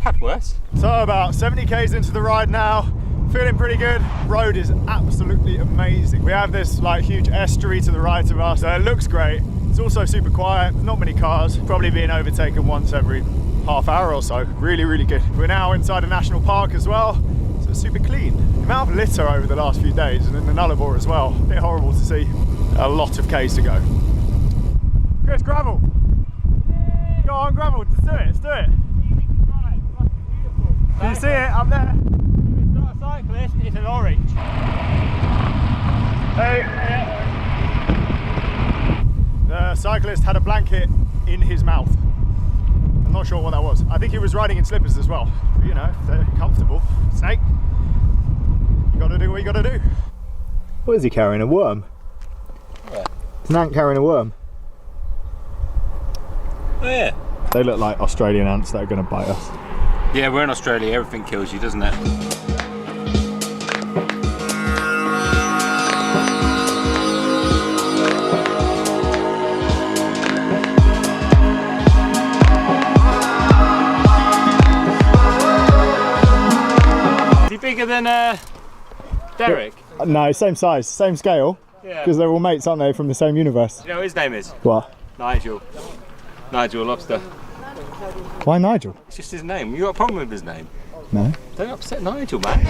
Had worse. So about 70 k's into the ride now. Feeling pretty good. Road is absolutely amazing. We have this like huge estuary to the right of us. It looks great. It's also super quiet. Not many cars. Probably being overtaken once every half hour or so. Really, really good. We're now inside a national park as well. So it's super clean. The amount of litter over the last few days and in the Nullarbor as well. A bit horrible to see. A lot of k's to go. Chris, gravel. Go on, gravel. Let's do it. Let's do it. Can you see it up there? Cyclist, it's an orange. Hey. The cyclist had a blanket in his mouth. I'm not sure what that was. I think he was riding in slippers as well. But, you know, if they're comfortable. Snake, you gotta do what you gotta do. What is he carrying? A worm? Where? It's an ant carrying a worm. Oh yeah. They look like Australian ants that are gonna bite us. Yeah, we're in Australia, everything kills you, doesn't it? Is he bigger than Derek? No, same size, same scale. Yeah. Because they're all mates, aren't they, from the same universe? Do you know what his name is? What? Nigel. Nigel Lobster. Why Nigel? It's just his name. You got a problem with his name? No. Don't upset Nigel, man.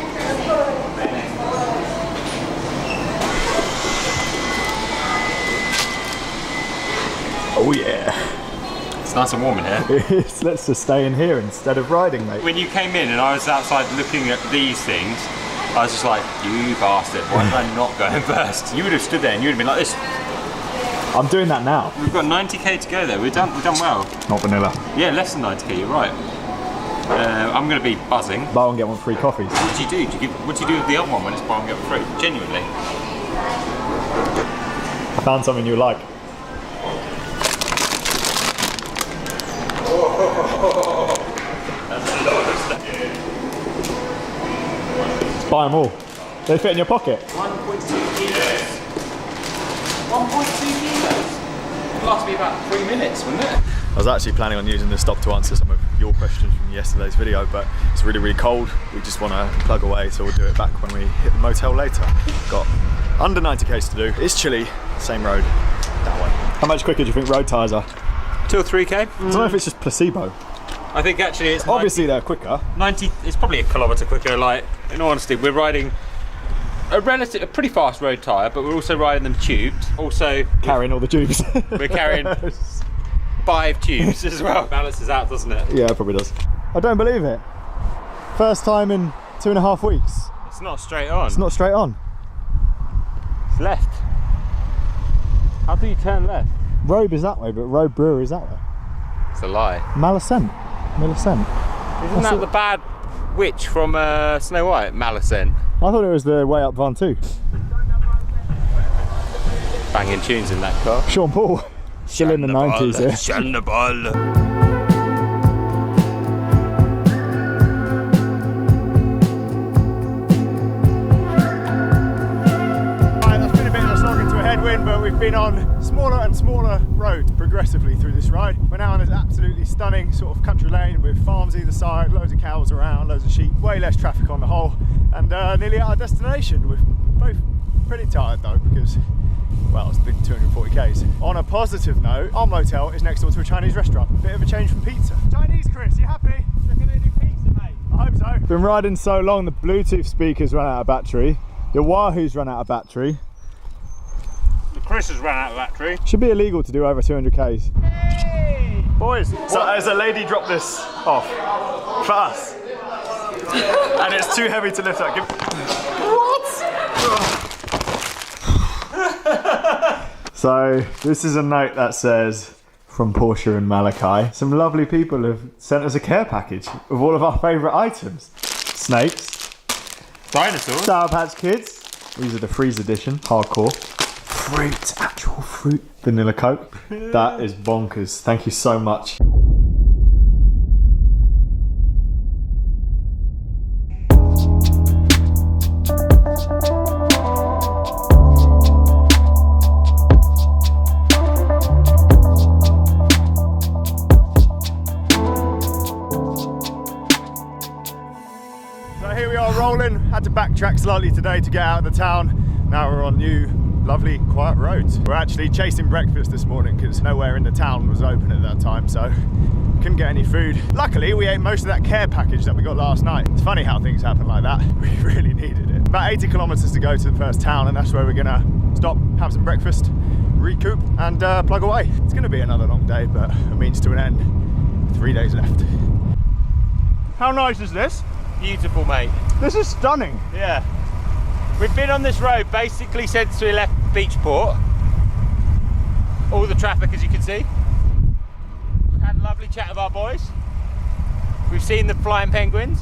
Oh yeah. It's nice and warm in here. Let's just stay in here instead of riding, mate. When you came in and I was outside looking at these things, I was just like, you bastard, why did I not go in first? You would have stood there and you would have been like this. I'm doing that now. We've got 90k to go there. We've done well. Not vanilla. Yeah, less than 90k. You're right. I'm going to be buzzing. Buy one get one free coffees. What do you do? What do you do with the other one when it's buy one get one free? Genuinely. I found something you like. That's a lot of stuff. Let's buy them all. They fit in your pocket. 1.2 kilos. 1.2 kilos. It'll last me about 3 minutes, wouldn't it? I was actually planning on using this stop to answer some of your questions from yesterday's video, but it's really, really cold. We just want to plug away, so we'll do it back when we hit the motel later. Got under 90 k's to do. It's chilly. Same road. That way. How much quicker do you think road tyres are? 2 or 3k. I don't know if it's just placebo. I think actually it's obviously they're quicker. 90. It's probably a kilometre quicker. Like, in all honesty, we're riding a pretty fast road tyre, but we're also riding them tubed. Also carrying all the tubes. We're carrying 5 tubes as well. Balances out, doesn't it? Yeah, it probably does. I don't believe it. First time in 2.5 weeks. It's not straight on. It's not straight on. It's left. How do you turn left? Robe is that way, but Robe Brewer is that way. It's a lie. Malicent. Isn't that the bad witch from Snow White? Malicent. I thought it was the way up Van 2. Banging tunes in that car. Sean Paul. Still in the 90s here. Shun the ball. Right, that's been a bit of a slog into a headwind, but we've been on small smaller and smaller road progressively through this ride. We're now on this absolutely stunning sort of country lane with farms either side, loads of cows around, loads of sheep, way less traffic on the whole, and nearly at our destination. We're both pretty tired though because, well, it's been 240 k's. On a positive note, our motel is next door to a Chinese restaurant. Bit of a change from pizza. Chinese, Chris, you happy? They're going to do pizza, mate. I hope so. Been riding so long, the Bluetooth speakers run out of battery. The Wahoo's run out of battery. The Chris has run out of battery. Should be illegal to do over 200 k's. Hey! Boys, so as a lady dropped this off for us, and it's too heavy to lift up. So this is a note that says, from Portia and Malachi, some lovely people have sent us a care package of all of our favourite items. Snakes. Dinosaurs. Sour Patch Kids. These are the freeze edition, hardcore. Fruit, actual fruit. Vanilla Coke. That is bonkers. Thank you so much. Had to backtrack slightly today to get out of the town. Now we're on new, lovely, quiet roads. We're actually chasing breakfast this morning because nowhere in the town was open at that time, so couldn't get any food. Luckily, we ate most of that care package that we got last night. It's funny how things happen like that. We really needed it. About 80 kilometers to go to the first town, and that's where we're gonna stop, have some breakfast, recoup, and plug away. It's gonna be another long day, but a means to an end. 3 days left. How nice is this? Beautiful, mate. This is stunning. Yeah. We've been on this road basically since we left Beachport. All the traffic, as you can see. We've had a lovely chat with our boys. We've seen the flying penguins.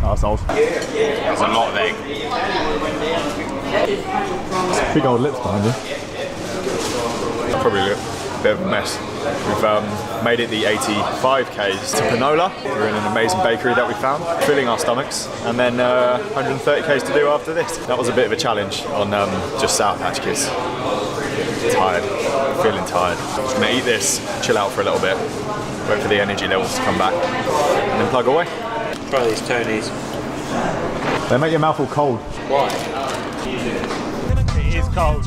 Arseholes. There's a lot of egg. Big old lips behind you. Probably a bit of a mess. We've made it the 85 k's to Panola. We're in an amazing bakery that we found, filling our stomachs, and then 130 k's to do after this. That was a bit of a challenge on just Sour Patch Kids. Tired, feeling tired. Just gonna eat this, chill out for a little bit, wait for the energy levels to come back, and then plug away. Try these Tonys. They make your mouth all cold. Why? It is cold.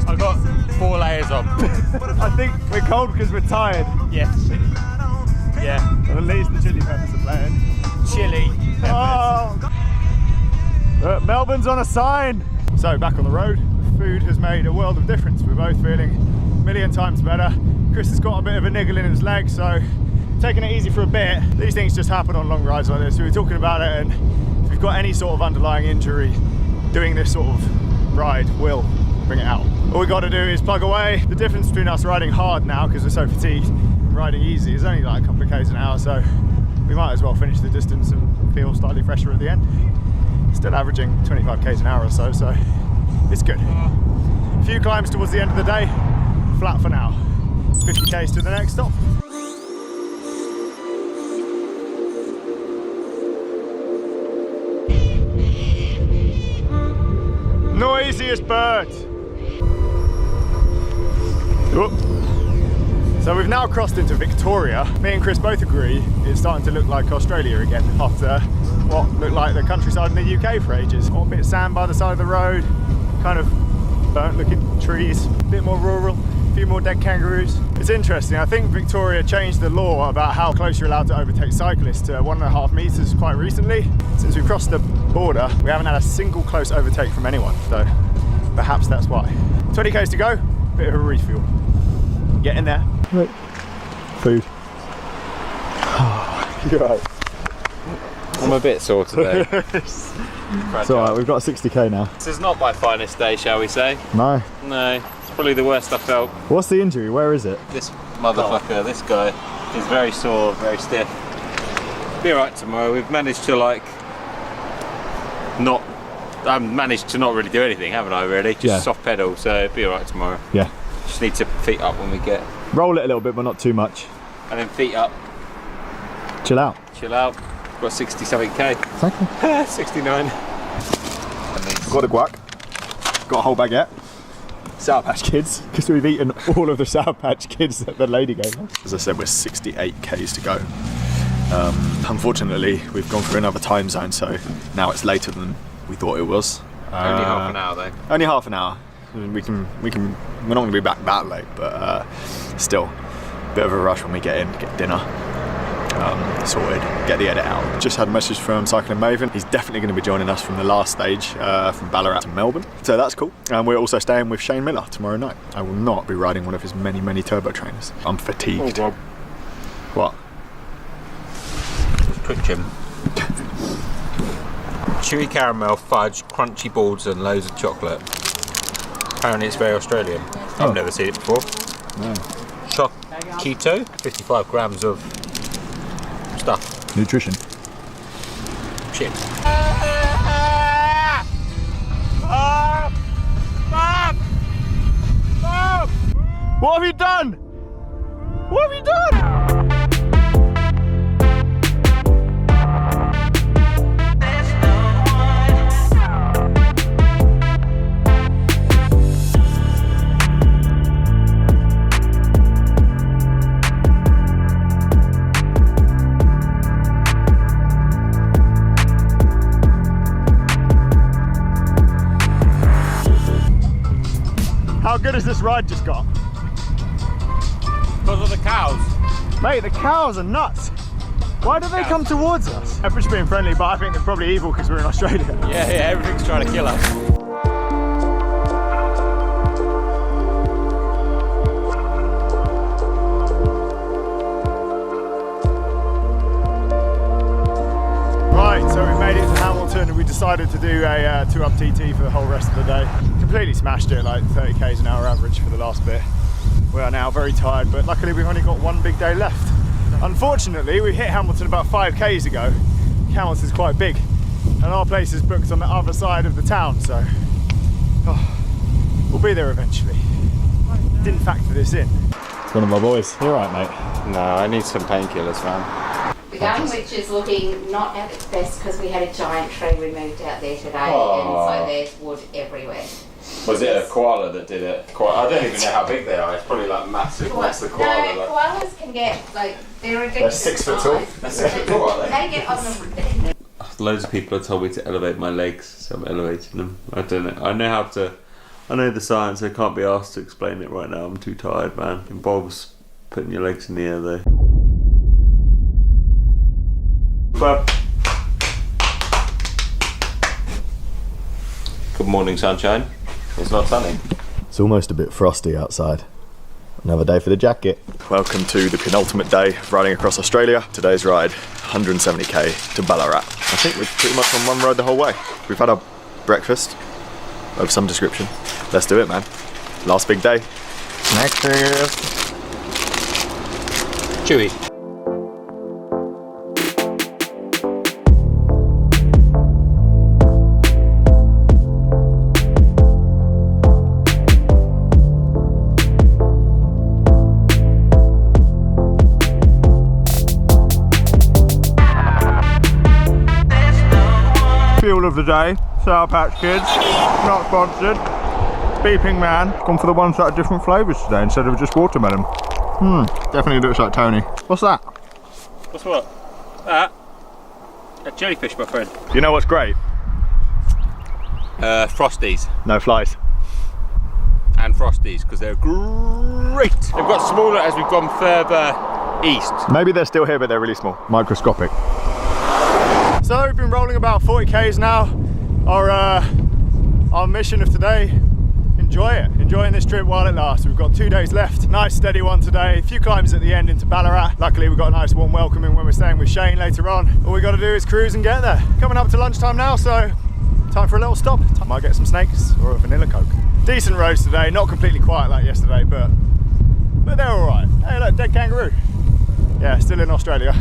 I've got 4 layers on. I think we're cold because we're tired. Yes. Yeah. Well, at least the chili peppers are playing. Chili peppers. Oh. Melbourne's on a sign. So back on the road. Food has made a world of difference. We're both feeling a million times better. Chris has got a bit of a niggle in his leg, so taking it easy for a bit. These things just happen on long rides like this. We were talking about it, and if you've got any sort of underlying injury, doing this sort of ride will bring it out. All we got to do is plug away. The difference between us riding hard now because we're so fatigued and riding easy is only like a couple of k's an hour, so we might as well finish the distance and feel slightly fresher at the end. Still averaging 25 k's an hour or so, so it's good. A few climbs towards the end of the day, flat for now. 50 k's to the next stop. Noisiest bird. Whoop. So we've now crossed into Victoria. Me and Chris both agree it's starting to look like Australia again after what looked like the countryside in the UK for ages. A bit of sand by the side of the road, kind of burnt looking trees, a bit more rural, a few more dead kangaroos. It's interesting, I think Victoria changed the law about how close you're allowed to overtake cyclists to 1.5 meters quite recently. Since we crossed the border, we haven't had a single close overtake from anyone, so perhaps that's why. 20 k's to go, bit of a refuel. Get in there. Right. Food. You're right. I'm a bit sore today. It's alright, we've got 60k now. This is not my finest day, shall we say? No. No, it's probably the worst I felt. What's the injury? Where is it? This motherfucker, this guy, is very sore, very stiff. Be alright tomorrow. We've managed to I've managed to not really do anything, haven't I, really? Just soft pedal, so be alright tomorrow. Yeah. Just need to feet up when we get. Roll it a little bit, but not too much. And then feet up. Chill out. Chill out. Got 60 something k. Exactly. 69. Got a guac. Got a whole baguette. Sour Patch Kids, because we've eaten all of the Sour Patch Kids that the lady gave us. As I said, we're 68 k's to go. Unfortunately, we've gone through another time zone, so now it's later than we thought it was. Only half an hour though. Only half an hour. We're not going to be back that late, but still, a bit of a rush when we get in, get dinner sorted, get the edit out. Just had a message from Cycling Maven. He's definitely going to be joining us from the last stage from Ballarat to Melbourne, so that's cool. And we're also staying with Shane Miller tomorrow night. I will not be riding one of his many turbo trainers. I'm fatigued. Oh, what? Twitch him. Chewy caramel, fudge, crunchy balls and loads of chocolate. Apparently it's very Australian. I've never seen it before. No. Choc keto, 55 grams of stuff. Nutrition. Shit. What have you done? What have you done? How good has this ride just got? Because of the cows. Mate, the cows are nuts. Why do they come towards us? They're just being friendly, but I think they're probably evil because we're in Australia. Yeah, everything's trying to kill us. Right, so we made it to Hamilton and we decided to do a 2-up TT for the whole rest of the day. Completely smashed it, like 30 k's an hour average for the last bit. We are now very tired, but luckily we've only got one big day left. Unfortunately, we hit Hamilton about 5 k's ago. Hamilton's quite big, and our place is booked on the other side of the town, so we'll be there eventually. Didn't factor this in. It's one of my boys. You alright, mate? No, I need some painkillers, man. The garden which is looking not at its best because we had a giant tree removed out there today, and so there's wood everywhere. Was it a koala that did it? I don't even know how big they are. It's probably like massive. What's the koala? No, koalas can get like they're They're ridiculous. 6 foot tall. They're 6 foot tall, are They get on the. Loads of people have told me to elevate my legs, so I'm elevating them. I don't know. I know the science. I can't be asked to explain it right now. I'm too tired, man. It involves putting your legs in the air, though. But good morning, sunshine. It's not sunny. It's almost a bit frosty outside. Another day for the jacket. Welcome to the penultimate day of riding across Australia. Today's ride, 170k to Ballarat. I think we're pretty much on one road the whole way. We've had our breakfast of some description. Let's do it, man. Last big day. Snackers. Chewy. Fuel of the day, Sour Patch Kids, not sponsored. Beeping Man, gone for the ones that are different flavours today instead of just watermelon. Definitely looks like Tony. What's that? What's what? That? A jellyfish, my friend. You know what's great? Frosties. No flies. And Frosties, because they're great. They've got smaller as we've gone further east. Maybe they're still here, but they're really small. Microscopic. So we've been rolling about 40 k's now. Our mission of today, enjoy it. Enjoying this trip while it lasts. We've got 2 days left. Nice steady one today. A few climbs at the end into Ballarat. Luckily we've got a nice warm welcoming when we're staying with Shane later on. All we got to do is cruise and get there. Coming up to lunchtime now, so time for a little stop. I might get some snakes or a vanilla Coke. Decent roads today, not completely quiet like yesterday, but they're all right. Hey look, dead kangaroo. Yeah, still in Australia.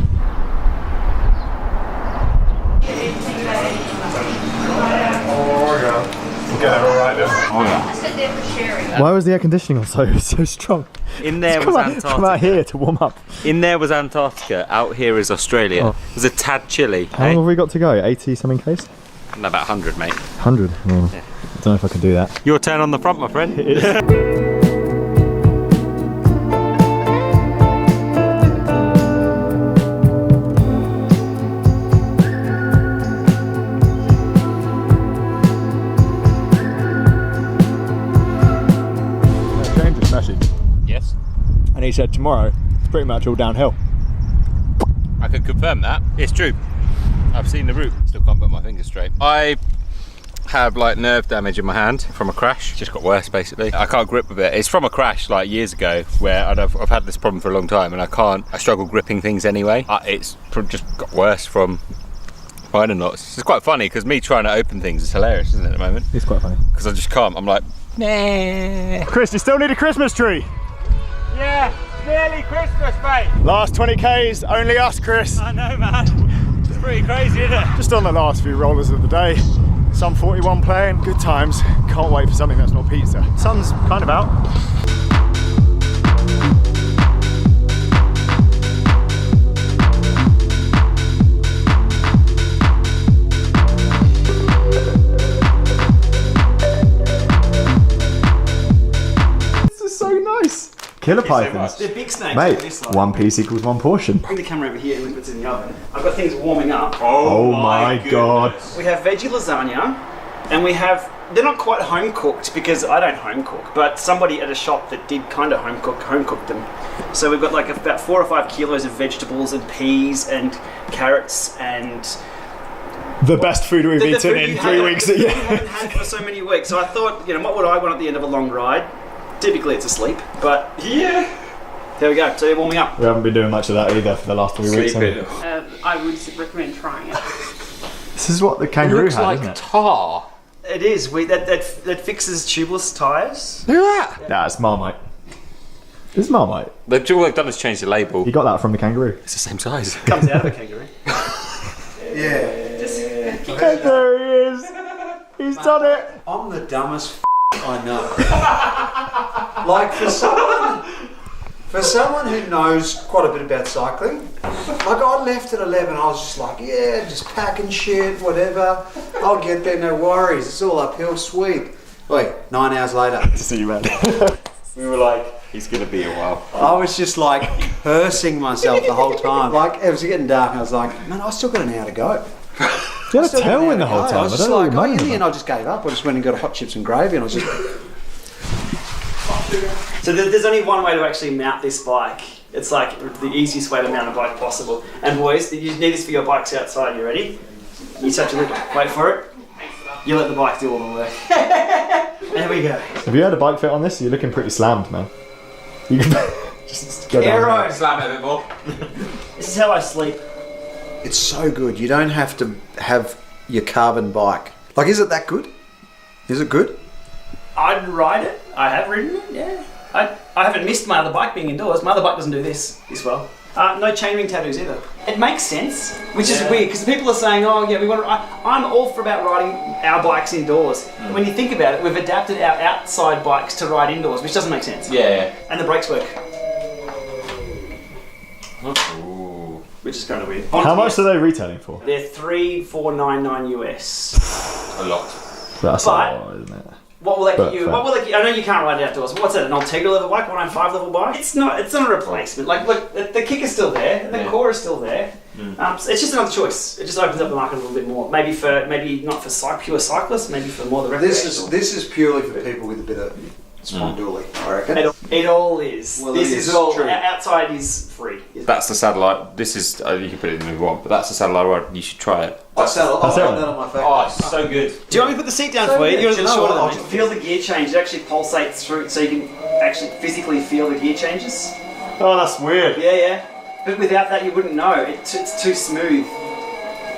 Why was the air conditioning on so strong? In there was Antarctica. Come out here to warm up. In there was Antarctica. Out here is Australia. Oh. It was a tad chilly. How long have we got to go? 80 something k's? No, about 100, mate. 100. Oh. Yeah. don't know if I can do that. Your turn on the front, my friend. James just messaged. Yes. And he said tomorrow it's pretty much all downhill. I can confirm that. It's true. I've seen the route. Still can't put my finger straight. I have like nerve damage in my hand from a crash. It just got worse basically. I can't grip with it. It's from a crash like years ago where I've had this problem for a long time and I struggle gripping things anyway. It's just got worse from finding knots. It's quite funny because me trying to open things is hilarious, isn't it, at the moment? It's quite funny. Because I just can't. I'm like, nah. Chris, you still need a Christmas tree? Yeah, nearly Christmas, mate. Last 20 Ks, only us, Chris. I know, man. It's pretty crazy, isn't it? Just on the last few rollers of the day. Some 41 playing, good times. Can't wait for something that's not pizza. Sun's kind of out. This is so nice. Killer pythons. They're big snakes. Mate, one piece equals one portion. Bring the camera over here and look what's in the oven. I've got things warming up. Oh my god. We have veggie lasagna, and we have, they're not quite home cooked because I don't home cook, but somebody at a shop that did kind of home cook them. So we've got like about 4 or 5 kilos of vegetables and peas and carrots and the best food we've eaten in 3 weeks. We haven't had for so many weeks. So I thought, you know, what would I want at the end of a long ride? Typically it's asleep, but yeah. There we go, so you're warming up. We haven't been doing much of that either for the last 3 weeks. I would recommend trying it. This is what the kangaroo had, like isn't it? tar. It is. That fixes tubeless tyres. Look at that. Nah, it's Marmite. It's Marmite. All they've done is change the label. You got that from the kangaroo. It's the same size. Comes out of a kangaroo. Yeah. There he is. He's done it. I'm the dumbest I know. Like for someone who knows quite a bit about cycling, like I left at 11, I was just like, yeah, just packing shit, whatever. I'll get there, no worries. It's all uphill, sweet. Wait, 9 hours later. To see you, man. We were like, he's gonna be a while. I was just like cursing myself the whole time. Like it was getting dark, and I was like, man, I still got an hour to go. You had a tailwind the whole time. I was just like, in the end, I just gave up. I just went and got hot chips and gravy, and I was just. So there's only one way to actually mount this bike. It's like the easiest way to mount a bike possible. And boys, you need this for your bikes outside. You ready? You touch a little. Wait for it. You let the bike do all the work. There we go. Have you had a bike fit on this? You're looking pretty slammed, man. You can just go down. Aero. Slam it a bit more. This is how I sleep. It's so good. You don't have to have your carbon bike. Like, is it that good? Is it good? I'd ride it. I have ridden it, yeah. I haven't missed my other bike being indoors. My other bike doesn't do this well. No chainring tattoos either. It makes sense, which is weird because people are saying, oh yeah, we want to. I'm all for about riding our bikes indoors. When you think about it, we've adapted our outside bikes to ride indoors, which doesn't make sense. Yeah. And the brakes work. Ooh. Which is kind of weird. How much are they retailing for? They're $3,499 US. A lot. That's a lot, isn't it? What will that get you? What will that get, I know you can't ride it outdoors. What's that? An Ultegra level bike? 195 level bike? It's not a replacement. Like, look, the kick is still there. The core is still there. So it's just another choice. It just opens up the market a little bit more. Maybe not for pure cyclists. Maybe for more the recreational. This is purely for people with a bit of sponduli, I reckon. It all is. Well, this is all. true. Outside is free. That's the satellite. This is, you can put it in if you want, but that's the satellite ride. You should try it. I'll ride that on my face. Oh, it's so good. Do you want me to put the seat down for you? You're a little shorter than me. Feel the gear change. It actually pulsates through, so you can actually physically feel the gear changes. Oh, that's weird. Yeah. But without that, you wouldn't know. It's too smooth.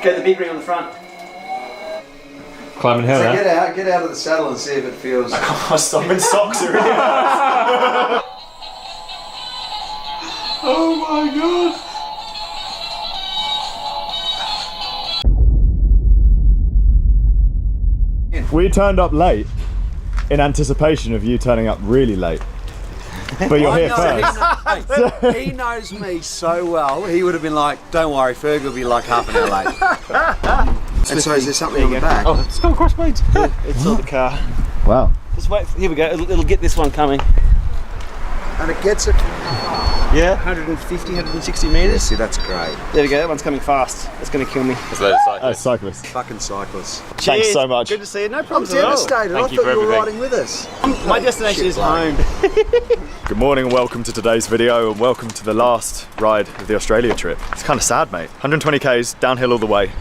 Go the big ring on the front. Climbing hill, So get out of the saddle and see if it feels. I can't stop in socks already. Oh my god. We turned up late in anticipation of you turning up really late. But you're here first. He knows me so well, he would have been like, don't worry, Ferg will be like half an hour late. And so is there something on the back? Oh, it's gone across roads. It's on the car. Wow. Just wait. Here we go. It'll get this one coming. And it gets it. Yeah. 150, 160 metres. Yeah, see, that's great. There we go. That one's coming fast. It's going to kill me. It's a load of cyclists. Oh, cyclists. Fucking cyclists. Thanks so much. Good to see you. No I'm problems at all. devastated. I thought you were riding with us. My destination is home. Good morning and welcome to today's video and welcome to the last ride of the Australia trip. It's kind of sad, mate. 120 k's, downhill all the way.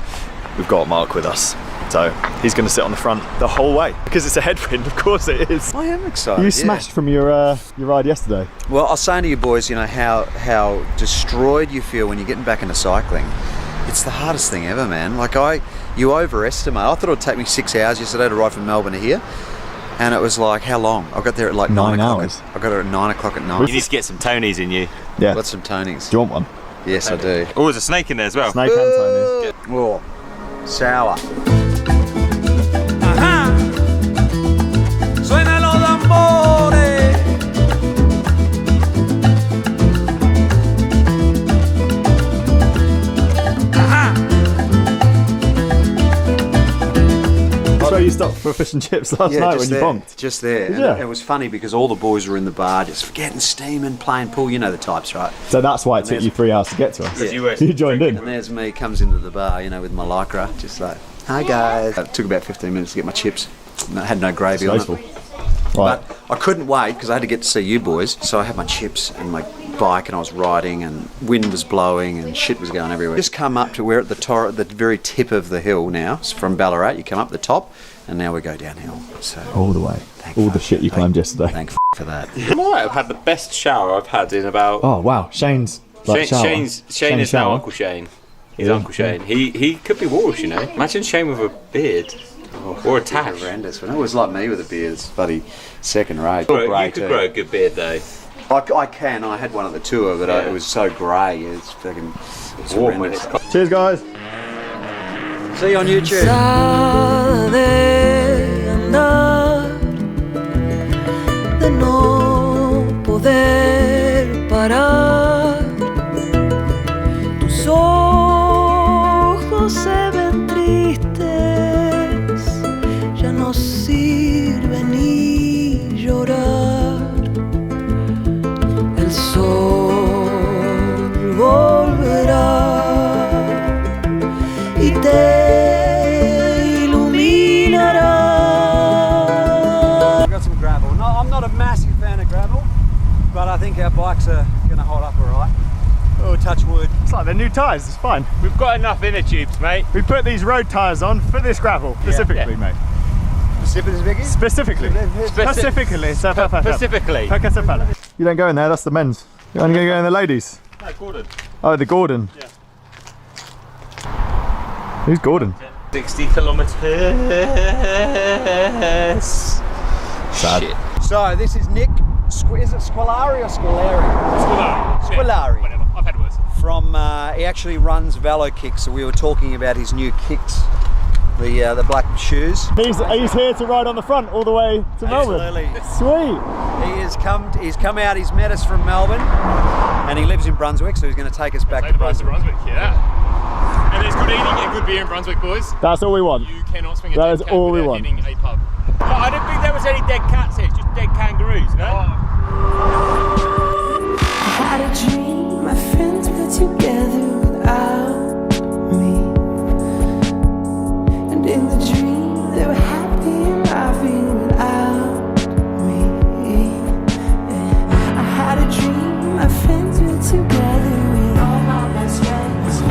We've got Mark with us. So he's going to sit on the front the whole way. Because it's a headwind, of course it is. I am excited. You smashed from your ride yesterday. Well, I was saying to you boys, you know, how destroyed you feel when you're getting back into cycling. It's the hardest thing ever, man. Like you overestimate. I thought it would take me 6 hours yesterday to ride from Melbourne to here. And it was like, how long? I got there at like 9 hours. I got there at 9 o'clock at night. You need to get some Tonys in you. Yeah. Got some Tonys. Do you want one? Yes, I do. Oh, there's a snake in there as well. Snake and Tonys. Oh, sour. Ajá. Suenan los tambores. Ajá. So you stopped for fish and chips last night when you bombed? Just there. And it was funny because all the boys were in the bar just getting steaming, playing pool. You know the types, right? So that's why it took you 3 hours to get to us. Yeah. You joined in. And there's me, comes into the bar, you know, with my lycra, just like, hi guys. It took about 15 minutes to get my chips. I had no gravy on it. Right. But I couldn't wait because I had to get to see you boys. So I had my chips and my bike and I was riding and wind was blowing and shit was going everywhere. Just come up to, we're at the very tip of the hill now. It's from Ballarat, you come up the top and now we go downhill. So all the way. All the shit you climbed yesterday. Thank for that. I might have had the best shower I've had in about... Oh wow, Shane's like Shane is now shower. Uncle Shane. He's Uncle Shane. He could be Walsh, you know. Imagine Shane with a beard. Or a tash. Horrendous. When it was like me with a beard, it's bloody second rate. You could grow a good beard though. I can. I had one at the tour, but it was so grey. It's fucking warm when it's horrendous. Cheers, guys. See you on YouTube. De andar, de no poder parar. Tus ojos se ven tristes, ya no sirve ni llorar. El sol volverá y te I'm not a massive fan of gravel, but I think our bikes are going to hold up all right. Oh, touch wood. It's like they're new tyres, it's fine. We've got enough inner tubes, mate. We put these road tyres on for this gravel, specifically, mate. Specifically? Specifically. You don't go in there, that's the men's. You're only going to go in the ladies? No, Gordon. Oh, the Gordon. Yeah. Who's Gordon? 60 kilometres. Sad. Shit. So this is Nick. Is it Squilari or Squilari? Squilari. Whatever. I've had worse. From he actually runs Velo Kicks, so we were talking about his new kicks, the black shoes. He's here to ride on the front all the way to Melbourne. Absolutely. Sweet. He's come out. He's met us from Melbourne, and he lives in Brunswick, so he's going to take us back to Brunswick. Yeah. And there's good eating and good beer in Brunswick, boys. That's all we want. You cannot swing a That dead is cat all we without want. hitting a pub. But I don't think there was any dead cats here, it's just dead kangaroos, no? I had a dream, my friends were together without me. And in the dream, they were happy and laughing without me. I had a dream, my friends were together with all my best friends.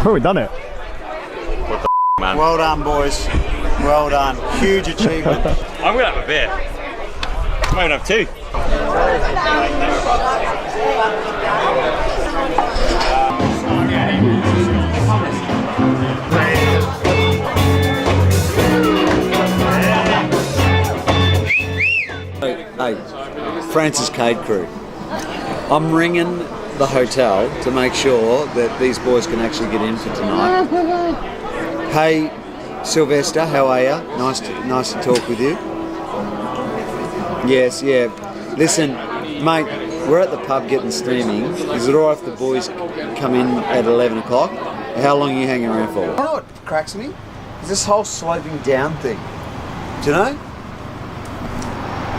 Oh, we've done it. What the man? Well done, boys. Well done. Huge achievement. I'm going to have a beer. I might have two. Hey, Francis Cade crew. I'm ringing the hotel to make sure that these boys can actually get in for tonight. Hey, Sylvester, how are you? Nice to talk with you. Yes, yeah. Listen, mate, We're at the pub getting steaming. Is it alright if the boys come in at 11 o'clock? How long are you hanging around for? You know what cracks me? Is this whole sloping down thing. Do you know?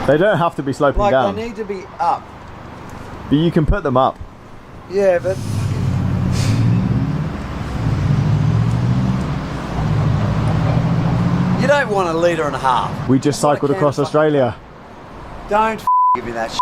They don't have to be sloping down. They need to be up. But you can put them up. Yeah, but... You don't want a litre and a half. We just cycled across Australia. Don't give me that shit.